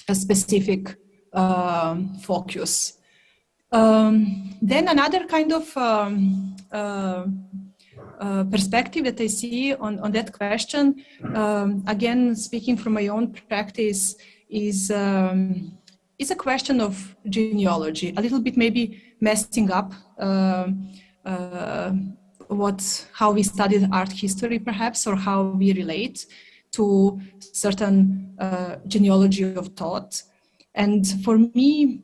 a specific focus. Then another kind of perspective that I see on that question, again, speaking from my own practice, is a question of genealogy, a little bit maybe messing up how we studied art history perhaps, or how we relate to certain genealogy of thought. And for me,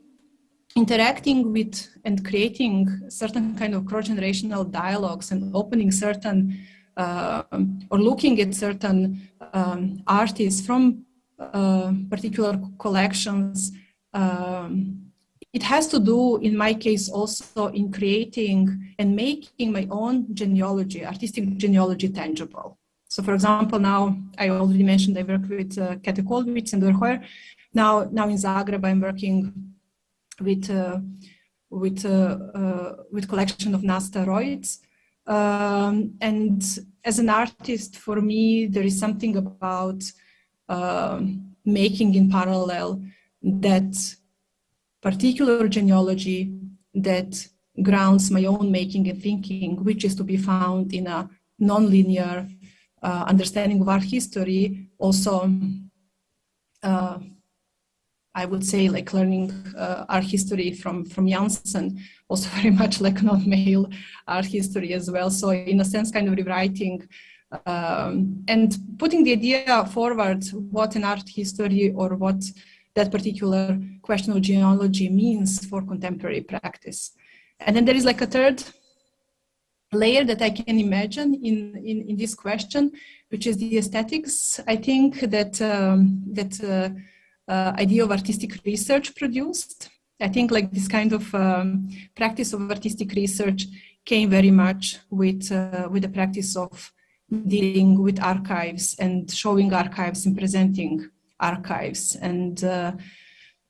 interacting with and creating certain kind of cross-generational dialogues and opening certain or looking at certain artists from particular collections, it has to do, in my case, also in creating and making my own genealogy, artistic genealogy, tangible. So, for example, now I already mentioned I work with Katarina and Dore Hoyer. Now in Zagreb, I'm working with collection of Nasta Rojic. And as an artist, for me, there is something about making in parallel that particular genealogy that grounds my own making and thinking, which is to be found in a non-linear understanding of art history. Also, I would say like learning art history from Janssen, also very much like non-male art history as well. So in a sense, kind of rewriting and putting the idea forward what an art history or what that particular question of genealogy means for contemporary practice. And then there is like a third layer that I can imagine in this question, which is the aesthetics. I think that idea of artistic research produced. I think like this kind of practice of artistic research came very much with the practice of dealing with archives and showing archives and presenting archives. And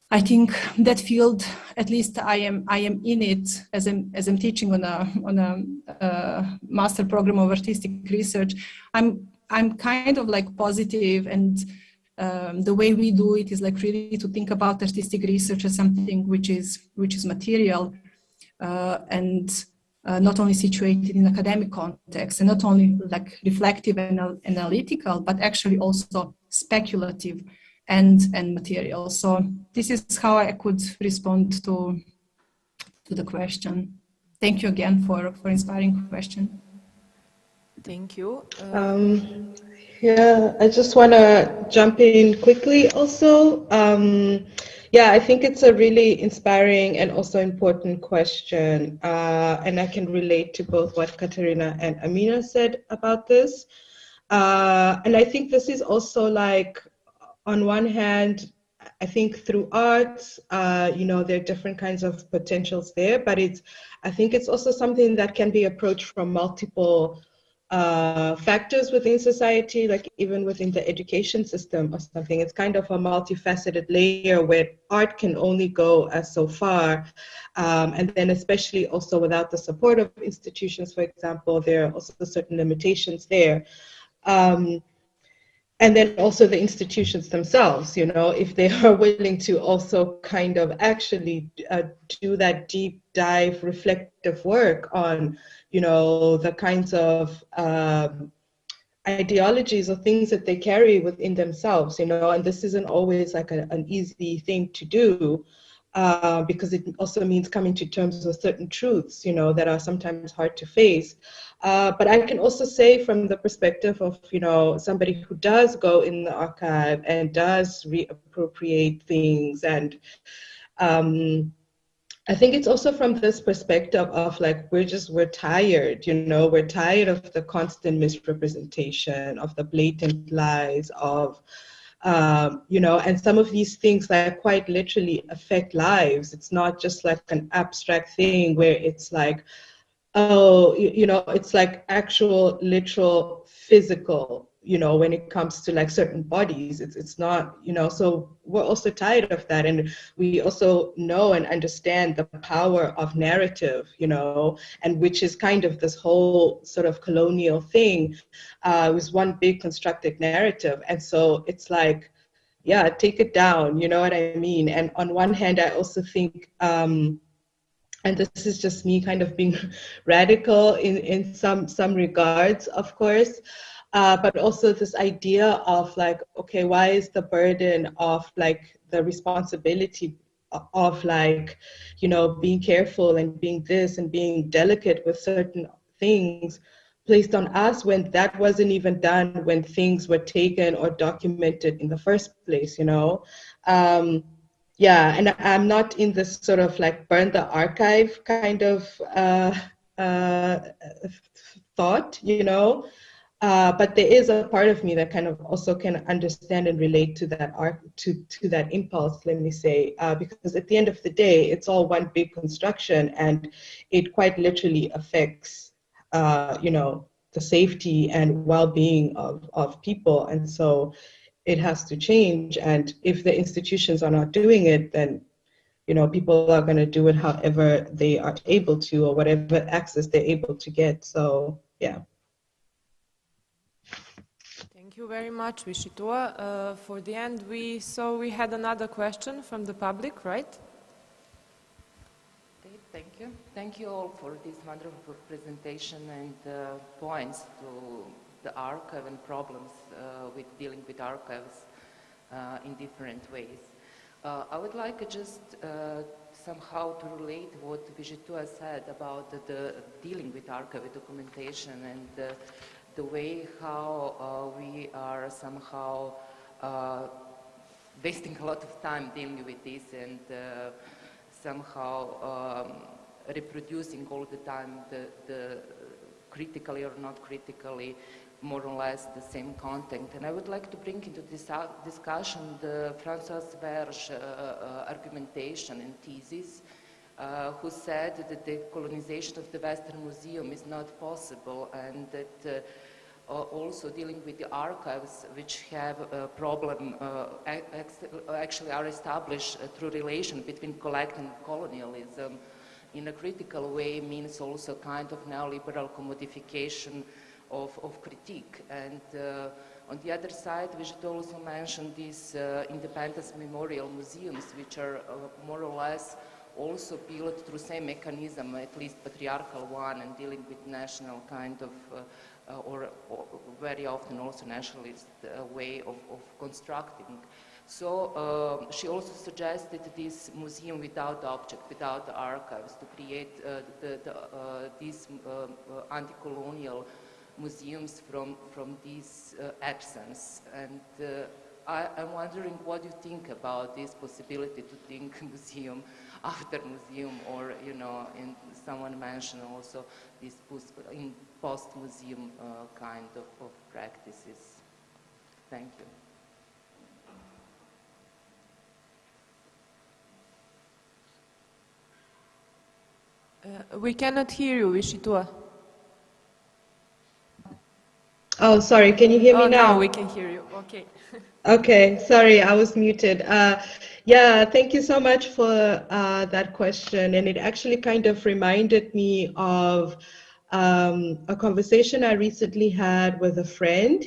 I think that field, at least I am in it as I'm teaching on a master program of artistic research. I'm kind of like positive, and the way we do it is like really to think about artistic research as something which is material and not only situated in academic context, and not only like reflective and analytical, but actually also speculative and material. So this is how I could respond to the question. Thank you again for inspiring question.
Thank you.
Yeah, I just want to jump in quickly also. Yeah, I think it's a really inspiring and also important question. And I can relate to both what Katarina and Amina said about this. And I think this is also like, on one hand, I think through art, you know, there are different kinds of potentials there, but I think it's also something that can be approached from multiple factors within society, like even within the education system or something. It's kind of a multifaceted layer where art can only go so far. And then especially also without the support of institutions, for example, there are also certain limitations there. And then also the institutions themselves, you know, if they are willing to also kind of actually do that deep dive reflective work on, you know, the kinds of ideologies or things that they carry within themselves, you know, and this isn't always like an easy thing to do. Because it also means coming to terms with certain truths, you know, that are sometimes hard to face. But I can also say from the perspective of, you know, somebody who does go in the archive and does reappropriate things. And I think it's also from this perspective of like, we're tired, you know, we're tired of the constant misrepresentation, of the blatant lies, of, you know, and some of these things that quite literally affect lives. It's not just like an abstract thing where it's like, oh, you know, it's like actual, literal, physical, you know, when it comes to like certain bodies, it's not, you know, so we're also tired of that. And we also know and understand the power of narrative, you know, and which is kind of this whole sort of colonial thing. It was one big constructed narrative. And so it's like, yeah, take it down, you know what I mean? And on one hand, I also think, and this is just me kind of being radical in some regards, of course, but also this idea of like, okay, why is the burden of like the responsibility of like, you know, being careful and being this and being delicate with certain things placed on us when that wasn't even done when things were taken or documented in the first place, you know? Yeah, and I'm not in this sort of like burn the archive kind of thought, you know, but there is a part of me that kind of also can understand and relate to that to that impulse, let me say, because at the end of the day, it's all one big construction, and it quite literally affects, you know, the safety and well-being of people, and so it has to change. And if the institutions are not doing it, then, you know, people are going to do it however they are able to, or whatever access they're able to get. So, yeah.
Thank you very much, Vitjitua. For the end, we had another question from the public, right?
Okay, thank you. Thank you all for this wonderful presentation and points to the archive and problems with dealing with archives in different ways. I would like just somehow to relate what Vitjitua said about the dealing with archive documentation and the way how we are somehow wasting a lot of time dealing with this and somehow reproducing all the time the critically or not critically, more or less the same content. And I would like to bring into this discussion the François Verge argumentation and thesis, who said that the colonization of the Western Museum is not possible, and that also dealing with the archives, which have a problem, actually are established through relation between collect and colonialism in a critical way, means also kind of neoliberal commodification of critique. And on the other side, we should also mention these independence memorial museums, which are more or less also built through same mechanism, at least patriarchal one, and dealing with national kind of, or very often also nationalist way of constructing. So she also suggested this museum without object, without archives, to create these anti-colonial museums from this absence. And I'm wondering what you think about this possibility to think museum after museum, or, you know, in someone mentioned also this in post-museum kind of practices. Thank you.
We cannot hear you, Vitjitua.
Oh, sorry. Can you hear me now?
Now we can hear you. Okay.
Okay, sorry, I was muted. Yeah, thank you so much for that question. And it actually kind of reminded me of a conversation I recently had with a friend.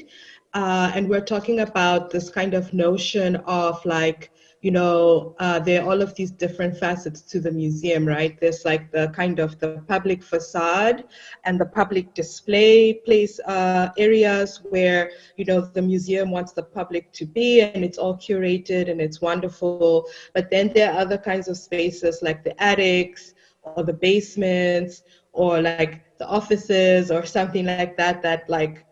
And we're talking about this kind of notion of like, you know, there are all of these different facets to the museum, right? There's like the kind of the public facade and the public display place areas where, you know, the museum wants the public to be, and it's all curated and it's wonderful. But then there are other kinds of spaces like the attics or the basements or like the offices or something like that, that like,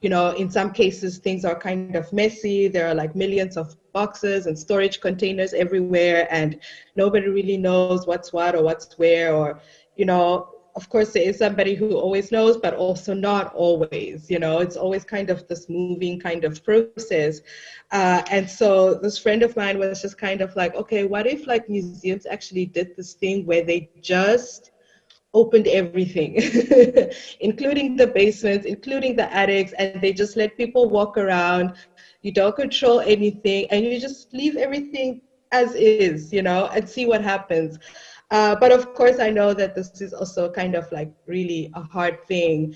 you know, in some cases, things are kind of messy. There are like millions of boxes and storage containers everywhere, and nobody really knows what's what or what's where, or, you know, of course, there is somebody who always knows, but also not always, you know, it's always kind of this moving kind of process. And so this friend of mine was just kind of like, okay, what if like museums actually did this thing where they just opened everything, including the basements, including the attics, and they just let people walk around. You don't control anything, and you just leave everything as is, you know, and see what happens. But of course, I know that this is also kind of like really a hard thing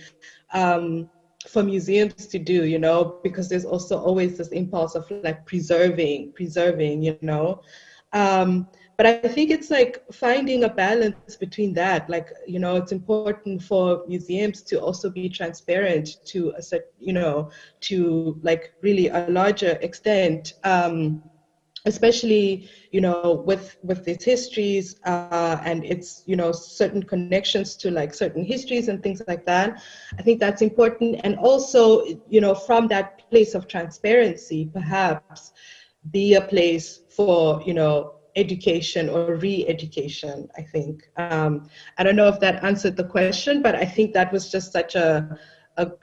for museums to do, you know, because there's also always this impulse of like preserving, you know. But I think it's like finding a balance between that. Like, you know, it's important for museums to also be transparent to a certain, you know, to like really a larger extent, especially, you know, with its histories and its, you know, certain connections to like certain histories and things like that. I think that's important. And also, you know, from that place of transparency, perhaps be a place for, you know, education or re-education, I think. I don't know if that answered the question, but I think that was just such a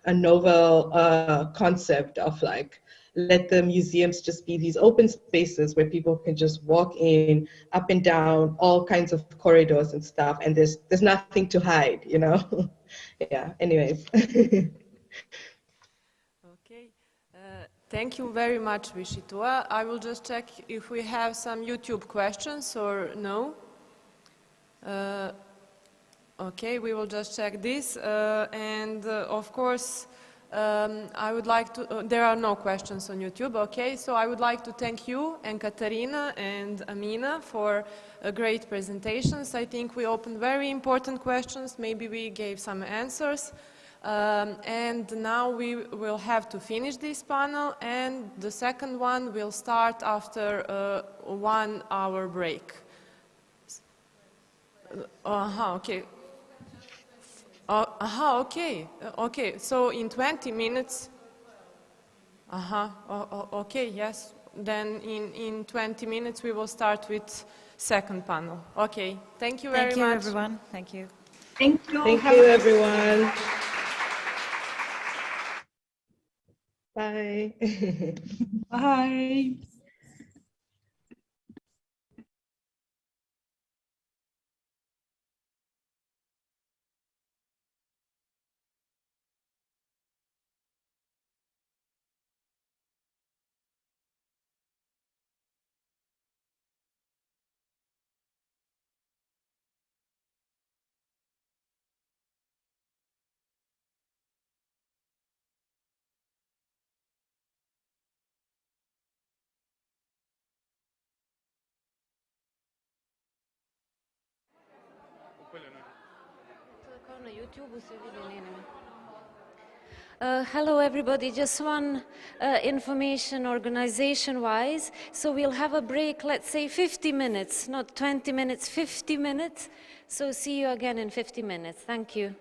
novel concept of like, let the museums just be these open spaces where people can just walk in, up and down, all kinds of corridors and stuff, and there's nothing to hide, you know? Yeah, anyways.
Thank you very much, Vitjitua. I will just check if we have some YouTube questions or no. Okay, we will just check this. Of course, I would like to, there are no questions on YouTube, okay? So I would like to thank you and Katarina and Amina for great presentations. I think we opened very important questions. Maybe we gave some answers. And now we will have to finish this panel, and the second one will start after a 1 hour break. Okay. Okay. Okay, so in 20 minutes. Okay, yes. Then in 20 minutes we will start with second panel. Okay, thank you very much.
Thank you, everyone. Thank you.
Thank you. Thank you, everyone. Bye.
Bye.
Hello everybody, just one information organization-wise. So we'll have a break, let's say 50 minutes, not 20 minutes, 50 minutes. So see you again in 50 minutes. Thank you.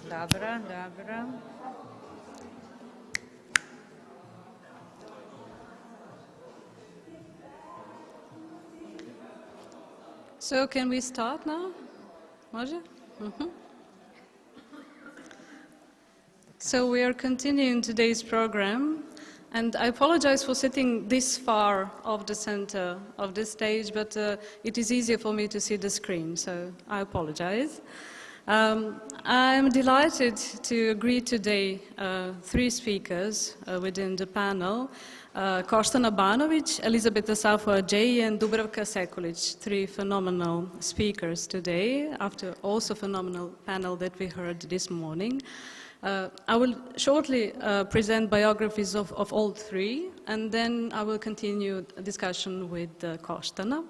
Dobra, dobra.
So can we start now? Može? So we are continuing today's program, and I apologize for sitting this far off the center of the stage, but it is easier for me to see the screen, so I apologize. I'm delighted to greet today three speakers within the panel. Koštana Banović, Elizabeth Asafo-Adjei, and Dubravka Sekulić, three phenomenal speakers today, after also phenomenal panel that we heard this morning. I will shortly present biographies of all three, and then I will continue a discussion with Koštana.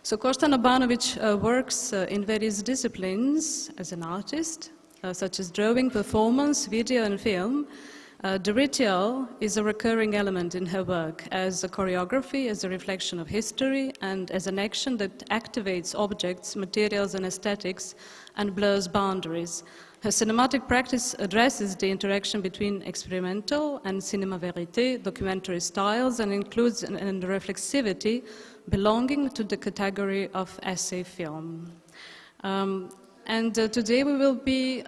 So Koštana Banović works in various disciplines as an artist, such as drawing, performance, video, and film. The ritual is a recurring element in her work as a choreography, as a reflection of history, and as an action that activates objects, materials, and aesthetics and blurs boundaries. Her cinematic practice addresses the interaction between experimental and cinema verite, documentary styles, and includes a reflexivity belonging to the category of essay film. Today we will be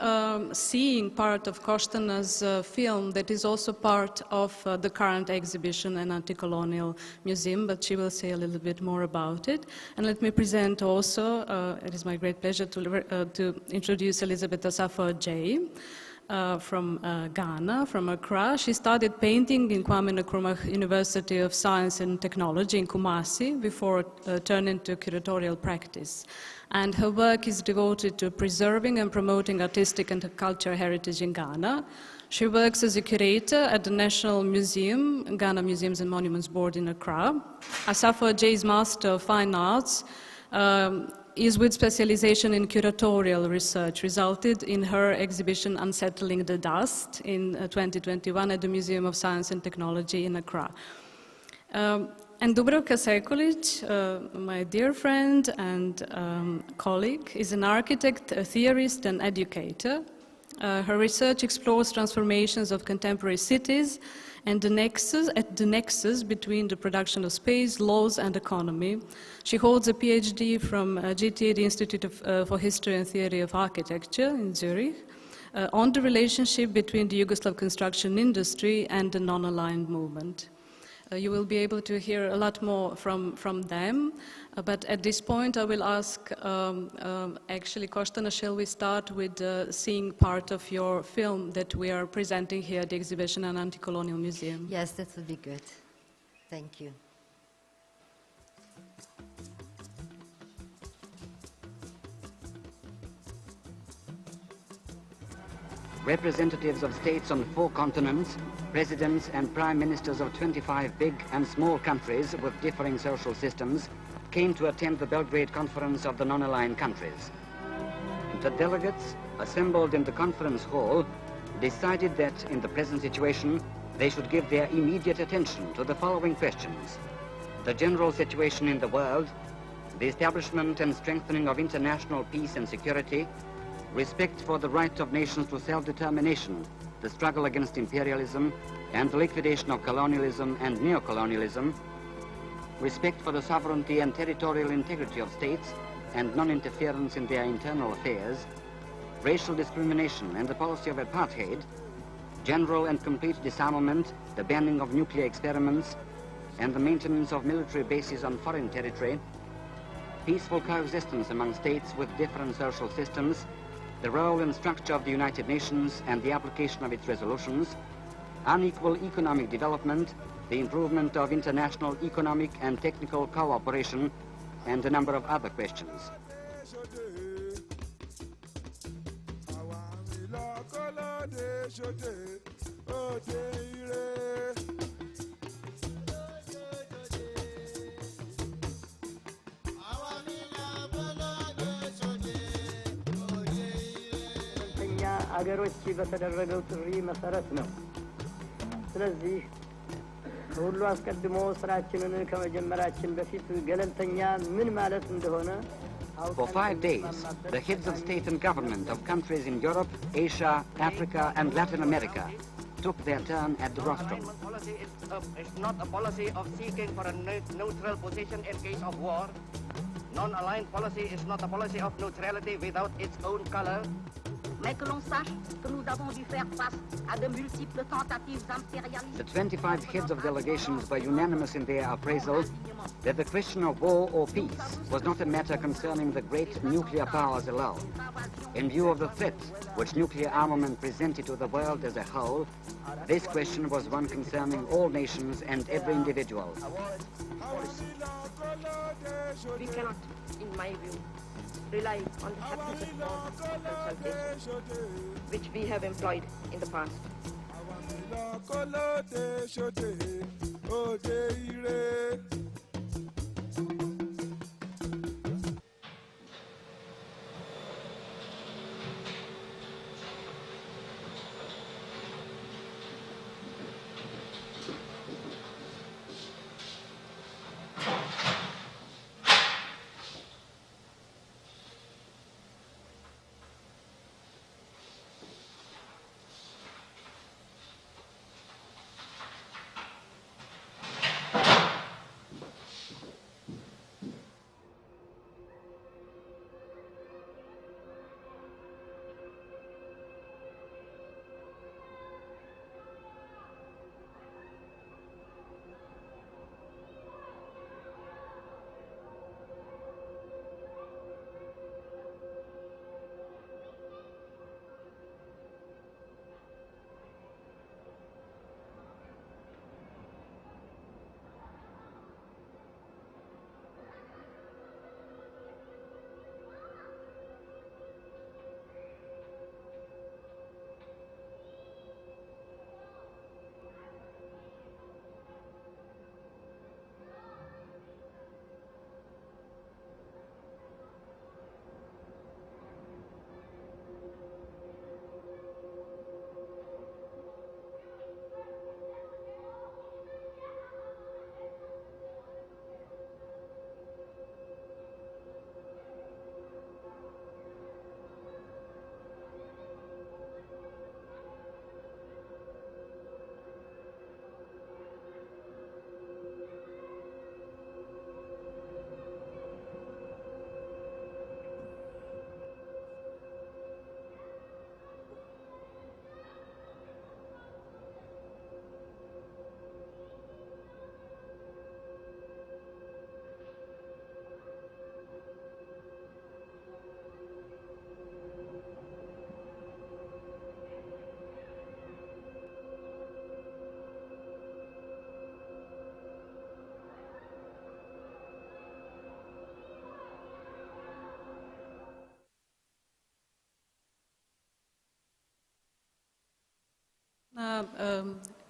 seeing part of Koštana's film that is also part of the current exhibition in Anticolonial Museum, but she will say a little bit more about it. And let me present also, it is my great pleasure to introduce Elizabeth Asafo-Adjei from Ghana, from Accra. She studied painting in Kwame Nkrumah University of Science and Technology in Kumasi before turning to curatorial practice. And her work is devoted to preserving and promoting artistic and cultural heritage in Ghana. She works as a curator at the National Museum, Ghana Museums and Monuments Board in Accra. Asafo-Adjei's Master of Fine Arts is with specialization in curatorial research, resulted in her exhibition Unsettling the Dust in 2021 at the Museum of Science and Technology in Accra. And Dubravka Sekulić, my dear friend and colleague, is an architect, a theorist, and educator. Her research explores transformations of contemporary cities and the nexus between the production of space, laws, and economy. She holds a PhD from GTA, the Institute for History and Theory of Architecture in Zurich, on the relationship between the Yugoslav construction industry and the non-aligned movement. You will be able to hear a lot more from them, but at this point I will ask, actually, Koštana, shall we start with seeing part of your film that we are presenting here at the exhibition at Anticolonial Museum?
Yes, that would be good. Thank you.
Representatives of states on 4 continents, presidents and prime ministers of 25 big and small countries with differing social systems came to attend the Belgrade Conference of the Non-Aligned Countries. The delegates, assembled in the conference hall, decided that in the present situation they should give their immediate attention to the following questions: the general situation in the world, the establishment and strengthening of international peace and security, respect for the right of nations to self-determination, the struggle against imperialism and the liquidation of colonialism and neocolonialism, respect for the sovereignty and territorial integrity of states and non-interference in their internal affairs, racial discrimination and the policy of apartheid, general and complete disarmament, the banning of nuclear experiments, and the maintenance of military bases on foreign territory, peaceful coexistence among states with different social systems, the role and structure of the United Nations and the application of its resolutions, unequal economic development, the improvement of international economic and technical cooperation, and a number of other questions.
አገሮች በተደረገው ጥሪ መሰረት ነው። ስለዚህ ሁሉ አስቀድሞ ስራችንን ከመጀመራችን በፊት ገለልተኛ ምን ማለት እንደሆነ
For 5 days, the heads of state and government of countries in Europe, Asia, Africa, and Latin America took their turn at the rostrum.
Policy is not a policy of seeking for a neutral position in case of war. Non-aligned policy is not a policy of neutrality without its own color.
Mais que l'on sache que nous avons dû faire face à de multiples tentatives impérialistes.
The 25 heads of delegations were unanimous in their appraisal that the question of war or peace was not a matter concerning the great nuclear powers alone. In view of the threat which nuclear armament presented to the world as a whole, this question was one concerning all nations and every individual.
We cannot, in my view, rely on the habitual forms of consultation, which we have employed in the past.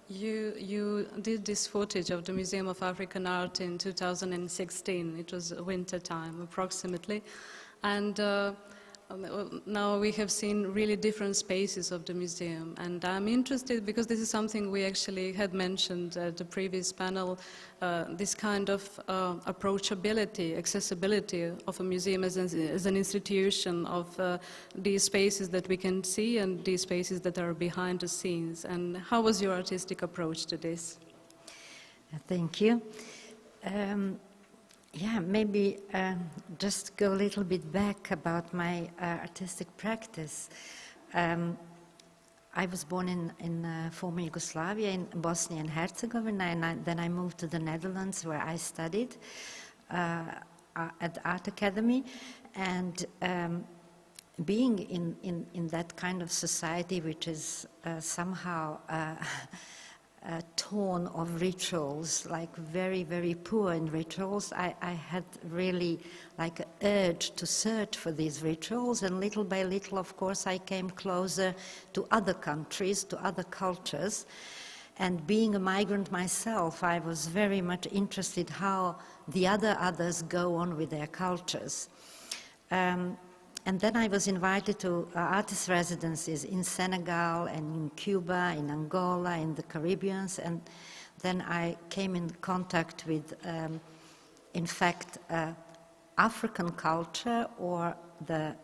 You did this footage of the Museum of African Art in 2016. It was winter time, approximately. And now we have seen really different spaces of the museum. And I'm interested, because this is something we actually had mentioned at the previous panel, this kind of approachability, accessibility of a museum as an institution of these spaces that we can see and these spaces that are behind the scenes. And how was your artistic approach to this?
Thank you. Yeah, maybe just go a little bit back about my artistic practice. I was born in former Yugoslavia, in Bosnia and Herzegovina, and then I moved to the Netherlands, where I studied at the Art Academy. And being in that kind of society, which is somehow torn of rituals, like very, very poor in rituals, I had really like an urge to search for these rituals, and little by little, of course, I came closer to other countries, to other cultures. And being a migrant myself, I was very much interested how the others go on with their cultures. And then I was invited to artist residencies in Senegal and in Cuba, in Angola, in the Caribbean, and then I came in contact with, in fact, African culture or the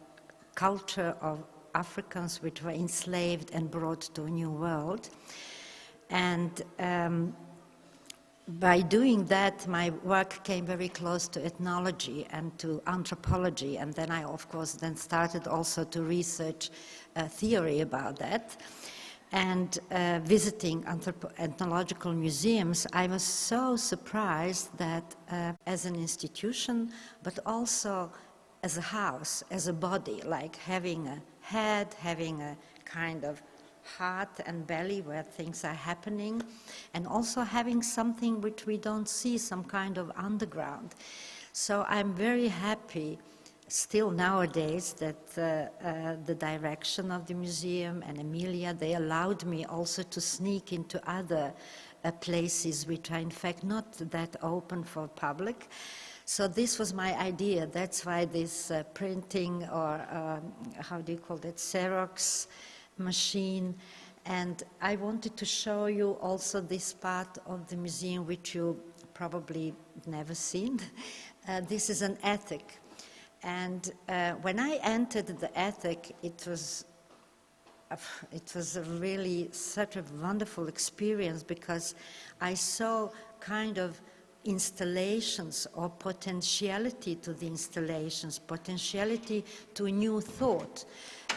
culture of Africans which were enslaved and brought to a new world. And by doing that, my work came very close to ethnology and to anthropology, and then I, of course, then started also to research theory about that. And visiting ethnological museums, I was so surprised that as an institution, but also as a house, as a body, like having a head, having a kind of heart and belly where things are happening, and also having something which we don't see, some kind of underground. So I'm very happy still nowadays that the direction of the museum and Emilia, they allowed me also to sneak into other places which are in fact not that open for public. So this was my idea. That's why this printing or how do you call that, Xerox machine. And I wanted to show you also this part of the museum which you probably never seen. This is an attic. And when I entered the attic, it was really such a wonderful experience because I saw kind of installations or potentiality to the installations, potentiality to a new thought.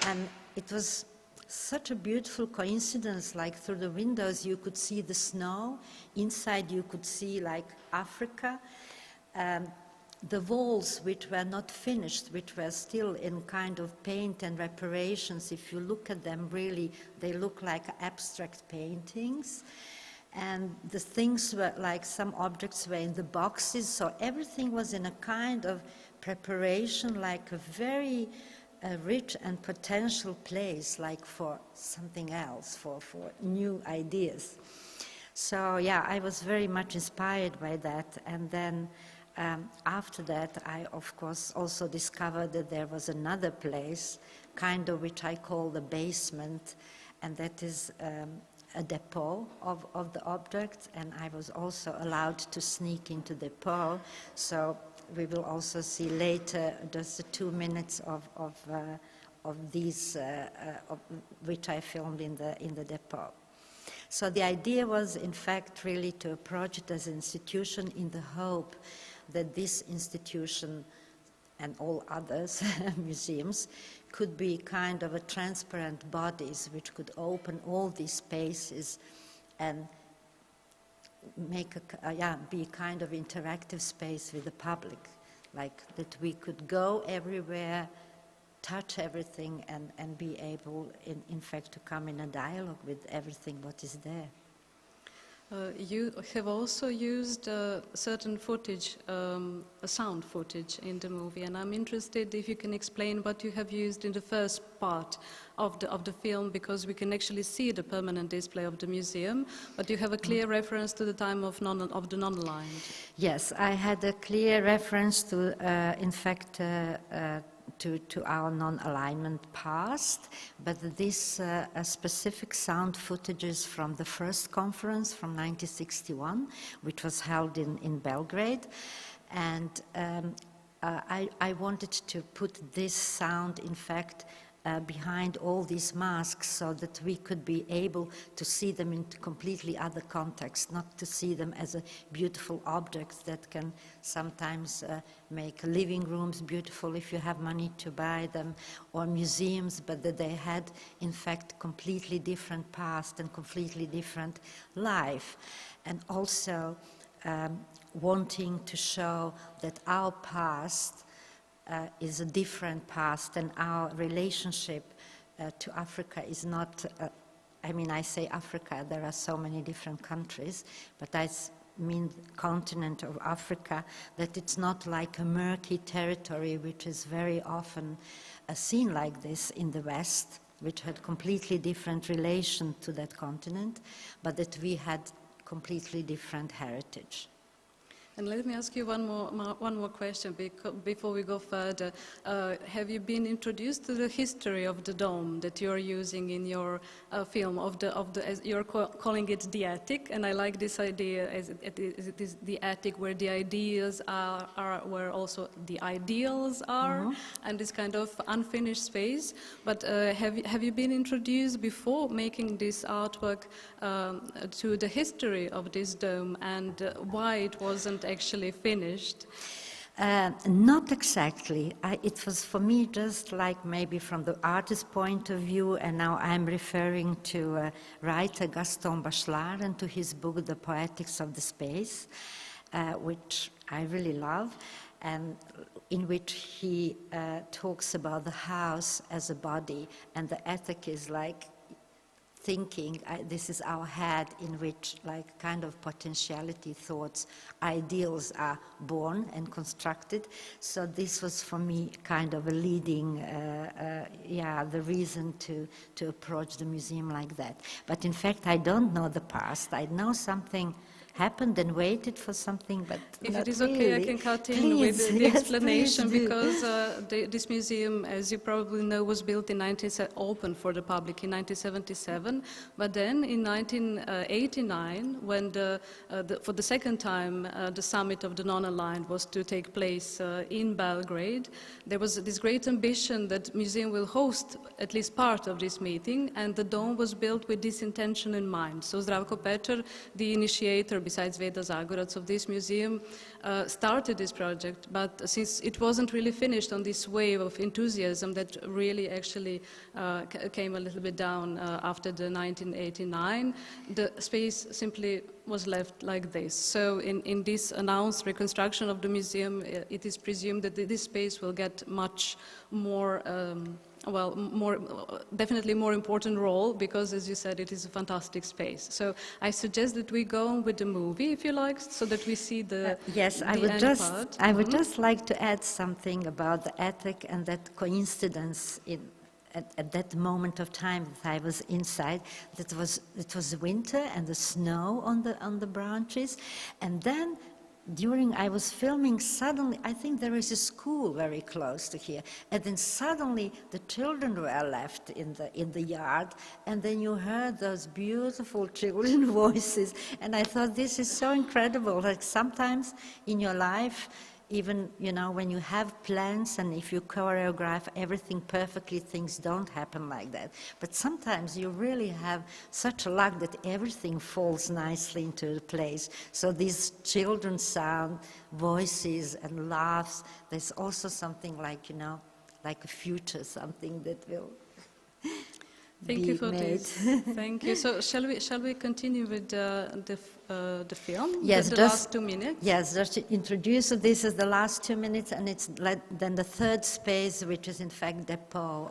And it was such a beautiful coincidence, like through the windows you could see the snow, inside you could see like Africa. The walls which were not finished, which were still in kind of paint and reparations, if you look at them really, they look like abstract paintings. And the things were like some objects were in the boxes, so everything was in a kind of preparation, like a very rich and potential place, like for something else, for new ideas. So yeah, I was very much inspired by that. And then after that, I of course also discovered that there was another place, kind of which I call the basement, and that is a depot of the objects, and I was also allowed to sneak into the depot. So we will also see later just the 2 minutes of these, which I filmed in the depot. So the idea was, in fact, really to approach it as an institution in the hope that this institution and all others, museums, could be kind of a transparent bodies which could open all these spaces and make be a kind of interactive space with the public, like that we could go everywhere, touch everything, and be able, in fact, to come in a dialogue with everything what is there.
You have also used certain footage, sound footage in the movie, and I'm interested if you can explain what you have used in the first part of the film, because we can actually see the permanent display of the museum, but you have a clear reference to the time of the non-aligned.
Yes, I had a clear reference to, in fact, to our non-alignment past, but this specific sound footage is from the first conference from 1961, which was held in Belgrade, and I wanted to put this sound, in fact, behind all these masks so that we could be able to see them in completely other contexts, not to see them as a beautiful objects that can sometimes make living rooms beautiful if you have money to buy them, or museums, but that they had, in fact, completely different past and completely different life. And also wanting to show that our past is a different past, and our relationship to Africa is not, I mean, I say Africa, there are so many different countries, but I mean continent of Africa, that it's not like a murky territory which is very often seen like this in the West, which had completely different relation to that continent, but that we had completely different heritage.
And let me ask you one more question before we go further. Have you been introduced to the history of the dome that you're using in your film? As you're calling it the attic, and I like this idea as it is the attic where the ideas are where also the ideals are, and this kind of unfinished space. But have you been introduced before making this artwork to the history of this dome and why it wasn't actually finished?
Not exactly. It was for me just like maybe from the artist's point of view, and now I'm referring to writer Gaston Bachelard and to his book, The Poetics of the Space, which I really love, and in which he talks about the house as a body, and the attic is like thinking, this is our head in which like kind of potentiality thoughts, ideals are born and constructed. So this was for me kind of a leading, the reason to approach the museum like that. But in fact, I don't know the past. I know something happened and waited for something, but
if
not
it is
really.
okay, I can cut in with the explanation, because this museum, as you probably know, was built opened for the public in 1977. But then in 1989, when for the second time the summit of the non-aligned was to take place in Belgrade, there was this great ambition that the museum will host at least part of this meeting, and the dome was built with this intention in mind. So Zdravko Petar, the initiator, besides Veda Zagorac of this museum, started this project, but since it wasn't really finished on this wave of enthusiasm that really actually came a little bit down after the 1989, the space simply was left like this. So in this announced reconstruction of the museum, it is presumed that this space will get much more definitely more important role, because, as you said, it is a fantastic space. So I suggest that we go on with the movie, if you like, so that we see the
yes, I would just like to add something about the attic and that coincidence at that moment of time that I was inside. It was winter and the snow on the branches, and then during I was filming, suddenly, I think there is a school very close to here, and then suddenly the children were left in the yard, and then you heard those beautiful children voices, and I thought, this is so incredible. Like sometimes in your life, even, when you have plans and if you choreograph everything perfectly, things don't happen like that. But sometimes you really have such a luck that everything falls nicely into place. So these children's sound, voices and laughs, there's also something like, like a future, something that will
Thank you for
made.
this. Thank you. So shall we continue with the film?
Yes,
the last 2 minutes.
Yes, just to introduce. So this is the last 2 minutes, and it's then the third space, which is in fact depot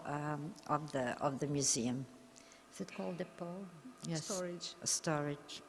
of the museum. Is it called depot? Yes.
Storage.
Storage.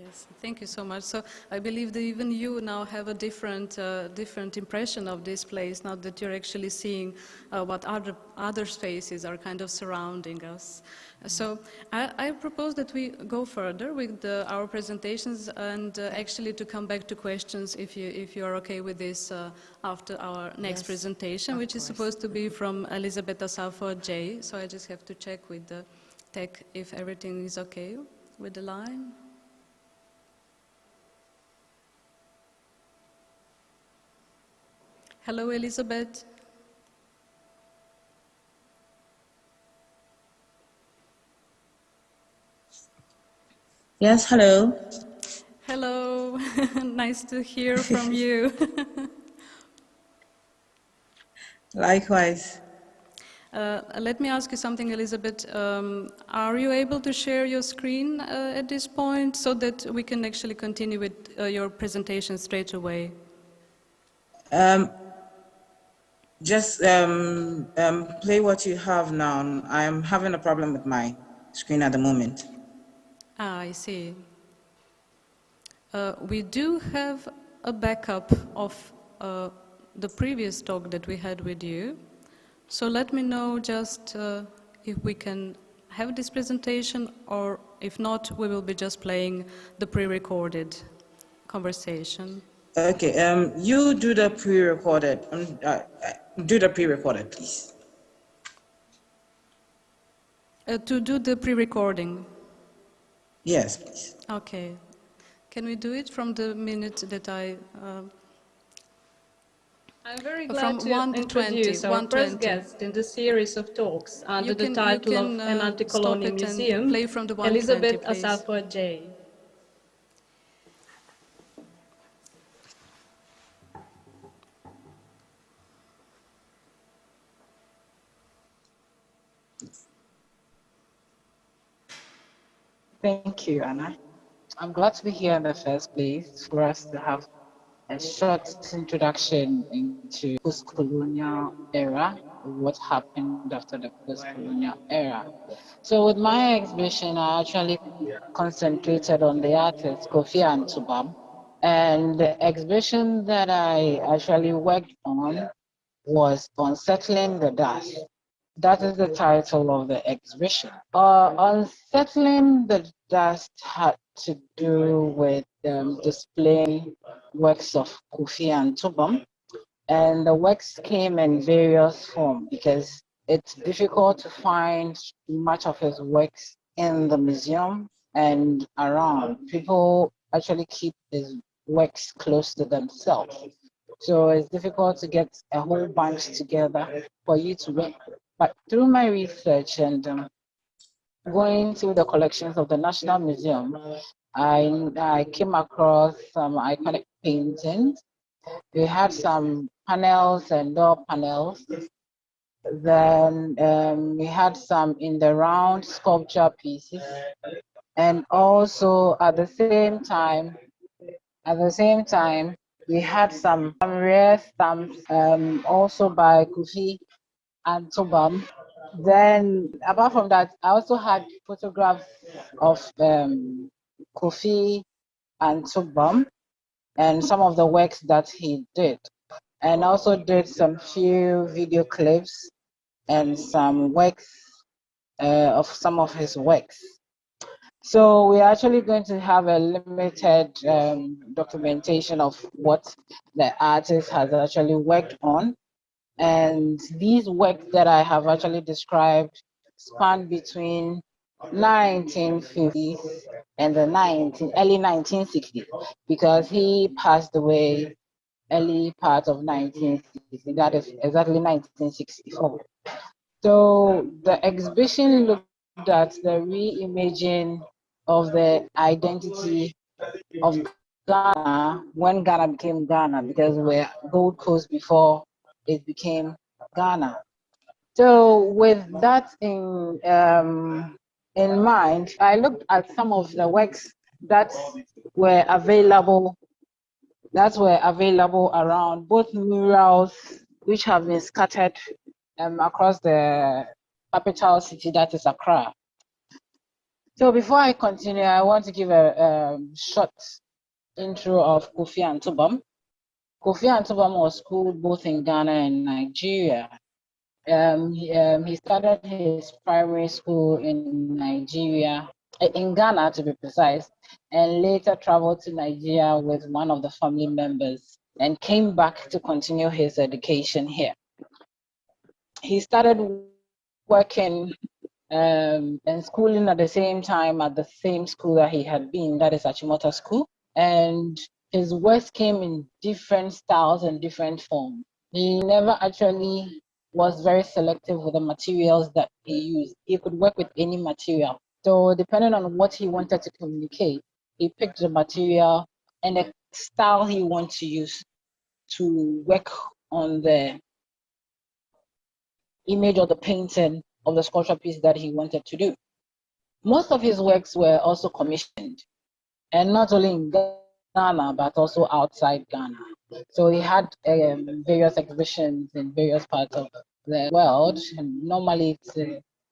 Yes, thank you so much. So I believe that even you now have a different impression of this place, now that you're actually seeing what other spaces are kind of surrounding us. So I propose that we go further with our presentations and actually to come back to questions if you're okay with this after our next presentation, which is supposed to be from Elizabeth Asafo-Adjei. So I just have to check with the tech if everything is okay with the line. Hello, Elizabeth.
Yes, hello.
Hello, nice to hear from you.
Likewise.
Let me ask you something, Elizabeth. Are you able to share your screen at this point so that we can actually continue with your presentation straight away?
Just play what you have now. I'm having a problem with my screen at the moment.
Ah, I see. We do have a backup of the previous talk that we had with you. So let me know just if we can have this presentation, or if not, we will be just playing the pre-recorded conversation.
Okay, you do the pre-recorded. Do the pre-recorded, please.
To do the pre-recording?
Yes, please.
Okay. Can we do it from the minute that I...
I'm very
from
glad to
1 to
introduce
20,
our
1 to
first
20.
guest in the series of talks under the title of An
stop
Anticolonial
it and
Museum,
play from the 1 to 20,
Elizabeth
please.
Asafo-Adjei.
Thank you, Anna. I'm glad to be here in the first place for us to have a short introduction into post-colonial era, what happened after the post-colonial era. So with my exhibition, I actually concentrated on the artist Kofi Antubam, and the exhibition that I actually worked on was on settling the dust. That is the title of the exhibition. Unsettling the Dust had to do with displaying works of Kofi Antubam, and the works came in various forms because it's difficult to find much of his works in the museum and around. People actually keep his works close to themselves. So it's difficult to get a whole bunch together for you to read. But through my research and going through the collections of the National Museum, I came across some iconic paintings. We had some panels and door panels. Then we had some in the round sculpture pieces. And also at the same time, we had some rare stamps also by Kofi Antubam. Then, apart from that, I also had photographs of Kofi Antubam and some of the works that he did. And also did some few video clips and some works of some of his works. So we're actually going to have a limited documentation of what the artist has actually worked on. And these works that I have actually described span between 1950s and the early 1960s, because he passed away early part of 1960, that is exactly 1964. So the exhibition looked at the re-imaging of the identity of Ghana when Ghana became Ghana, because we're Gold Coast before it became Ghana. So with that in mind, I looked at some of the works that were available around, both murals which have been scattered across the capital city, that is Accra. So before I continue, I want to give a short intro of Kofi Antobam. Kofi Antobam was schooled both in Ghana and Nigeria. He started his primary school in Nigeria, in Ghana to be precise, and later traveled to Nigeria with one of the family members and came back to continue his education here. He started working and schooling at the same time at the same school that he had been, that is Achimota School. And his works came in different styles and different forms. He never actually was very selective with the materials that he used. He could work with any material. So depending on what he wanted to communicate, he picked the material and the style he wanted to use to work on the image or the painting of the sculpture piece that he wanted to do. Most of his works were also commissioned, and not only in Ghana, but also outside Ghana. So he had various exhibitions in various parts of the world, and normally it's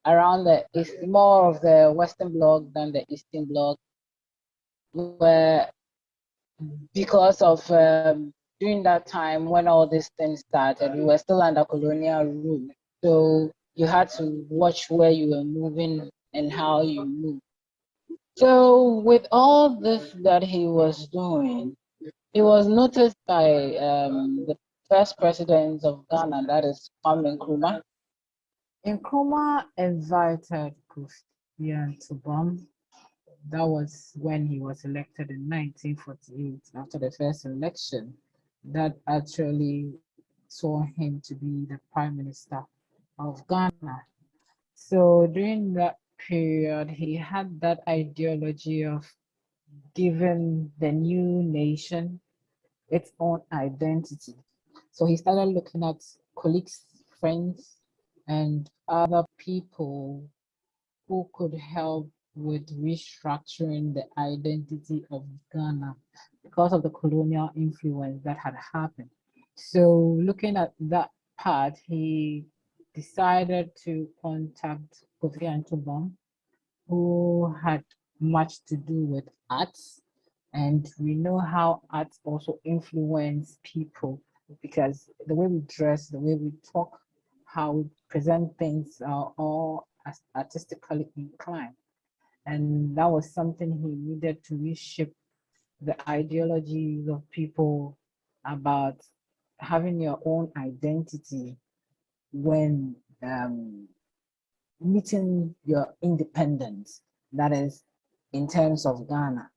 around it's more of the Western Bloc than the Eastern Bloc, where because of during that time when all these things started, we were still under colonial rule. So you had to watch where you were moving and how you move. So with all this that he was doing, he was noticed by the first president of Ghana, that is Kwame Nkrumah. Nkrumah invited Kofi Antobam. That was when he was elected in 1948, after the first election, that actually saw him to be the prime minister of Ghana. So during that period, he had that ideology of giving the new nation its own identity. So he started looking at colleagues, friends, and other people who could help with restructuring the identity of Ghana because of the colonial influence that had happened. So looking at that part, he decided to contact Kofi Antobam, who had much to do with arts. And we know how arts also influence people, because the way we dress, the way we talk, how we present things are all artistically inclined. And that was something he needed to reshape the ideologies of people about having your own identity when meeting your independence, that is in terms of Ghana.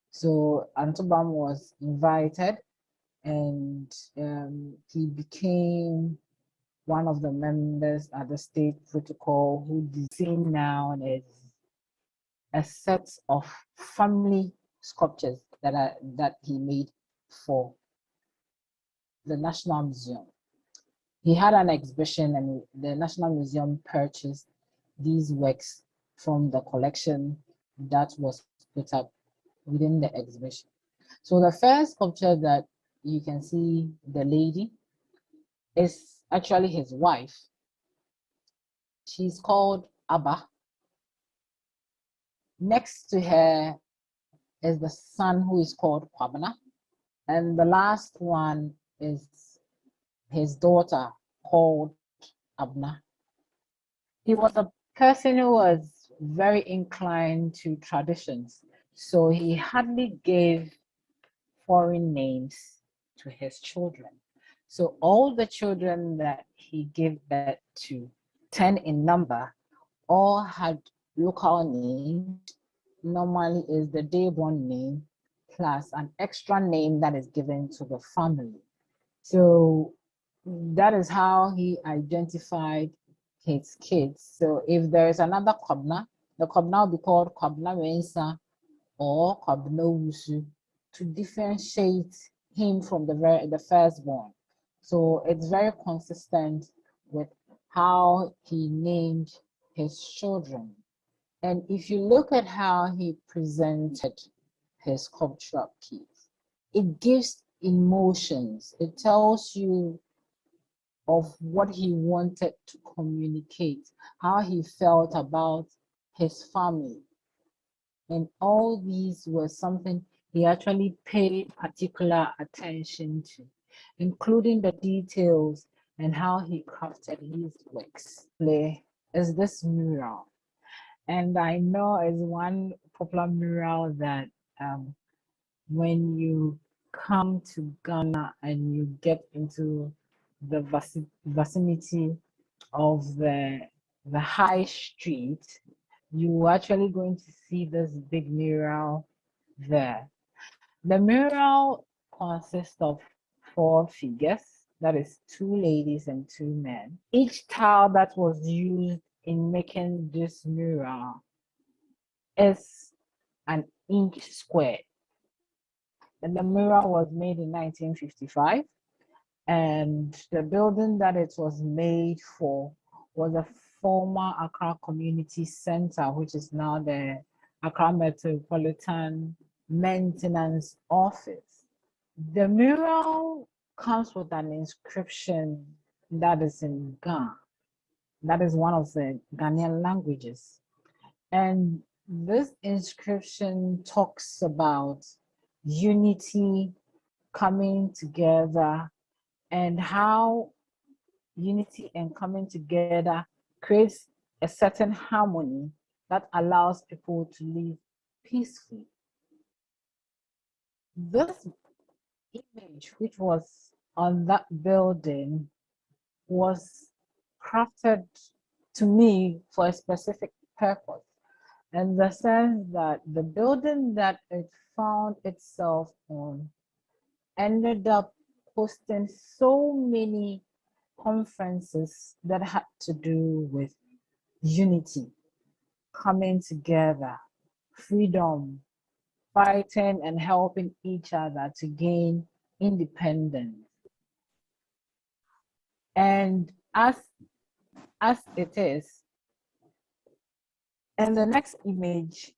So Antobam was invited, and he became one of the members at the state protocol, who is seen now as a set of family sculptures that he made for the National Museum. He had an exhibition, and the National Museum purchased these works from the collection that was put up within the exhibition. So the first sculpture that you can see, the lady, is actually his wife. She's called Abba. Next to her is the son, who is called Kwabena. And the last one is his daughter, called Abna. He was a person who was very inclined to traditions, so he hardly gave foreign names to his children. So all the children that he gave birth to, 10 in number, all had local names. Normally is the day-born name plus an extra name that is given to the family. So that is how he identified his kids. So if there is another Kwabena, the Kwabena will be called Kwabena Mensa or Kwabena Wusu, to differentiate him from the firstborn. So it's very consistent with how he named his children. And if you look at how he presented his sculptural piece, it gives emotions. It tells you of what he wanted to communicate, how he felt about his family, And all these were something he actually paid particular attention to, including the details and how he crafted his works. Is this mural. And I know it's one popular mural that when you come to Ghana and you get into the vicinity of the high street, you're actually going to see this big mural there. The mural consists of 4 figures, that is 2 ladies and 2 men. Each tile that was used in making this mural is an inch square. And the mural was made in 1955. And the building that it was made for was a former Accra Community Center, which is now the Accra Metropolitan Maintenance Office. The mural comes with an inscription that is in Ga. That is one of the Ghanaian languages. And this inscription talks about unity, coming together, and how unity and coming together creates a certain harmony that allows people to live peacefully. This image, which was on that building, was crafted to me for a specific purpose, in the sense that the building that it found itself on ended up hosting so many conferences that had to do with unity, coming together, freedom, fighting and helping each other to gain independence. And as it is, in the next image,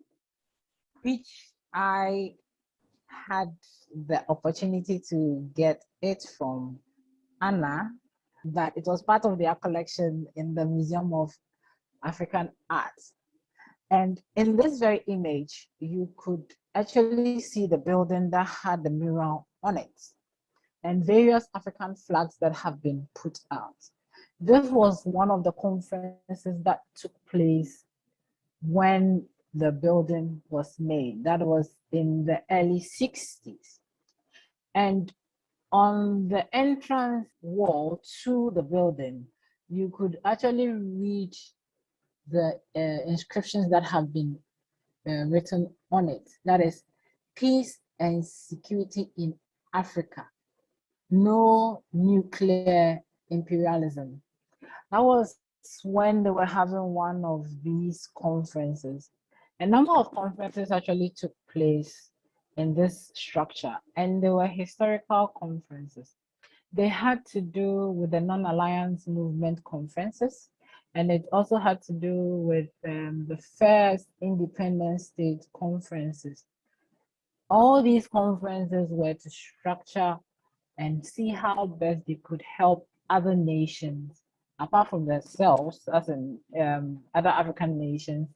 which I had the opportunity to get it from Anna, that it was part of their collection in the Museum of African Art. And in this very image, you could actually see the building that had the mural on it and various African flags that have been put out. This was one of the conferences that took place when the building was made. That was in the early 60s. And on the entrance wall to the building, you could actually read the inscriptions that have been written on it. That is, peace and security in Africa. No nuclear imperialism. That was when they were having one of these conferences. A number of conferences actually took place in this structure, and they were historical conferences. They had to do with the non-alliance movement conferences, and it also had to do with the first independent state conferences. All these conferences were to structure and see how best they could help other nations, apart from themselves, as in other African nations,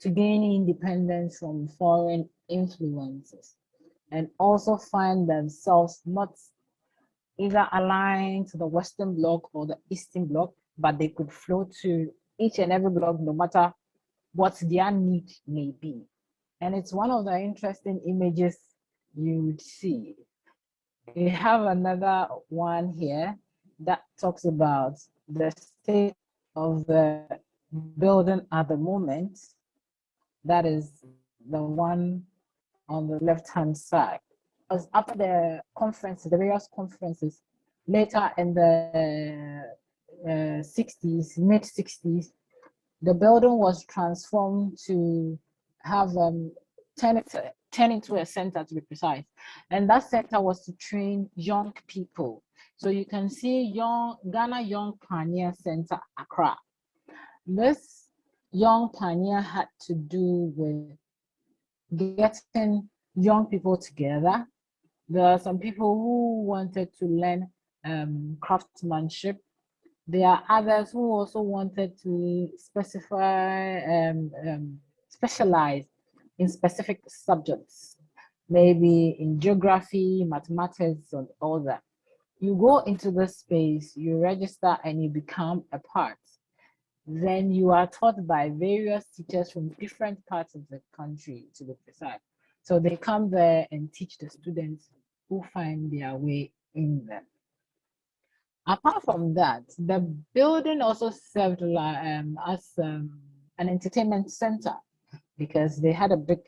to gain independence from foreign influences, and also find themselves not either aligned to the Western Bloc or the Eastern Bloc, but they could flow to each and every bloc, no matter what their need may be. And it's one of the interesting images you would see. We have another one here that talks about the state of the building at the moment. That is the one on the left-hand side. Because after the conference, the various conferences, later in the 60s, mid-60s, the building was transformed to have turn into a center, to be precise. And that center was to train young people. So you can see Ghana Young Pioneer Center, Accra. This Young Pioneer had to do with getting young people together. There are some people who wanted to learn craftsmanship. There are others who also wanted to specialize in specific subjects, maybe in geography, mathematics, and all that. You go into this space, you register, and you become a part. Then you are taught by various teachers from different parts of the country, to be precise. So they come there and teach the students who find their way in there. Apart from that, the building also served as an entertainment center, because they had a big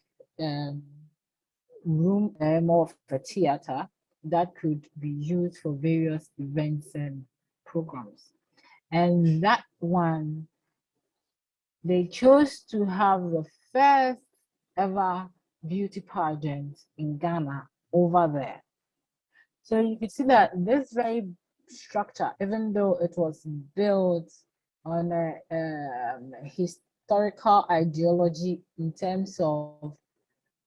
room, more of a theater, that could be used for various events and programs. And that one, they chose to have the first ever beauty pageant in Ghana over there. So you can see that this very structure, even though it was built on a historical ideology in terms of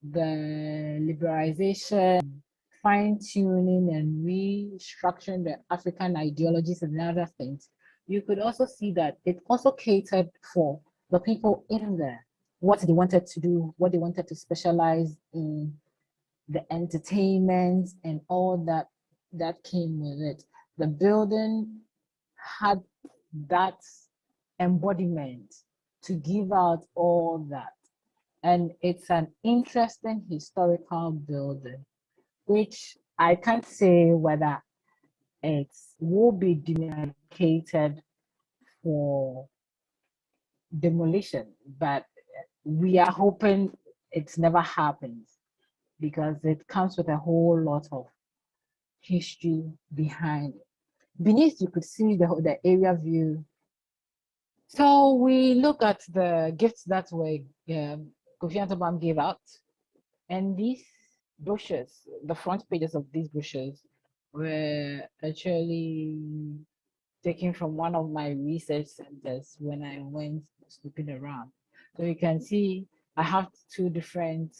the liberalization, fine-tuning and restructuring the African ideologies and other things, you could also see that it also catered for the people in there, what they wanted to do, what they wanted to specialize in, the entertainment and all that came with it. The building had that embodiment to give out all that. And it's an interesting historical building, which I can't say whether it will be demarcated for demolition, but we are hoping it never happens, because it comes with a whole lot of history behind it. Beneath, you could see the area view. So we look at the gifts that were Kofi Annan gave out, and these brochures, the front pages of these brochures, were actually taken from one of my research centers when I went snooping around. So you can see I have two different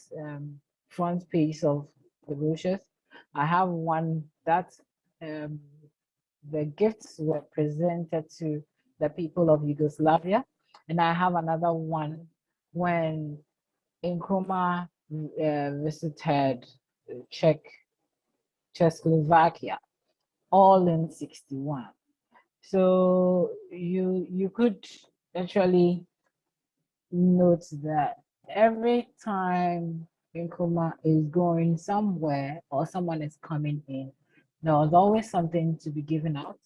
front pages of the brochures. I have one that the gifts were presented to the people of Yugoslavia, and I have another one when Nkrumah visited Czechoslovakia, all in '61. So you could actually note that every time Nkrumah is going somewhere or someone is coming in, there was always something to be given out.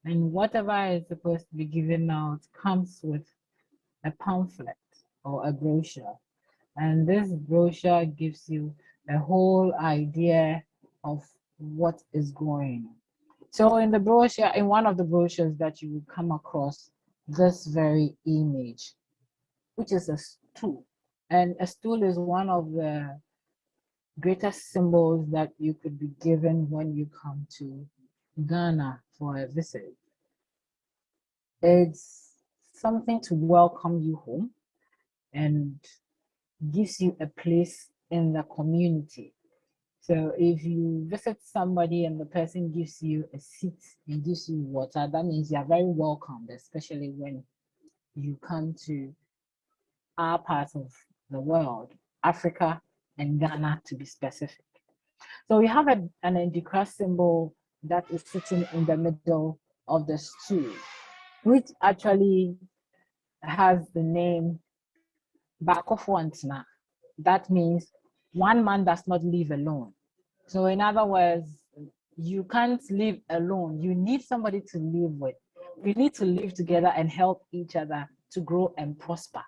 And whatever is supposed to be given out comes with a pamphlet or a brochure. And this brochure gives you a whole idea of what is going on. So in the brochure, in one of the brochures that you will come across this very image, which is a stool. And a stool is one of the greatest symbols that you could be given when you come to Ghana for a visit. It's something to welcome you home and gives you a place in the community. So if you visit somebody and the person gives you a seat and gives you water, that means you are very welcomed, especially when you come to our part of the world, Africa and Ghana to be specific. So we have an Ndikra symbol that is sitting in the middle of the stool, which actually has the name Bakofwantna. That means one man does not live alone. So in other words, you can't live alone. You need somebody to live with. We need to live together and help each other to grow and prosper.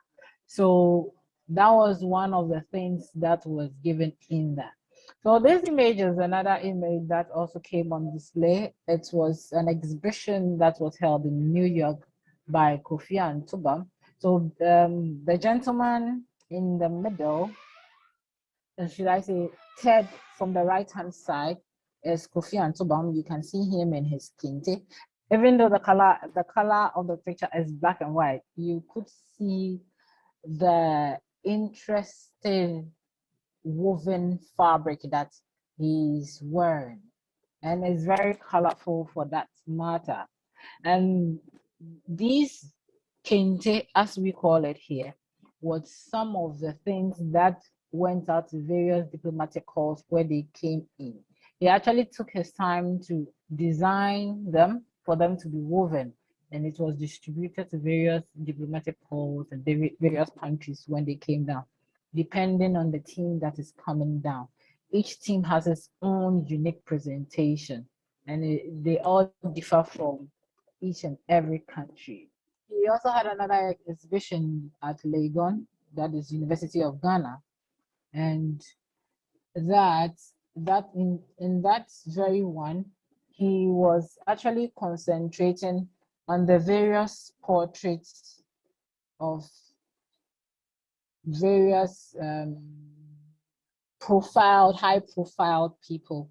So that was one of the things that was given in that. So this image is another image that also came on display. It was an exhibition that was held in New York by Kofi Annan. So the gentleman in the middle, should I say third from the right-hand side, is Kofi Annan. You can see him in his kente. Even though the color of the picture is black and white, you could see the interesting woven fabric that he's wearing, and it's very colorful for that matter. And these kente, as we call it here, was some of the things that went out to various diplomatic calls where they came in. He actually took his time to design them for them to be woven, and it was distributed to various diplomatic calls and various countries when they came down, depending on the team that is coming down. Each team has its own unique presentation, and they all differ from each and every country. He also had another exhibition at Legon, that is University of Ghana, and that in that very one, he was actually concentrating on the various portraits of various high-profile people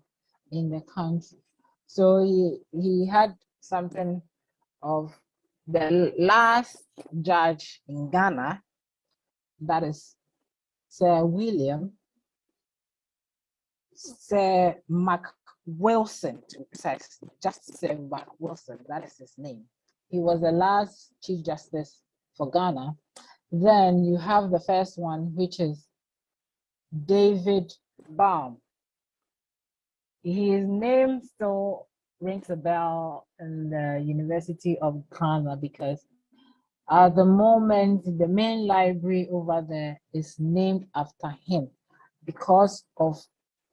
in the country. So he had something of the last judge in Ghana, that is Sir Mac Wilson, to be precise, Justice Sir Mac Wilson, that is his name. He was the last Chief Justice for Ghana. Then you have the first one, which is David Baum. His name still rings a bell in the University of Ghana because at the moment, the main library over there is named after him because of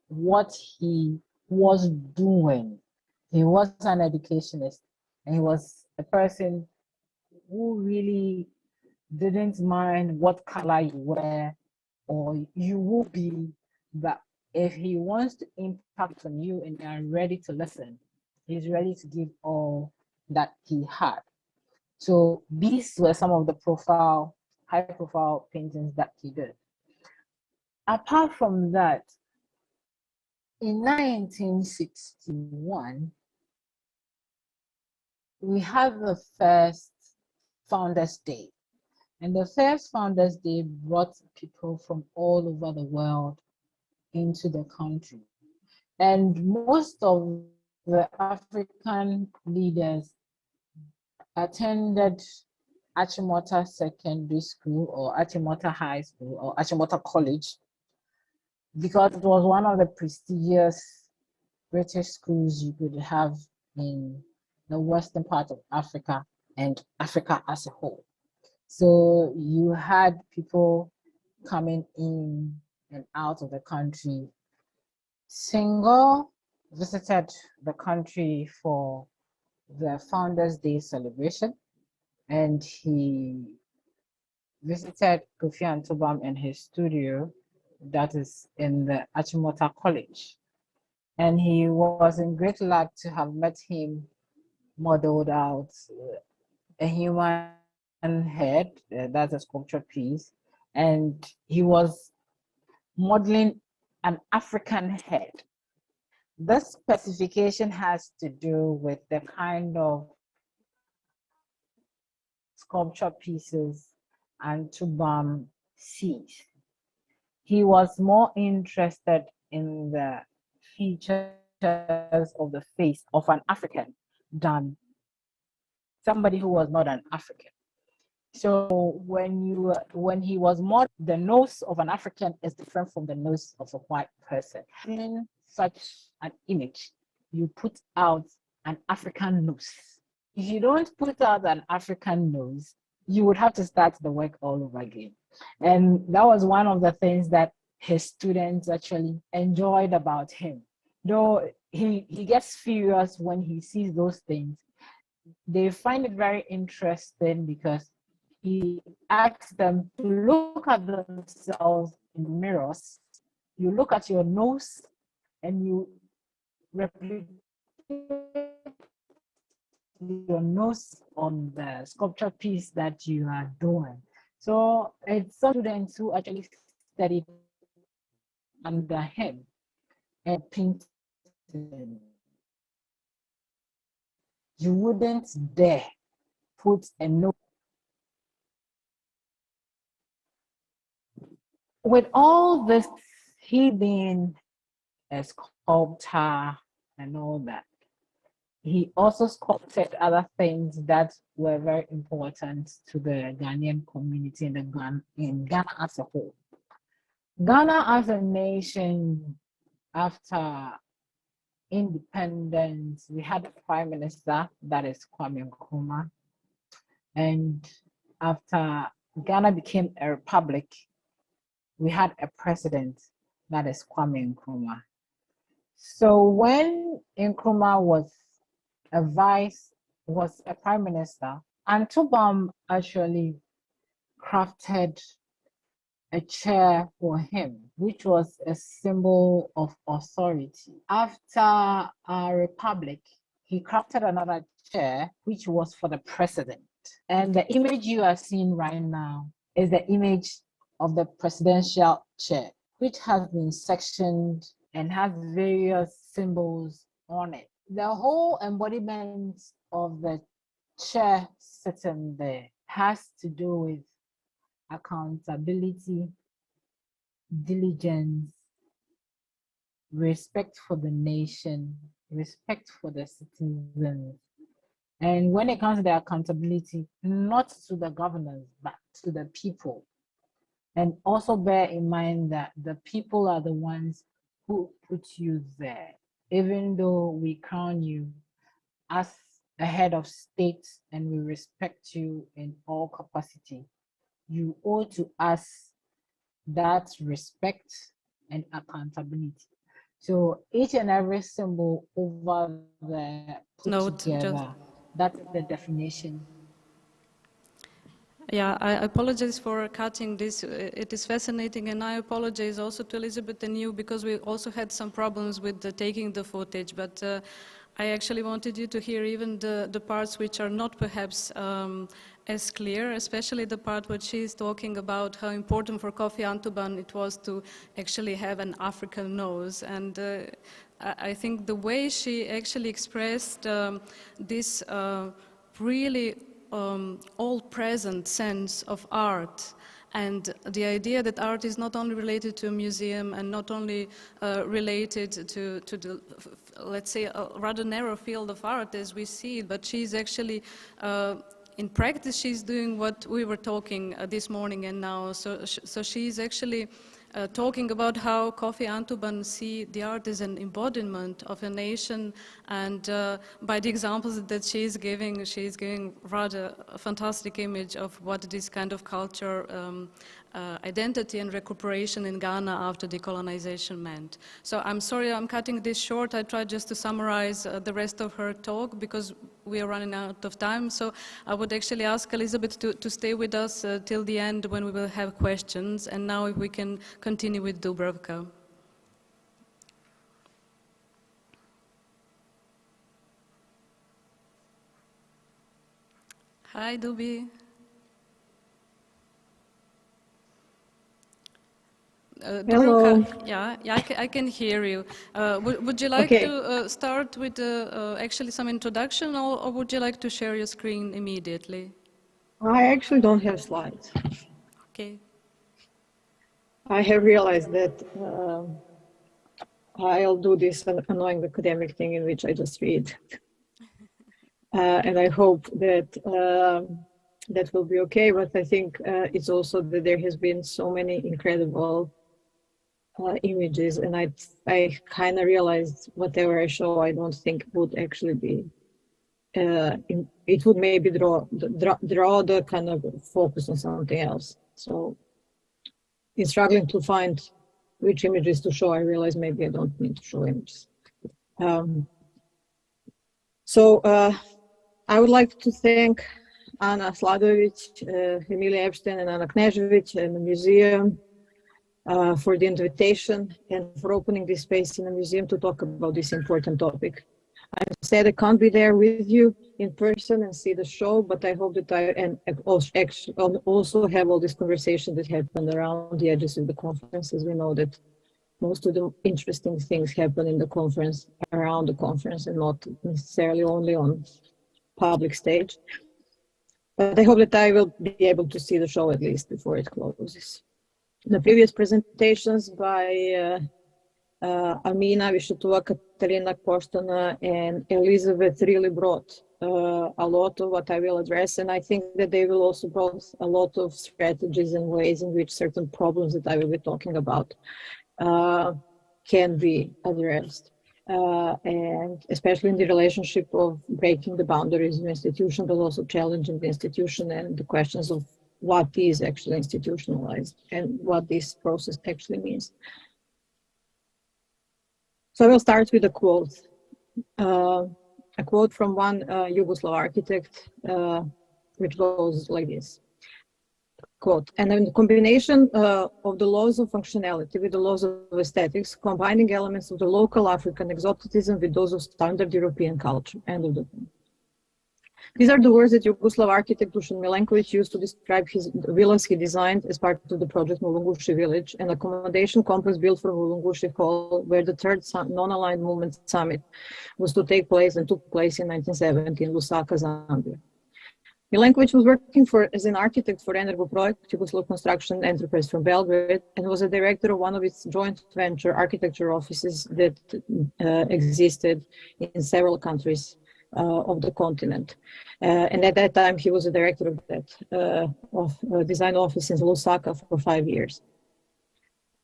what he was doing. He was an educationist, and he was a person who really didn't mind what color you wear or you will be, but if he wants to impact on you and you are ready to listen, he's ready to give all that he had. So these were some of the high-profile paintings that he did. Apart from that, in 1961, we have the first Founders Day. And the first Founders Day brought people from all over the world into the country. And most of the African leaders attended Achimota Secondary School or Achimota High School or Achimota College because it was one of the prestigious British schools you could have in the western part of Africa and Africa as a whole. So you had people coming in and out of the country. Senghor visited the country for the Founders Day celebration, and he visited Kofi Antobam in his studio that is in the Achimota College. And he was in great luck to have met him modeled out a human head, that's a sculpture piece, and he was modeling an African head. This specification has to do with the kind of sculpture pieces Antobam sees. He was more interested in the features of the face of an African than somebody who was not an African. So when he was more, the nose of an African is different from the nose of a white person. In such an image, you put out an African nose. If you don't put out an African nose, you would have to start the work all over again. And that was one of the things that his students actually enjoyed about him. Though he gets furious when he sees those things, they find it very interesting because he asks them to look at themselves in mirrors. You look at your nose and you replicate your nose on the sculpture piece that you are doing. So it's some students who actually studied under him and painted. You wouldn't dare put a note. With all this, he being a sculptor and all that, he also sculpted other things that were very important to the Ghanaian community in Ghana as a whole. Ghana as a nation, after independence, we had a prime minister, that is Kwame Nkrumah. And after Ghana became a republic, we had a president, that is Kwame Nkrumah. So when Nkrumah was a prime minister, Antubam actually crafted a chair for him, which was a symbol of authority. After our republic, he crafted another chair, which was for the president. And the image you are seeing right now is the image of the presidential chair, which has been sectioned and has various symbols on it. The whole embodiment of the chair sitting there has to do with accountability, diligence, respect for the nation, respect for the citizens. And when it comes to the accountability, not to the governors, but to the people. And also bear in mind that the people are the ones who put you there. Even though we crown you as a head of state and we respect you in all capacity, you owe to us that respect and accountability. So each and every symbol over there put together, that's the definition.
Yeah, I apologize for cutting this. It is fascinating, and I apologize also to Elizabeth and you because we also had some problems with taking the footage, but I actually wanted you to hear even the parts which are not perhaps as clear, especially the part where she's talking about how important for Kofi Antuban it was to actually have an African nose. And I think the way she actually expressed this really all-present sense of art, and the idea that art is not only related to a museum and not only related to the, let's say, a rather narrow field of art as we see it, but she's actually, in practice, she's doing what we were talking this morning and now. So she's actually talking about how Kofi Antuban see the art as an embodiment of a nation, and by the examples that she's giving rather a fantastic image of what this kind of culture, identity and recuperation in Ghana after decolonization meant. So I'm sorry I'm cutting this short. I tried just to summarize the rest of her talk because we are running out of time. So I would actually ask Elizabeth to stay with us till the end when we will have questions. And now if we can continue with Dubravka. Hi, Dubi.
Hello.
Yeah, I can hear you. Would you like to start with actually some introduction, or would you like to share your screen immediately?
I actually don't have slides.
Okay.
I have realized that I'll do this annoying academic thing in which I just read. And I hope that that will be okay, but I think it's also that there has been so many incredible images, and I kind of realized whatever I show, I don't think would actually be, it would maybe draw the kind of focus on something else. So in struggling to find which images to show, I realized maybe I don't need to show images. So I would like to thank Anna Sladojević, Emilia Epstein, and Anna Knežević, and the museum for the invitation and for opening this space in the museum to talk about this important topic. I'm sad I can't be there with you in person and see the show, but I hope that I also have all this conversation that happened around the edges of the conferences. We know that most of the interesting things happen in the conference, around the conference, and not necessarily only on public stage. But I hope that I will be able to see the show at least before it closes. The previous presentations by Amina, Vitjitua, Katarina, Koštana, and Elizabeth really brought a lot of what I will address, and I think that they will also bring a lot of strategies and ways in which certain problems that I will be talking about can be addressed. And especially in the relationship of breaking the boundaries of institution, but also challenging the institution and the questions of what is actually institutionalized and what this process actually means. So I will start with a quote from one Yugoslav architect, which goes like this. Quote, and in the combination of the laws of functionality with the laws of aesthetics, combining elements of the local African exoticism with those of standard European culture. End of the point. These are the words that Yugoslav architect Dušan Milenković used to describe his villas he designed as part of the project Mulunguši Village, an accommodation complex built for Mulunguši Hall, where the third non-aligned movement summit was to take place and took place in 1970 in Lusaka, Zambia. Milenković was working as an architect for Energo Projekt, Yugoslav construction enterprise from Belgrade, and was a director of one of its joint venture architecture offices that existed in several countries of the continent. And at that time, he was a director of that design office in Lusaka for 5 years.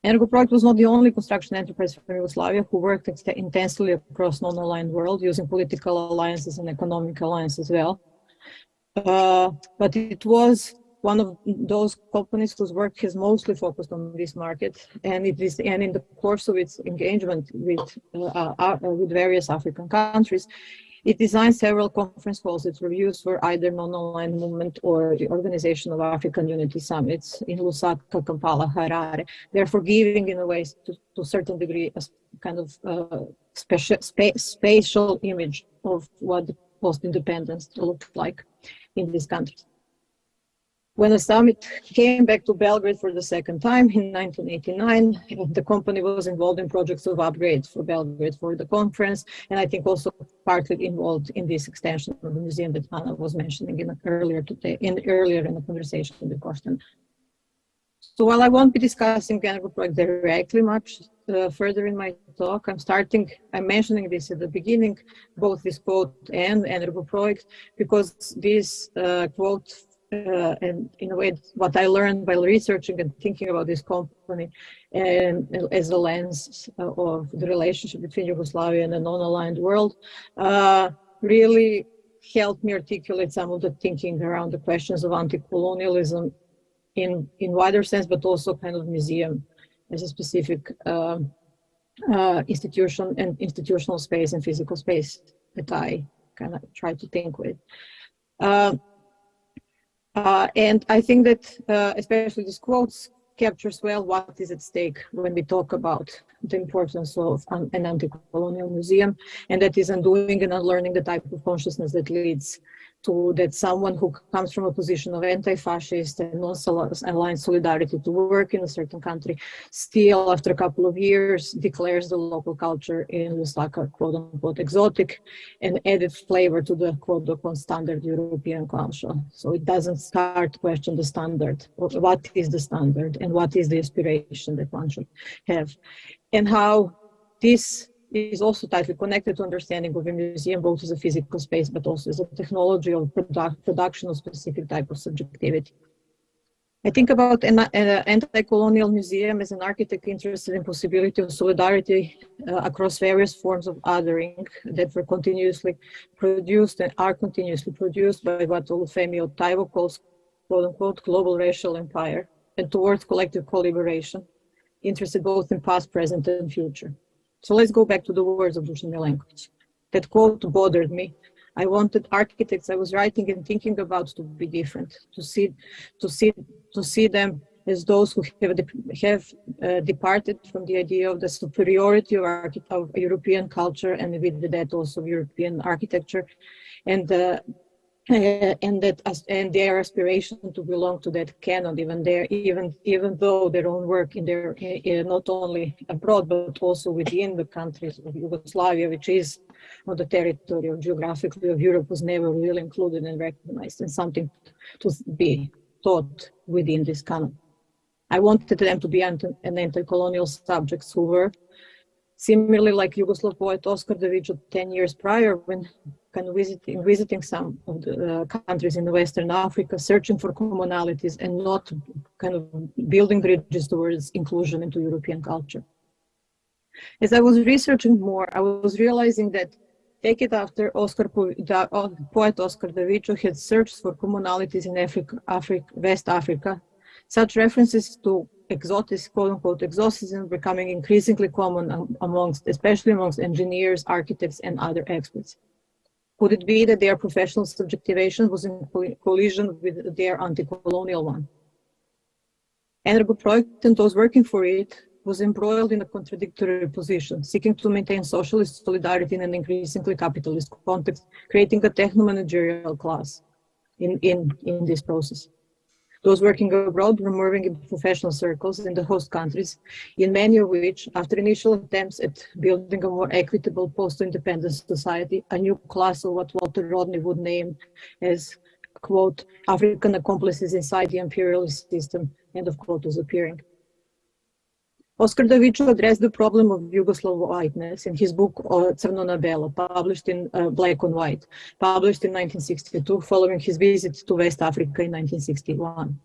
Energo Projekt was not the only construction enterprise from Yugoslavia who worked intensely across non-aligned world using political alliances and economic alliances as well. But it was one of those companies whose work has mostly focused on this market, and in the course of its engagement with various African countries, it designed several conference halls that were used for either non-aligned movement or the organization of African Unity Summits in Lusaka, Kampala, Harare, therefore giving in a way to a certain degree a kind of spatial image of what the post-independence looked like in these countries. When the summit came back to Belgrade for the second time in 1989, the company was involved in projects of upgrade for Belgrade for the conference, and I think also partly involved in this extension of the museum that Anna was mentioning earlier in the conversation with Koštana. So while I won't be discussing Energo Projekt directly much further in my talk, I'm mentioning this at the beginning, both this quote and Energo Projekt, because this quote and in a way what I learned while researching and thinking about this company and as a lens of the relationship between Yugoslavia and the non-aligned world really helped me articulate some of the thinking around the questions of anti-colonialism in wider sense, but also kind of museum as a specific institution and institutional space and physical space that I kind of try to think with. And I think that especially these quotes captures well what is at stake when we talk about the importance of an anti-colonial museum, and that is undoing and unlearning the type of consciousness that leads to that someone who comes from a position of anti-fascist and non-aligned solidarity to work in a certain country still after a couple of years declares the local culture in Lusaka quote-unquote exotic and added flavor to the quote-unquote standard European culture. So it doesn't start to question the standard, what is the standard and what is the aspiration that one should have, and how this is also tightly connected to understanding of a museum, both as a physical space, but also as a technology of production of specific type of subjectivity. I think about an anti-colonial museum as an architect interested in possibility of solidarity across various forms of othering that were continuously produced and are continuously produced by what Olufemi Taiwo calls, quote-unquote, global racial empire, and towards collective co-liberation, interested both in past, present, and future. So let's go back to the words of Dušan Milenković. That quote bothered me. I wanted architects I was writing and thinking about to be different, to see them as those who have departed from the idea of the superiority of European culture and with that also European architecture, and their aspiration to belong to that canon, even though their own work not only abroad but also within the countries of Yugoslavia, which is on the territory of geographically of Europe, was never really included and recognized, and something to be taught within this canon. I wanted them to be anti-colonial subjects who were Similarly, like Yugoslav poet Oskar Davić 10 years prior, when kind of visiting some of the countries in Western Africa, searching for commonalities and not kind of building bridges towards inclusion into European culture. As I was researching more, I was realizing that, take it after poet Oskar Davić had searched for commonalities in West Africa, such references to exotic, quote-unquote, exoticism becoming increasingly common especially amongst engineers, architects, and other experts. Could it be that their professional subjectivation was in collision with their anti-colonial one? Energo Projekt and those working for it was embroiled in a contradictory position, seeking to maintain socialist solidarity in an increasingly capitalist context, creating a techno-managerial class in this process. Those working abroad were moving in professional circles in the host countries, in many of which, after initial attempts at building a more equitable post-independence society, a new class of what Walter Rodney would name as, quote, African accomplices inside the imperialist system, end of quote, was appearing. Oskar Davić addressed the problem of Yugoslav whiteness in his book Crno na Belo, published in Black on White, published in 1962, following his visit to West Africa in 1961.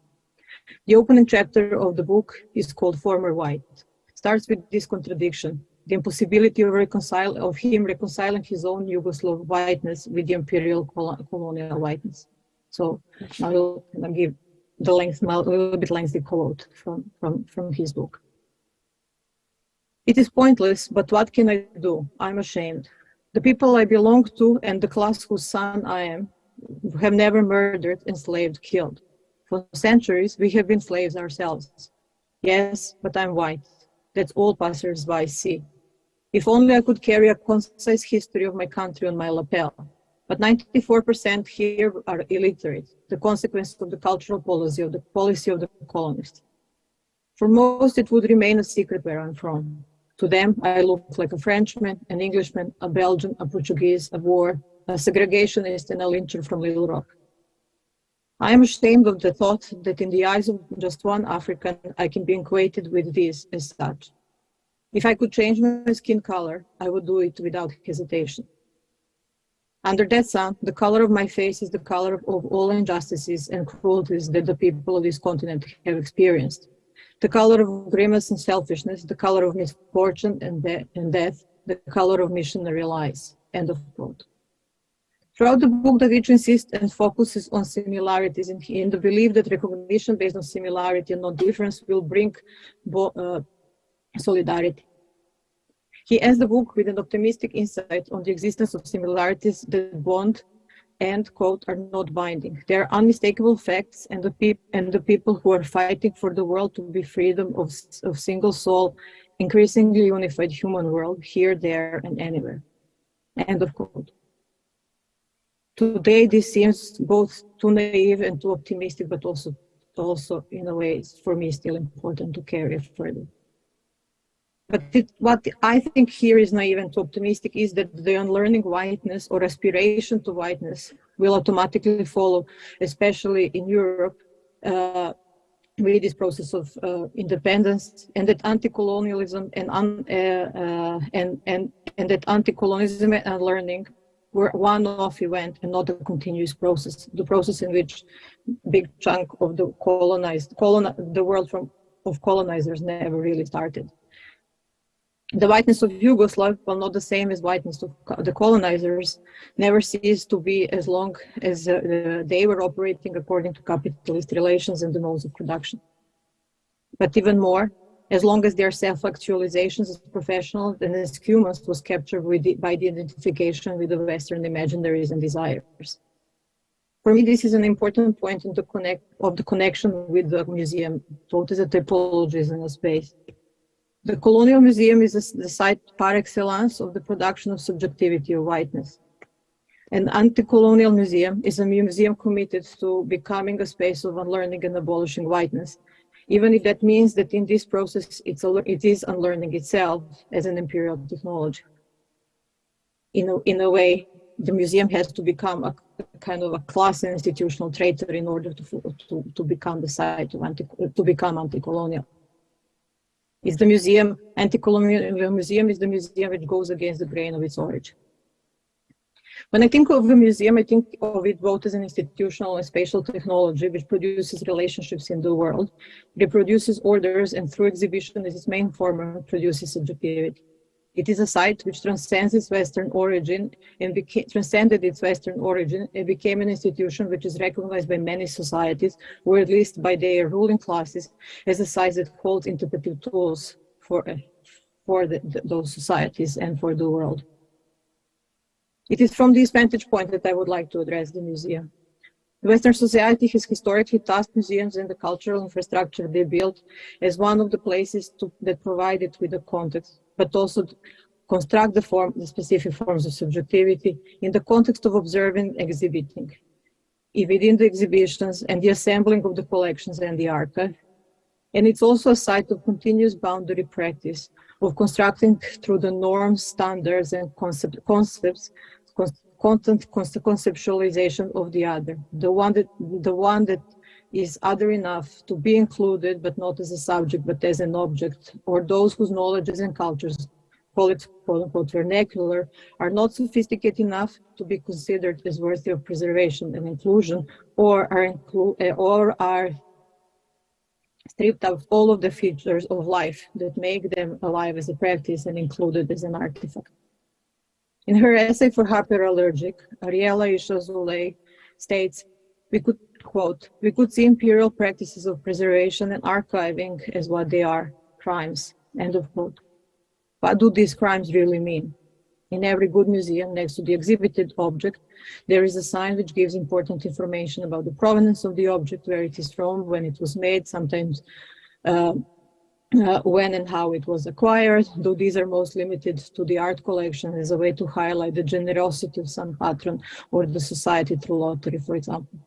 The opening chapter of the book is called Former White. Starts with this contradiction, the impossibility of him reconciling his own Yugoslav whiteness with the imperial colonial whiteness. So I'll give the a little bit lengthy quote from his book. It is pointless, but what can I do? I'm ashamed. The people I belong to and the class whose son I am have never murdered, enslaved, killed. For centuries, we have been slaves ourselves. Yes, but I'm white. That's all passers-by see. If only I could carry a concise history of my country on my lapel. But 94% here are illiterate, the consequence of the cultural policy of the colonists. For most, it would remain a secret where I'm from. To them, I look like a Frenchman, an Englishman, a Belgian, a Portuguese, a Boer, a segregationist, and a lyncher from Little Rock. I am ashamed of the thought that in the eyes of just one African, I can be equated with this as such. If I could change my skin color, I would do it without hesitation. Under that sun, the color of my face is the color of all injustices and cruelties that the people of this continent have experienced. The color of grimace and selfishness, the color of misfortune and death, the color of missionary lies. End of quote. Throughout the book, Davić insists and focuses on similarities in the belief that recognition based on similarity and not difference will bring solidarity. He ends the book with an optimistic insight on the existence of similarities that bond and, quote, are not binding. They are unmistakable facts, and the people who are fighting for the world to be freedom of single soul, increasingly unified human world, here, there, and anywhere. End of quote. Today, this seems both too naive and too optimistic, but also in a way, for me, still important to carry further. But what I think here is naive and too optimistic is that the unlearning whiteness or aspiration to whiteness will automatically follow, especially in Europe, with this process of independence, and that anti-colonialism and that anti-colonialism and unlearning were one-off event and not a continuous process. The process in which big chunk of the the world of colonizers never really started. The whiteness of Yugoslav, while not the same as whiteness of the colonizers, never ceased to be as long as they were operating according to capitalist relations and the modes of production. But even more, as long as their self-actualizations as professionals and as humans was captured by the identification with the Western imaginaries and desires. For me, this is an important point in the connection with the museum, both as a typology and a space. The Colonial Museum is the site par excellence of the production of subjectivity of whiteness. An anti-colonial museum is a museum committed to becoming a space of unlearning and abolishing whiteness, even if that means that in this process it is unlearning itself as an imperial technology. In a way, the museum has to become a kind of a class and institutional traitor in order to become the site to become anti-colonial. It's the museum, Anticolonial museum is the museum which goes against the grain of its origin. When I think of a museum, I think of it both as an institutional and spatial technology which produces relationships in the world, reproduces orders, and through exhibition as its main form produces subjectivity. It is a site which transcends its Western origin and transcended its Western origin and became an institution which is recognized by many societies, or at least by their ruling classes, as a site that holds interpretive tools for those societies and for the world. It is from this vantage point that I would like to address the museum. The Western society has historically tasked museums and the cultural infrastructure they built as one of the places that provide it with a context, but also to construct the specific forms of subjectivity in the context of observing, exhibiting, within the exhibitions and the assembling of the collections and the archive. And it's also a site of continuous boundary practice of constructing through the norms, standards, and concepts, conceptualization of the other, the one that is other enough to be included, but not as a subject, but as an object, or those whose knowledges and cultures, call it quote-unquote vernacular, are not sophisticated enough to be considered as worthy of preservation and inclusion, or are stripped of all of the features of life that make them alive as a practice and included as an artifact. In her essay for Hyperallergic, Ariela Isha-Zuley states, we could see imperial practices of preservation and archiving as what they are, crimes, end of quote. What do these crimes really mean? In every good museum, next to the exhibited object, there is a sign which gives important information about the provenance of the object, where it is from, when it was made, sometimes when and how it was acquired, though these are most limited to the art collection as a way to highlight the generosity of some patron or the society through lottery, for example.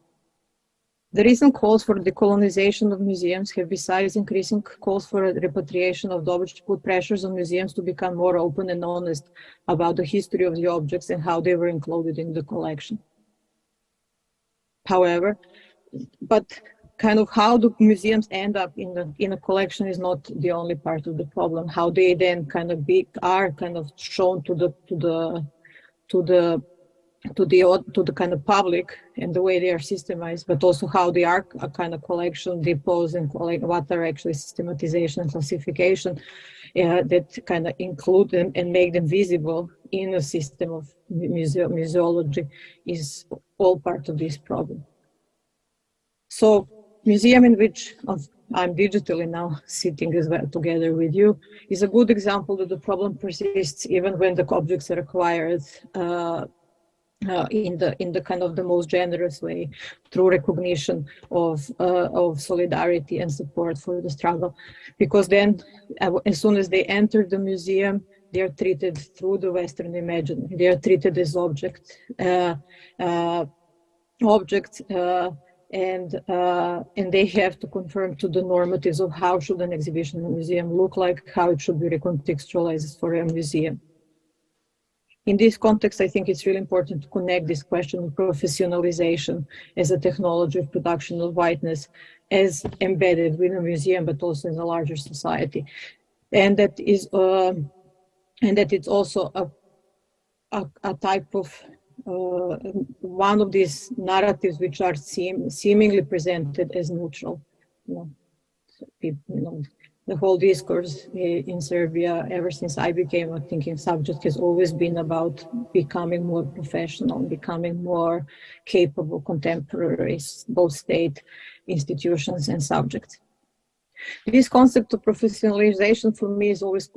The recent calls for decolonization of museums have, besides increasing calls for repatriation of the objects, put pressures on museums to become more open and honest about the history of the objects and how they were included in the collection. However, but kind of how the museums end up in a collection is not the only part of the problem. How they then kind of are kind of shown to the kind of public and the way they are systemized, but also how they are a kind of collection, depots, and what are actually systematization and classification that kind of include them and make them visible in a system of museology is all part of this problem. So, museum in which I'm digitally now sitting as well together with you is a good example that the problem persists even when the objects are acquired in the kind of the most generous way, through recognition of solidarity and support for the struggle. Because then, as soon as they enter the museum, they are treated through the Western imaginary. They are treated as objects, and they have to conform to the normatives of how should an exhibition in a museum look like, how it should be recontextualized for a museum. In this context, I think it's really important to connect this question of professionalization as a technology of production of whiteness as embedded within a museum, but also in a larger society. And that it's also a type of one of these narratives which are seemingly presented as neutral. The whole discourse in Serbia, ever since I became a thinking subject, has always been about becoming more professional, becoming more capable contemporaries, both state institutions and subjects. This concept of professionalization for me is always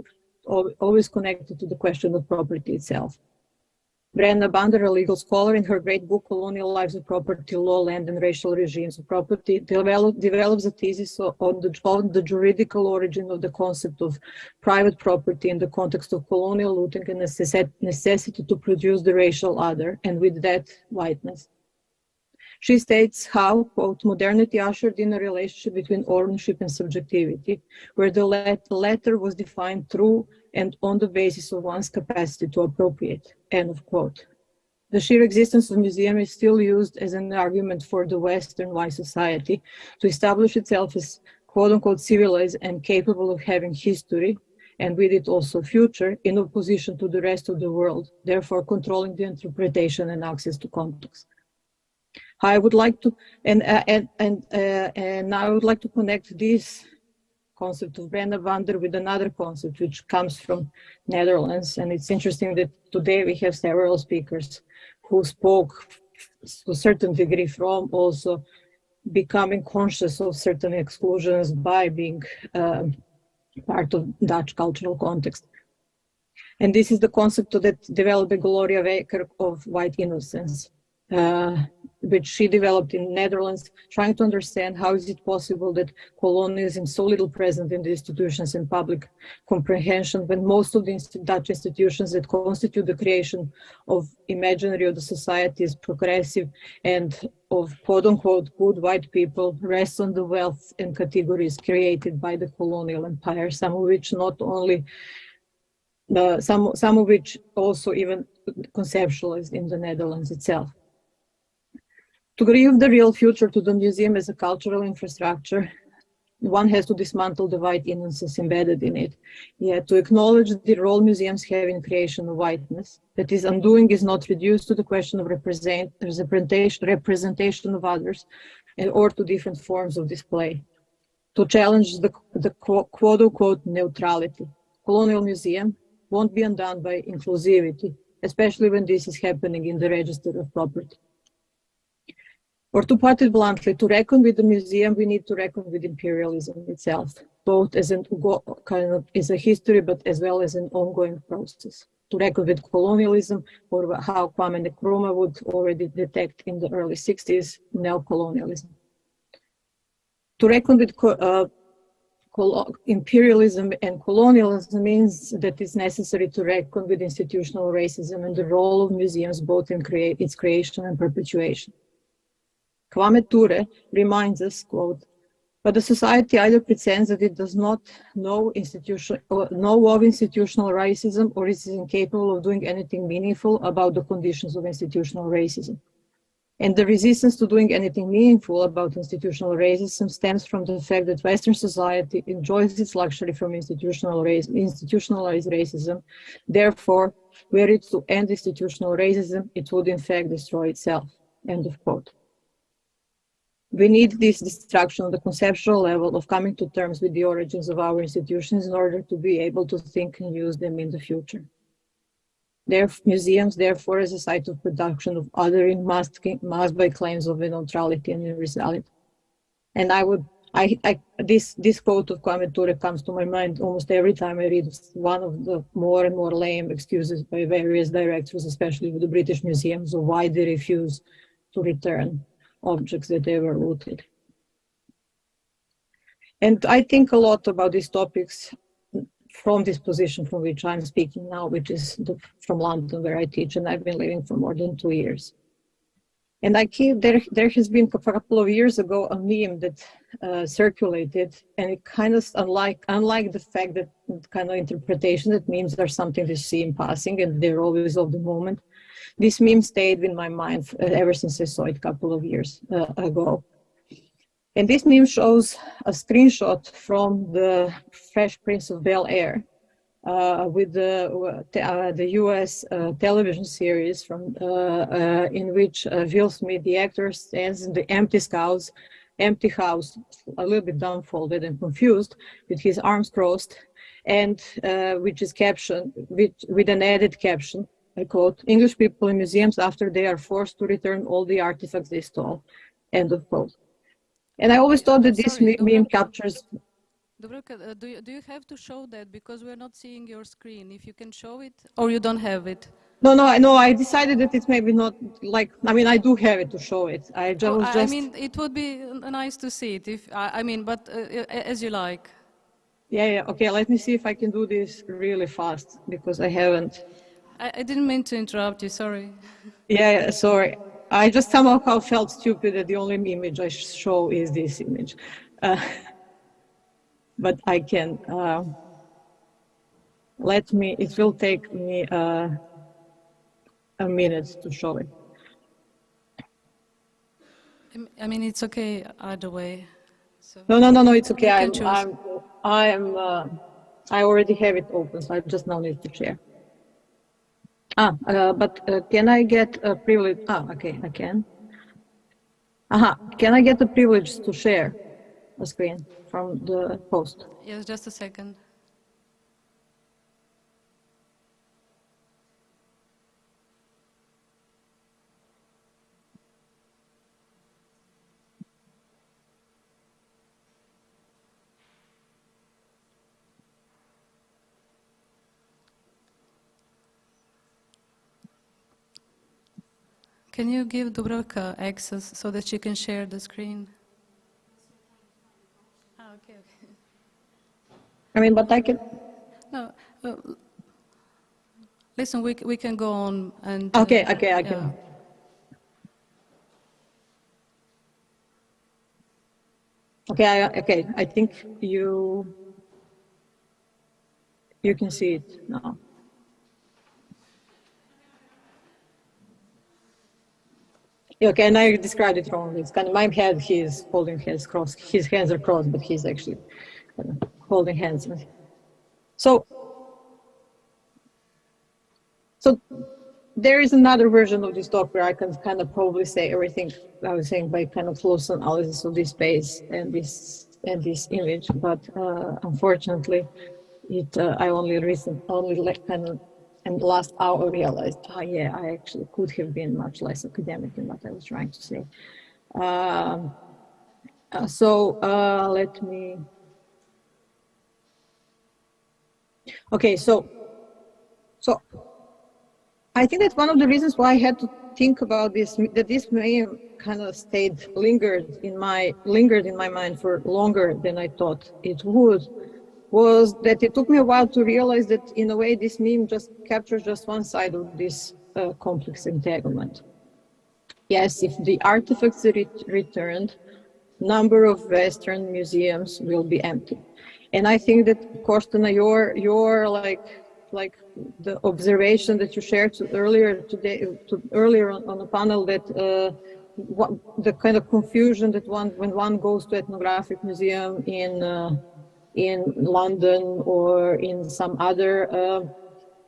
connected to the question of property itself. Brenna Bander, a legal scholar, in her great book, Colonial Lives of Property, Law, Land, and Racial Regimes of Property, develops a thesis on the juridical origin of the concept of private property in the context of colonial looting and necessity to produce the racial other, and with that, whiteness. She states how, quote, modernity ushered in a relationship between ownership and subjectivity, where the latter was defined through and on the basis of one's capacity to appropriate, end of quote. The sheer existence of museum is still used as an argument for the Western white society to establish itself as quote-unquote civilized and capable of having history, and with it also future, in opposition to the rest of the world, therefore controlling the interpretation and access to context. I would like to, and I would like to connect this concept of Brenner-Vander with another concept which comes from Netherlands, and it's interesting that today we have several speakers who spoke to a certain degree from also becoming conscious of certain exclusions by being part of Dutch cultural context. And this is the concept that developed by Gloria Wekker of white innocence, which she developed in Netherlands, trying to understand how is it possible that colonialism is so little present in the institutions and public comprehension when most of the Dutch institutions that constitute the creation of imaginary of the society is progressive and of quote-unquote good white people rests on the wealth and categories created by the colonial empire, some of which not only some of which also even conceptualized in the Netherlands itself. To give the real future to the museum as a cultural infrastructure, one has to dismantle the white innocence embedded in it. Yet to acknowledge the role museums have in creation of whiteness, that is, undoing is not reduced to the question of representation of others or to different forms of display. To challenge the quote-unquote neutrality. Colonial museum won't be undone by inclusivity, especially when this is happening in the register of property. Or to put it bluntly, to reckon with the museum, we need to reckon with imperialism itself, both as a history, but as well as an ongoing process. To reckon with colonialism, or how Kwame Nkrumah would already detect in the early 60s, neocolonialism. To reckon with imperialism and colonialism means that it's necessary to reckon with institutional racism and the role of museums both in its creation and perpetuation. Kwame Ture reminds us, quote, but the society either pretends that it does not know of institutional racism or is incapable of doing anything meaningful about the conditions of institutional racism. And the resistance to doing anything meaningful about institutional racism stems from the fact that Western society enjoys its luxury from institutionalized racism. Therefore, were it to end institutional racism, it would in fact destroy itself, end of quote. We need this destruction on the conceptual level of coming to terms with the origins of our institutions in order to be able to think and use them in the future. Museums, therefore, as a site of production of othering, masked by claims of neutrality and universality. And this quote of Kwame Ture comes to my mind almost every time I read one of the more and more lame excuses by various directors, especially with the British museums, of why they refuse to return objects that they were looted. And I think a lot about these topics from this position from which I'm speaking now, which is from London, where I teach, and I've been living for more than 2 years. And there has been a couple of years ago a meme that circulated, and it kind of, unlike the fact that kind of interpretation that memes are something to see in passing and they're always of the moment, this meme stayed in my mind ever since I saw it a couple of years ago. And this meme shows a screenshot from the Fresh Prince of Bel-Air with the US television series in which Will Smith, the actor, stands in the empty house, a little bit dumbfolded and confused, with his arms crossed, and which is captioned with an added caption, I quote, "English people in museums after they are forced to return all the artifacts they stole," end of quote. And I always thought that this meme captures...
Dubravka, do you have to show that? Because we're not seeing your screen. If you can show it, or you don't have it?
No, I decided that it's maybe not like, I mean, I do have it to show it. I mean,
it would be nice to see it, if but as you like.
Yeah, okay, let me see if I can do this really fast, because I haven't.
I didn't mean to interrupt you, sorry.
Yeah, sorry. I just somehow felt stupid that the only image I show is this image. But I can, it will take me a minute to show it.
I mean, it's okay either way.
No, it's okay.
You can choose.
I already have it open, so I just now need to share. But can I get a privilege? Okay, I can. Can I get the privilege to share a screen from the post?
Yes, just a second. Can you give Dubravka access so that she can share the screen? Okay.
I mean, but I can.
No, listen, we can go on and.
Okay, I can. Okay, I think you can see it now. Okay, and I described it wrongly. It's kind of my head. He's holding his cross. His hands are crossed, but he's actually kind of holding hands. So there is another version of this talk where I can kind of probably say everything I was saying by kind of close analysis of this space and this image. But unfortunately, I only like kind of. And the last hour realized, yeah, I actually could have been much less academic in what I was trying to say. Let me. Okay, so I think that's one of the reasons why I had to think about this, that this may kind of lingered in my mind for longer than I thought it would. Was that it took me a while to realize that in a way this meme just captures just one side of this complex entanglement. Yes, if the artifacts are returned, number of Western museums will be empty. And I think that, Koštana, your like the observation that you shared earlier on the panel, that the kind of confusion that when one goes to ethnographic museum in London or in some other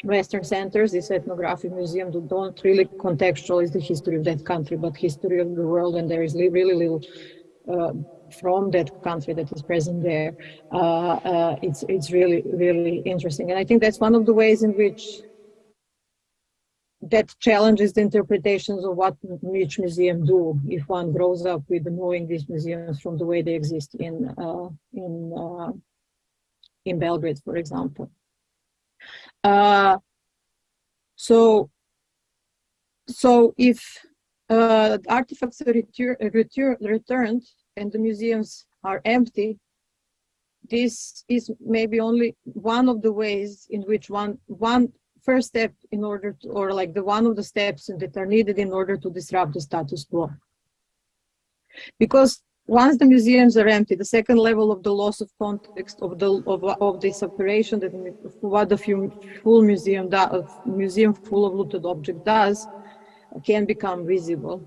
Western centers, these ethnographic museums don't really contextualize the history of that country, but history of the world, and there is really little from that country that is present there. It's really interesting, and I think that's one of the ways in which that challenges the interpretations of what each museum do if one grows up with knowing these museums from the way they exist in Belgrade, for example. So if artifacts are returned and the museums are empty, this is maybe only one of the ways in which one first step in order to, or like one of the steps that are needed in order to disrupt the status quo. Because once the museums are empty, the second level of the loss of context of this operation, that what the full museum full of looted object does, can become visible,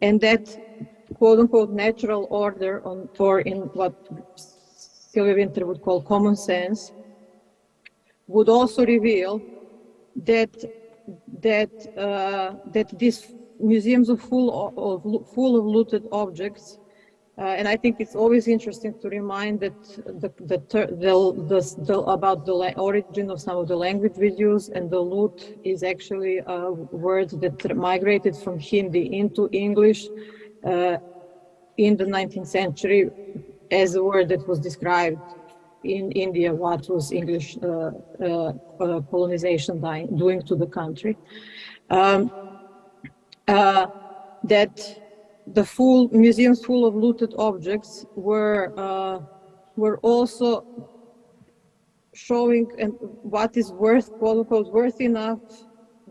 and that quote unquote natural order or in what Sylvia Winter would call common sense, would also reveal that these museums are full of looted objects. And I think it's always interesting to remind that about the origin of some of the language videos, and the loot is actually a word that migrated from Hindi into English in the 19th century as a word that was described in India what was English colonization doing to the country. That the museums full of looted objects were also showing what is worth, quote unquote, worth enough,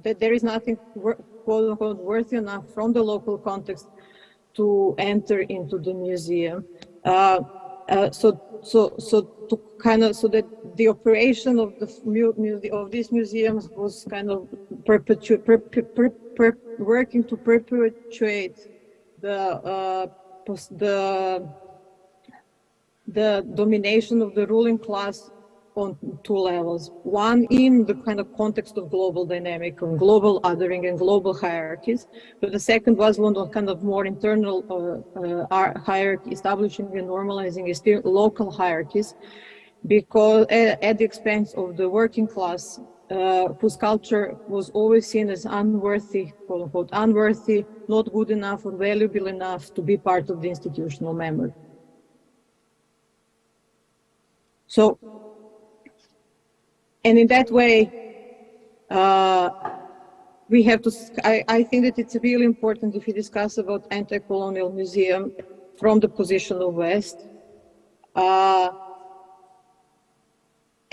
that there is nothing, quote unquote, worth enough from the local context to enter into the museum. So that the operation of these museums was kind of working to perpetuate the the domination of the ruling class on two levels. One, in the kind of context of global dynamic, of global othering and global hierarchies. But the second was one of kind of more internal hierarchy, establishing and normalizing still local hierarchies, because at the expense of the working class, whose culture was always seen as unworthy, quote unquote, unworthy, not good enough or valuable enough to be part of the institutional memory. So, and in that way, we have to, I think that it's really important if we discuss about anti-colonial museum from the position of West,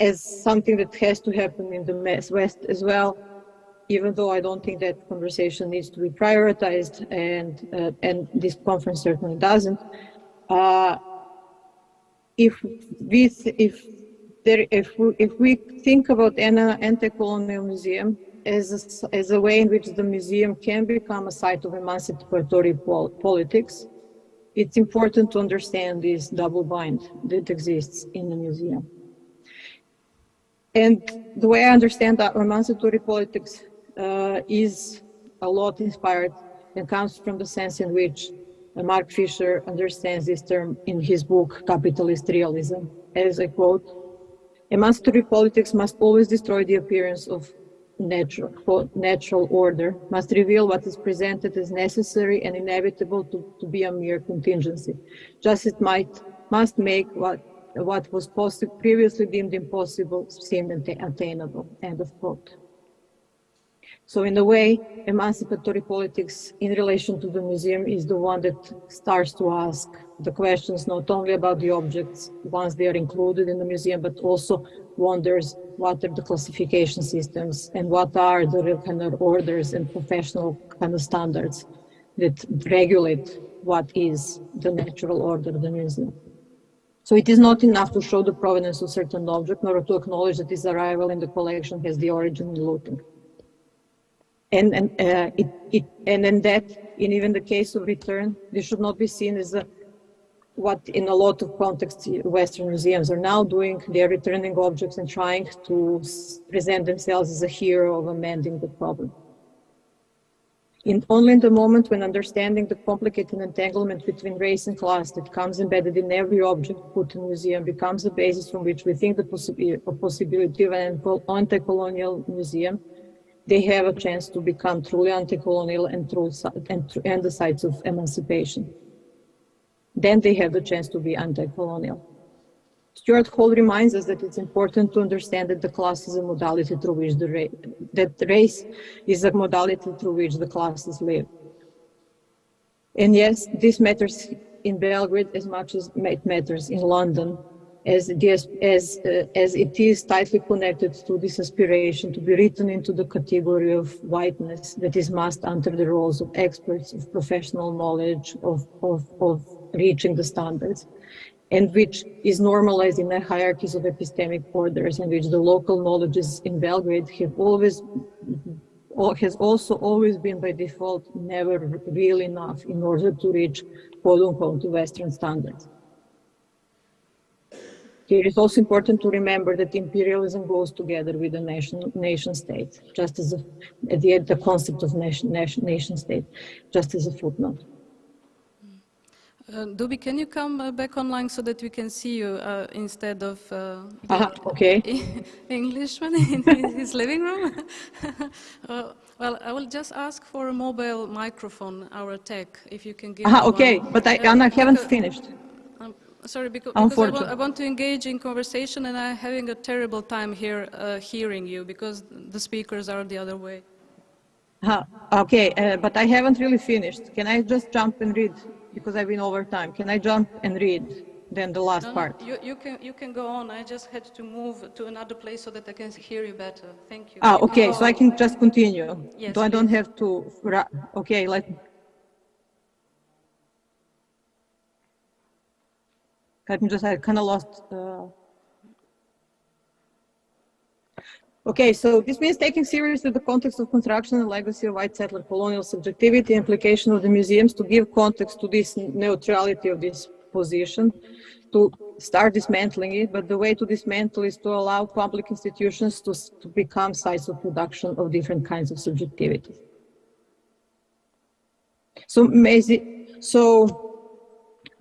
as something that has to happen in the West as well, even though I don't think that conversation needs to be prioritized, and this conference certainly doesn't. If we think about an anti-colonial museum as a way in which the museum can become a site of emancipatory politics, it's important to understand this double bind that exists in the museum. And the way I understand that emancipatory politics is a lot inspired and comes from the sense in which Mark Fisher understands this term in his book, Capitalist Realism, as I quote, "Emancipatory politics must always destroy the appearance of natural order, must reveal what is presented as necessary and inevitable to be a mere contingency, just as it must make what was previously deemed impossible seem attainable," end of quote. So in a way, emancipatory politics in relation to the museum is the one that starts to ask the questions not only about the objects once they are included in the museum, but also wonders what are the classification systems and what are the real kind of orders and professional kind of standards that regulate what is the natural order of the museum. So it is not enough to show the provenance of certain object, nor to acknowledge that its arrival in the collection has the origin in looting. And even the case of return, this should not be seen as what in a lot of contexts Western museums are now doing. They are returning objects and trying to present themselves as a hero of amending the problem. Only in the moment when understanding the complicated entanglement between race and class that comes embedded in every object put in the museum becomes the basis from which we think the possibility of an anti-colonial museum, they have a chance to become truly anti-colonial and the sites of emancipation. Then they have the chance to be anti-colonial. Stuart Hall reminds us that it's important to understand that the class is a modality through which the race is a modality through which the classes live. And yes, this matters in Belgrade as much as it matters in London, as it is tightly connected to this aspiration to be written into the category of whiteness that is masked under the roles of experts, of professional knowledge, of reaching the standards, and which is normalized in the hierarchies of epistemic orders, in which the local knowledges in Belgrade has also always been by default never really enough in order to reach quote-unquote Western standards. It is also important to remember that imperialism goes together with the nation state, just as the concept of nation state, just as a footnote.
Dubi, can you come back online so that we can see you instead of
okay.
Englishman in his living room? Well, I will just ask for a mobile microphone, our tech, if you can give
okay,
one.
But I haven't finished.
Sorry, because I want to engage in conversation and I'm having a terrible time here hearing you because the speakers are the other way.
Okay, but I haven't really finished. Can I just jump and read? Because I've been over time. Can I jump and read then the last part?
You can go on. I just had to move to another place so that I can hear you better. Thank you.
Okay, so I can just continue.
Yes,
I don't have to. Okay, I kind of lost. Okay, so this means taking seriously the context of construction and legacy of white settler colonial subjectivity, implication of the museums to give context to this neutrality of this position to start dismantling it, but the way to dismantle is to allow public institutions to become sites of production of different kinds of subjectivity. So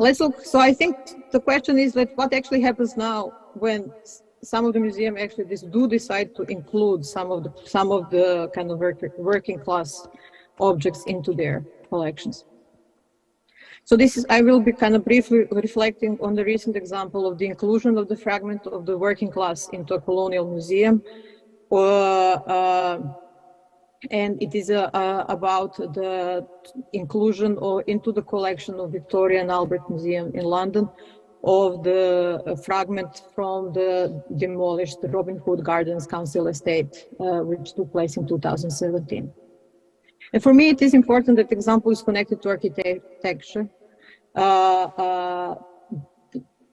let's look. So I think the question is that what actually happens now when some of the museums actually do decide to include some of the kind of working class objects into their collections. So I will be kind of briefly reflecting on the recent example of the inclusion of the fragment of the working class into a colonial museum. And it is about the inclusion into the collection of Victoria and Albert Museum in London of the fragment from the demolished Robin Hood Gardens Council estate, which took place in 2017. And for me, it is important that the example is connected to architecture,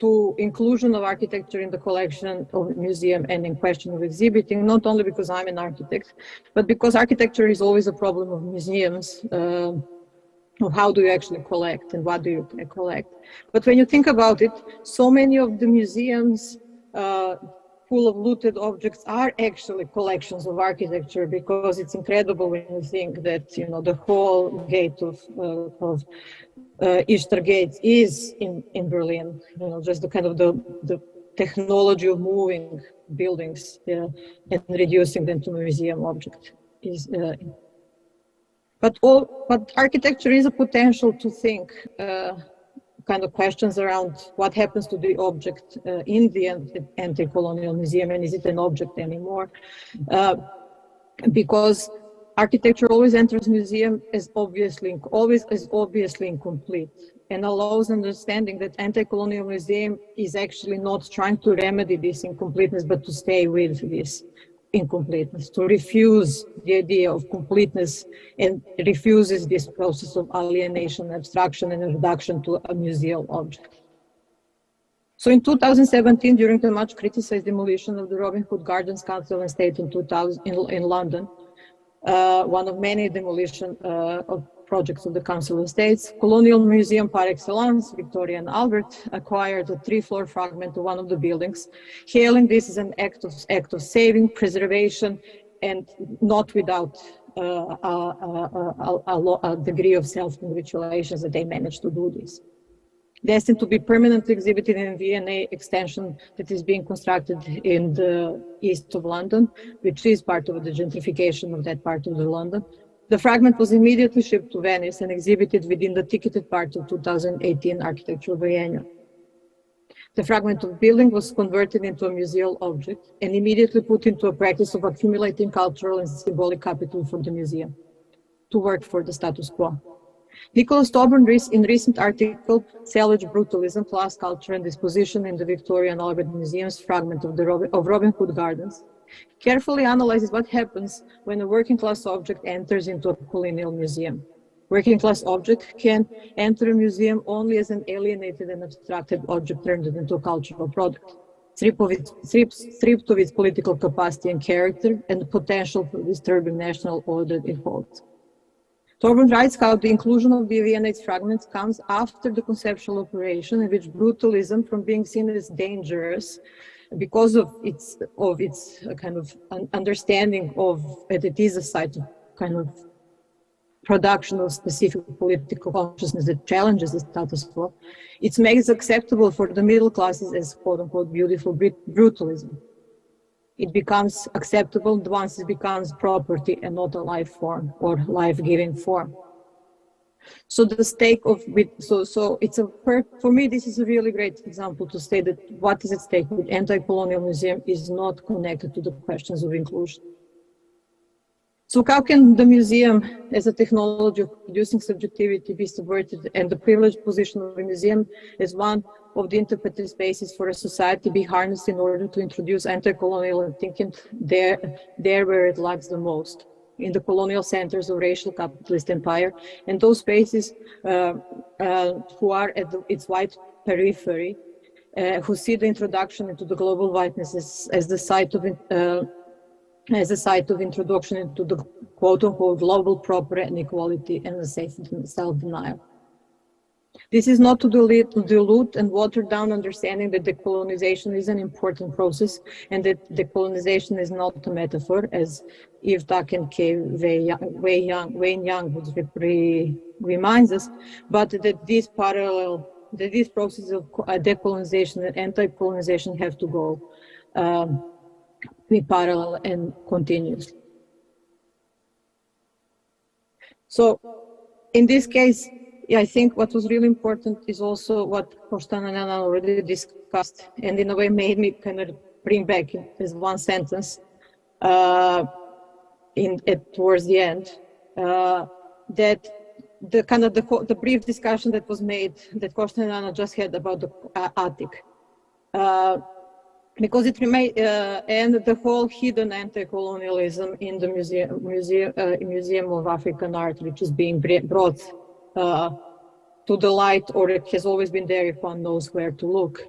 to inclusion of architecture in the collection of the museum and in question of exhibiting, not only because I'm an architect, but because architecture is always a problem of museums, of how do you actually collect and what do you collect. But when you think about it, so many of the museums full of looted objects are actually collections of architecture, because it's incredible when you think that, you know, the whole gate of Easter Gate is in Berlin, you know, just the kind of the technology of moving buildings and reducing them to a museum object is. But architecture is a potential to think kind of questions around what happens to the object in the anti-colonial museum, and is it an object anymore? Because architecture always enters museum as always obviously incomplete, and allows understanding that anti-colonial museum is actually not trying to remedy this incompleteness, but to stay with this incompleteness, to refuse the idea of completeness, and refuses this process of alienation, abstraction, and reduction to a museal object. So in 2017, during the much criticized demolition of the Robin Hood Gardens Council estate in London, one of many demolition of projects of the Council Estates, Colonial Museum par excellence, Victoria and Albert, acquired a 3-floor fragment of one of the buildings, hailing this as an act of saving, preservation, and not without a degree of self-congratulation that they managed to do this. Destined to be permanently exhibited in V&A extension that is being constructed in the east of London, which is part of the gentrification of that part of the London. The fragment was immediately shipped to Venice and exhibited within the ticketed part of 2018 Architectural Biennial. The fragment of building was converted into a museal object and immediately put into a practice of accumulating cultural and symbolic capital for the museum to work for the status quo. Nicholas Tauburn, in recent article, Salvage Brutalism, Class Culture and Disposition in the Victoria and Albert Museum's fragment of Robin Hood Gardens, carefully analyzes what happens when a working class object enters into a colonial museum. Working class object can enter a museum only as an alienated and abstracted object turned into a cultural product, stripped of its political capacity and character and the potential for disturbing national order it holds. Tauburn writes how the inclusion of the V&A's fragments comes after the conceptual operation in which brutalism, from being seen as dangerous because of its kind of understanding of that it is a site of kind of production of specific political consciousness that challenges the status quo, it makes it acceptable for the middle classes as quote-unquote beautiful brutalism. It becomes acceptable once it becomes property and not a life form or life-giving form. So the stake of for me this is a really great example to say that what is at stake with anti-colonial museum is not connected to the questions of inclusion. So how can the museum as a technology of producing subjectivity be subverted, and the privileged position of the museum as one of the interpretive spaces for a society be harnessed in order to introduce anti-colonial thinking there where it lacks the most, in the colonial centers of racial capitalist empire, and those spaces who are at its white periphery, who see the introduction into the global whiteness as the site of introduction into the quote-unquote global proper inequality and the self-denial. This is not to dilute and water down understanding that decolonization is an important process and that decolonization is not a metaphor, as Eve Tak and Wayne Young reminds us, but that these processes of decolonization and anti-colonization have to go be parallel and continuously. So in this case, I think what was really important is also what Koštana and Anna already discussed, and in a way made me kind of bring back as one sentence towards the end, that the brief discussion that was made, that Koštana and Anna just had about the attic, because it remained, and the whole hidden anti-colonialism in the Museum of African Art, which is being brought to the light, or it has always been there if one knows where to look.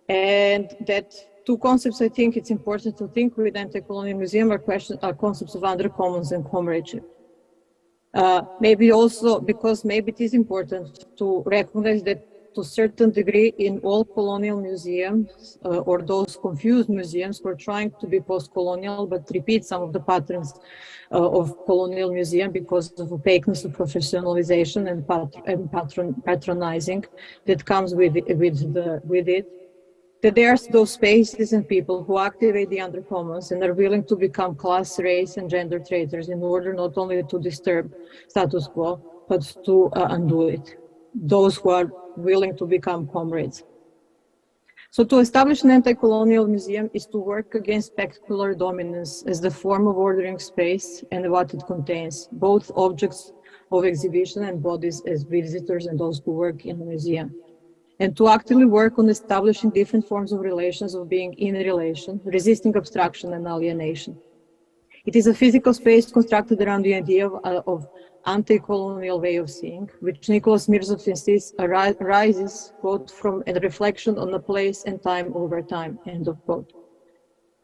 And that two concepts I think it's important to think with anti-colonial museum are concepts of undercommons and comradeship. Maybe also because maybe it is important to recognize that to a certain degree in all colonial museums or those confused museums who are trying to be post-colonial but repeat some of the patterns of colonial museum because of opaqueness of professionalization and patronizing that comes with it, that there are those spaces and people who activate the undercommons and are willing to become class, race, and gender traitors in order not only to disturb status quo, but to undo it. Those who are willing to become comrades. So to establish an anti-colonial museum is to work against spectacular dominance as the form of ordering space and what it contains, both objects of exhibition and bodies as visitors and those who work in the museum. And to actively work on establishing different forms of relations of being in a relation, resisting abstraction and alienation. It is a physical space constructed around the idea of anti-colonial way of seeing, which Nicholas Mirzov insists arises, quote, from a reflection on the place and time over time, end of quote.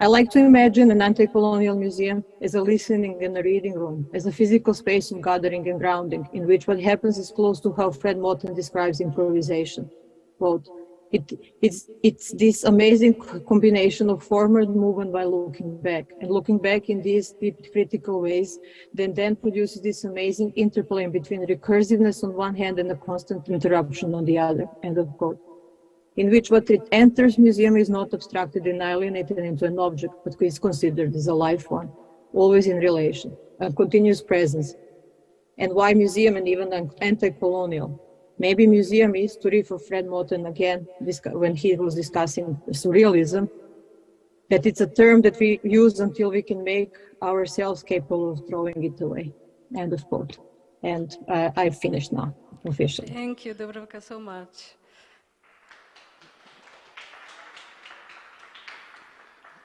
I like to imagine an anti-colonial museum as a listening and a reading room, as a physical space of gathering and grounding, in which what happens is close to how Fred Moten describes improvisation. Quote, it's this amazing combination of forward movement by looking back, and looking back in these deep critical ways then produces this amazing interplay between recursiveness on one hand and a constant interruption on the other, end of quote. In which what it enters museum is not abstracted and alienated into an object, but is considered as a life form, always in relation, a continuous presence. And why museum and even anti-colonial? Maybe museum is, to refer Fred Moten again, when he was discussing surrealism, that it's a term that we use until we can make ourselves capable of throwing it away, end of quote. And I've finished now, officially.
Thank you, Dubravka, so much.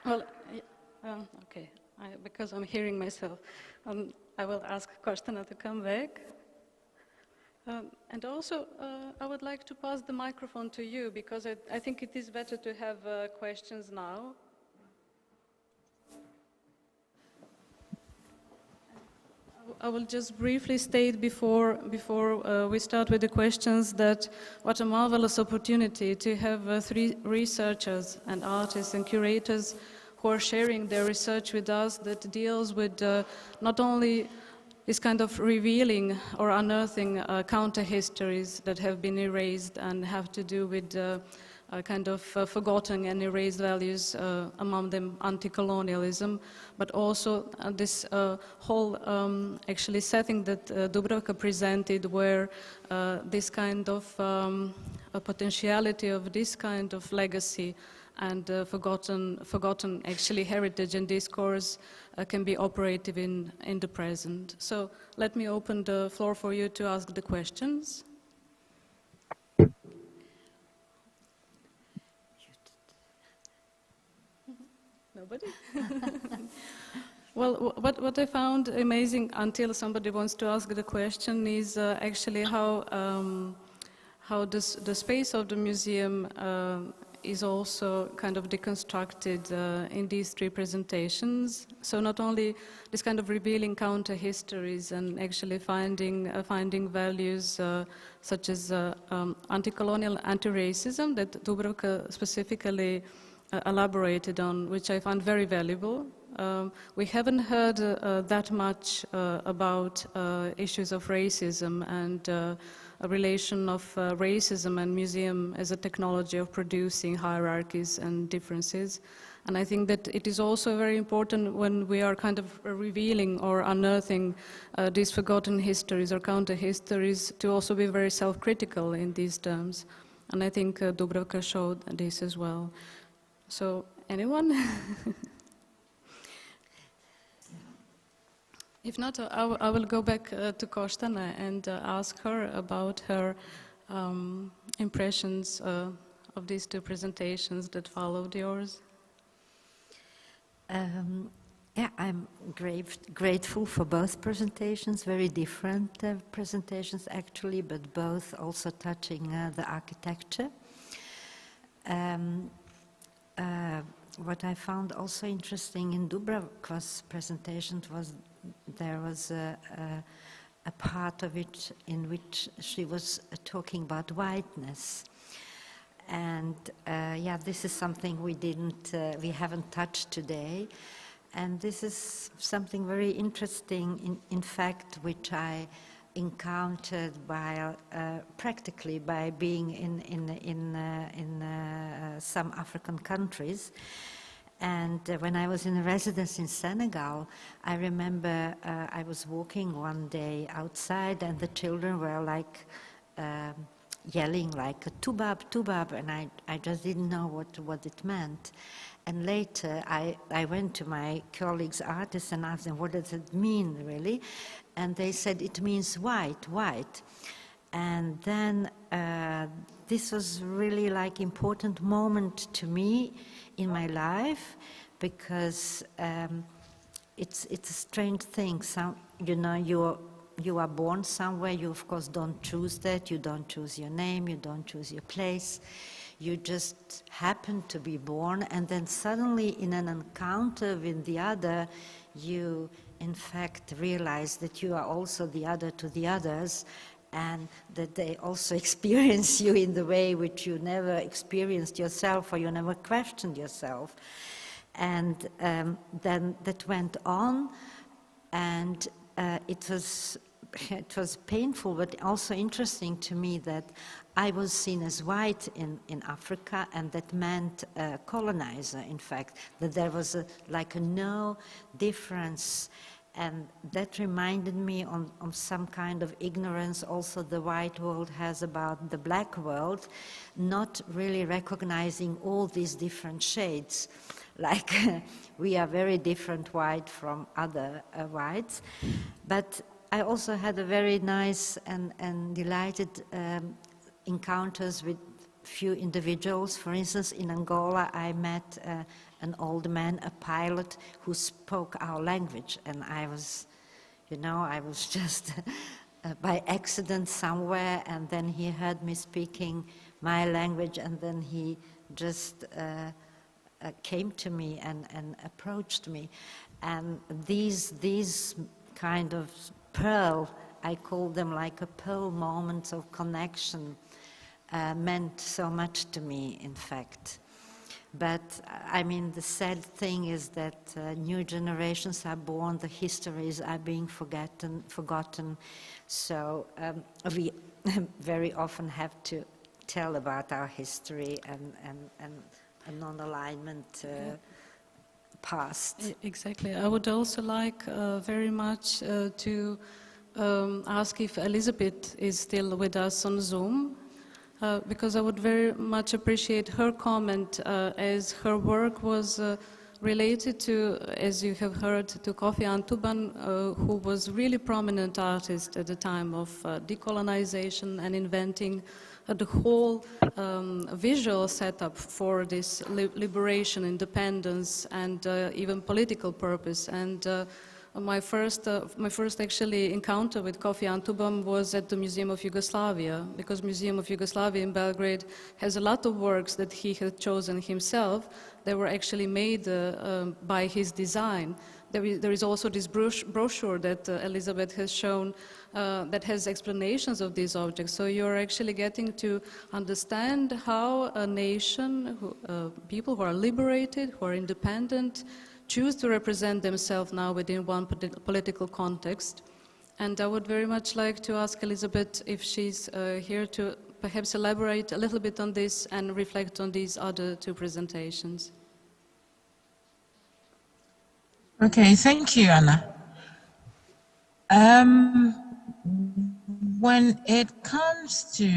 Well, okay, because I'm hearing myself, I will ask Koštana to come back. And also, I would like to pass the microphone to you, because I think it is better to have questions now. I will just briefly state before we start with the questions that what a marvelous opportunity to have 3 researchers and artists and curators who are sharing their research with us that deals with not only is kind of revealing or unearthing counter-histories that have been erased and have to do with kind of forgotten and erased values, among them anti-colonialism, but also this whole actually setting that Dubravka presented, where this kind of a potentiality of this kind of legacy and forgotten actually heritage and discourse can be operative in the present. So let me open the floor for you to ask the questions. Nobody? Well, what I found amazing, until somebody wants to ask the question, is actually how the space of the museum is also kind of deconstructed in these three presentations. So not only this kind of revealing counter-histories and actually finding values such as anti-colonial anti-racism that Dubravka specifically elaborated on, which I found very valuable. We haven't heard that much about issues of racism and a relation of racism and museum as a technology of producing hierarchies and differences. And I think that it is also very important when we are kind of revealing or unearthing these forgotten histories or counter-histories to also be very self-critical in these terms. And I think Dubravka showed this as well. So, anyone? If not, I will go back to Koštana and ask her about her impressions of these two presentations that followed yours.
Yeah, I'm grateful for both presentations, very different presentations actually, but both also touching the architecture. What I found also interesting in Dubravka's presentation was there was a part of it in which she was talking about whiteness. And yeah, this is something we haven't touched today. And this is something very interesting, in fact, which I encountered by practically by being in some African countries. And when I was in residence in Senegal, I remember I was walking one day outside and the children were like yelling like "Tubab, Tubab," and I just didn't know what it meant. And later I went to my colleagues artists and asked them, what does it mean really? And they said it means white, white. And then this was really like important moment to me in my life, because it's a strange thing. You know, you are born somewhere. You of course don't choose that. You don't choose your name. You don't choose your place. You just happen to be born, and then suddenly in an encounter with the other, you in fact realize that you are also the other to the others, and that they also experience you in the way which you never experienced yourself, or you never questioned yourself. And then that went on, and it was painful, but also interesting to me that I was seen as white in Africa, and that meant colonizer, in fact, that there was like a no difference. And that reminded me on some kind of ignorance also the white world has about the black world, not really recognizing all these different shades. Like we are very different white from other whites. But I also had a very nice and delighted encounters with few individuals. For instance, in Angola, I met an old man, a pilot, who spoke our language, and I was, you know, I was just by accident somewhere, and then he heard me speaking my language, and then he just came to me and approached me. And these kind of pearl, I call them like a pearl moments of connection, meant so much to me, in fact. But, I mean, the sad thing is that new generations are born, the histories are being forgotten. So we very often have to tell about our history and a non-alignment past.
Exactly. I would also like very much to ask if Elizabeth is still with us on Zoom. Because I would very much appreciate her comment, as her work was related to, as you have heard, to Kofi Antuban, who was really prominent artist at the time of decolonization and inventing the whole visual setup for this liberation, independence, and even political purpose. And My first actually encounter with Kofi Antubam was at the Museum of Yugoslavia, because Museum of Yugoslavia in Belgrade has a lot of works that he had chosen himself that were actually made by his design. There is also this brochure that Elizabeth has shown that has explanations of these objects. So you're actually getting to understand how a nation, people who are liberated, who are independent, choose to represent themselves now within one political context. And I would very much like to ask Elizabeth if she's here to perhaps elaborate a little bit on this and reflect on these other two presentations.
Okay, thank you, Anna. When it comes to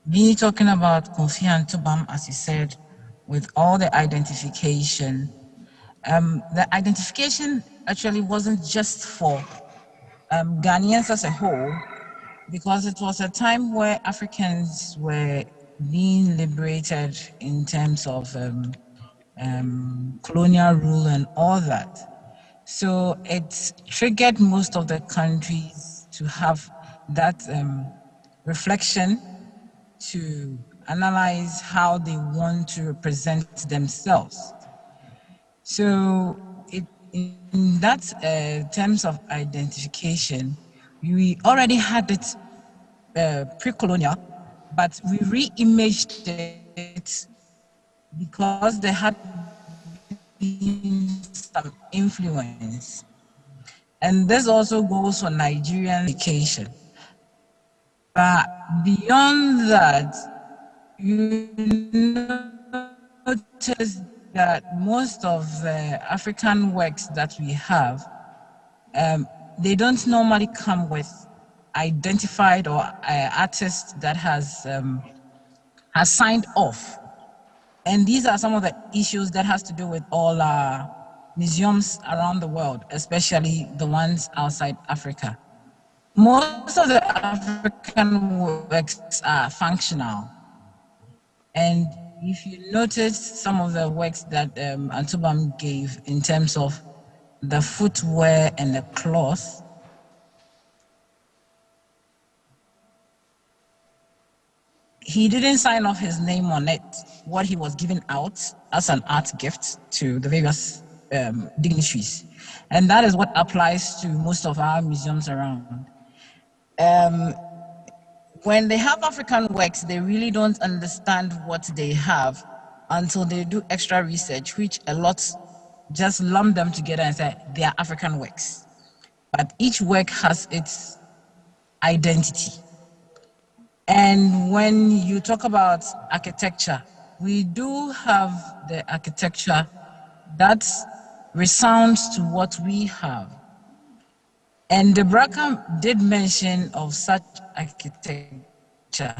me talking about Kofi Antubam, as you said, with all the identification actually wasn't just for Ghanaians as a whole, because it was a time where Africans were being liberated in terms of colonial rule and all that. So it triggered most of the countries to have that reflection, to analyze how they want to represent themselves. So in that terms of identification, we already had it pre-colonial, but we re-imaged it because there had been some influence. And this also goes for Nigerian education. But beyond that, you notice that most of the African works that we have, they don't normally come with identified or artists that has signed off. And these are some of the issues that has to do with all our museums around the world, especially the ones outside Africa. Most of the African works are functional. And if you notice some of the works that Antubam gave in terms of the footwear and the cloth, he didn't sign off his name on it, what he was giving out as an art gift to the various dignitaries. And that is what applies to most of our museums around. When they have African works, they really don't understand what they have until they do extra research, which a lot just lump them together and say they are African works. But each work has its identity. And when you talk about architecture, we do have the architecture that resounds to what we have. And Dubravka did mention of such architecture.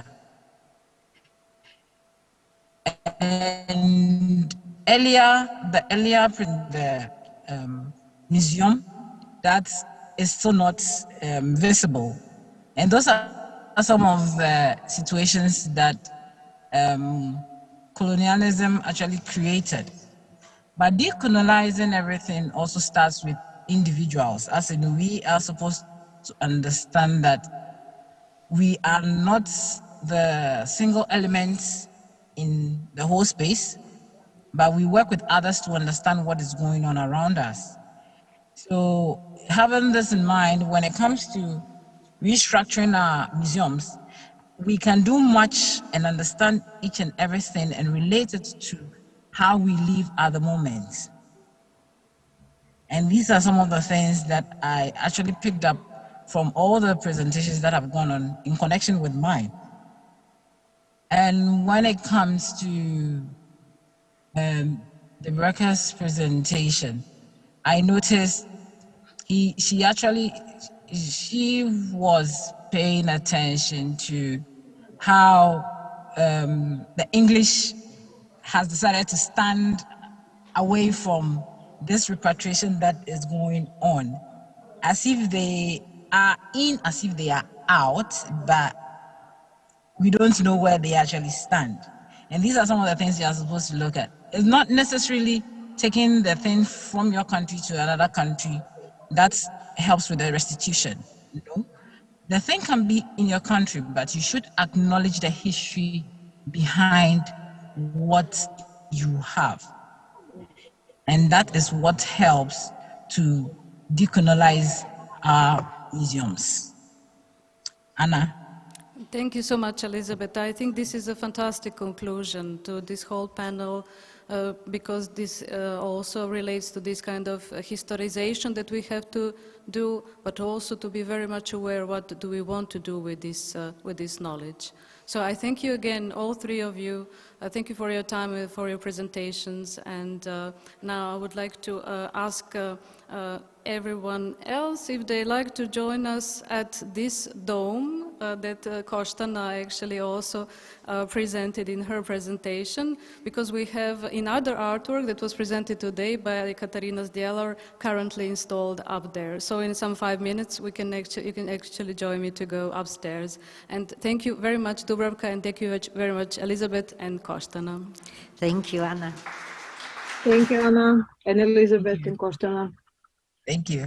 And the museum, that is still not visible. And those are some of the situations that colonialism actually created. But decolonizing everything also starts with individuals, as in we are supposed to understand that we are not the single elements in the whole space, but we work with others to understand what is going on around us. So having this in mind, when it comes to restructuring our museums, we can do much and understand each and everything and relate it to how we live at the moment. And these are some of the things that I actually picked up from all the presentations that have gone on in connection with mine. And when it comes to Dubravka's presentation, I noticed she was paying attention to how the English has decided to stand away from this repatriation that is going on, as if they are in, as if they are out, but we don't know where they actually stand. And these are some of the things you are supposed to look at. It's not necessarily taking the thing from your country to another country, that helps with the restitution. No? The thing can be in your country, but you should acknowledge the history behind what you have. And that is what helps to decolonize our museums. Anna.
Thank you so much, Elizabeth. I think this is a fantastic conclusion to this whole panel, because this also relates to this kind of historization that we have to do, but also to be very much aware what do we want to do with this knowledge. So I thank you again, all three of you. Thank you for your time and for your presentations. And now I would like to ask everyone else if they like to join us at this dome that Koštana actually also presented in her presentation, because we have another artwork that was presented today by Katarina Zdjelar currently installed up there. So in some 5 minutes you can actually join me to go upstairs. And thank you very much, Dubravka, and thank you very much, Elizabeth and Koštana.
Thank you, Anna.
Thank you, Anna, and Elizabeth and Koštana.
Thank you.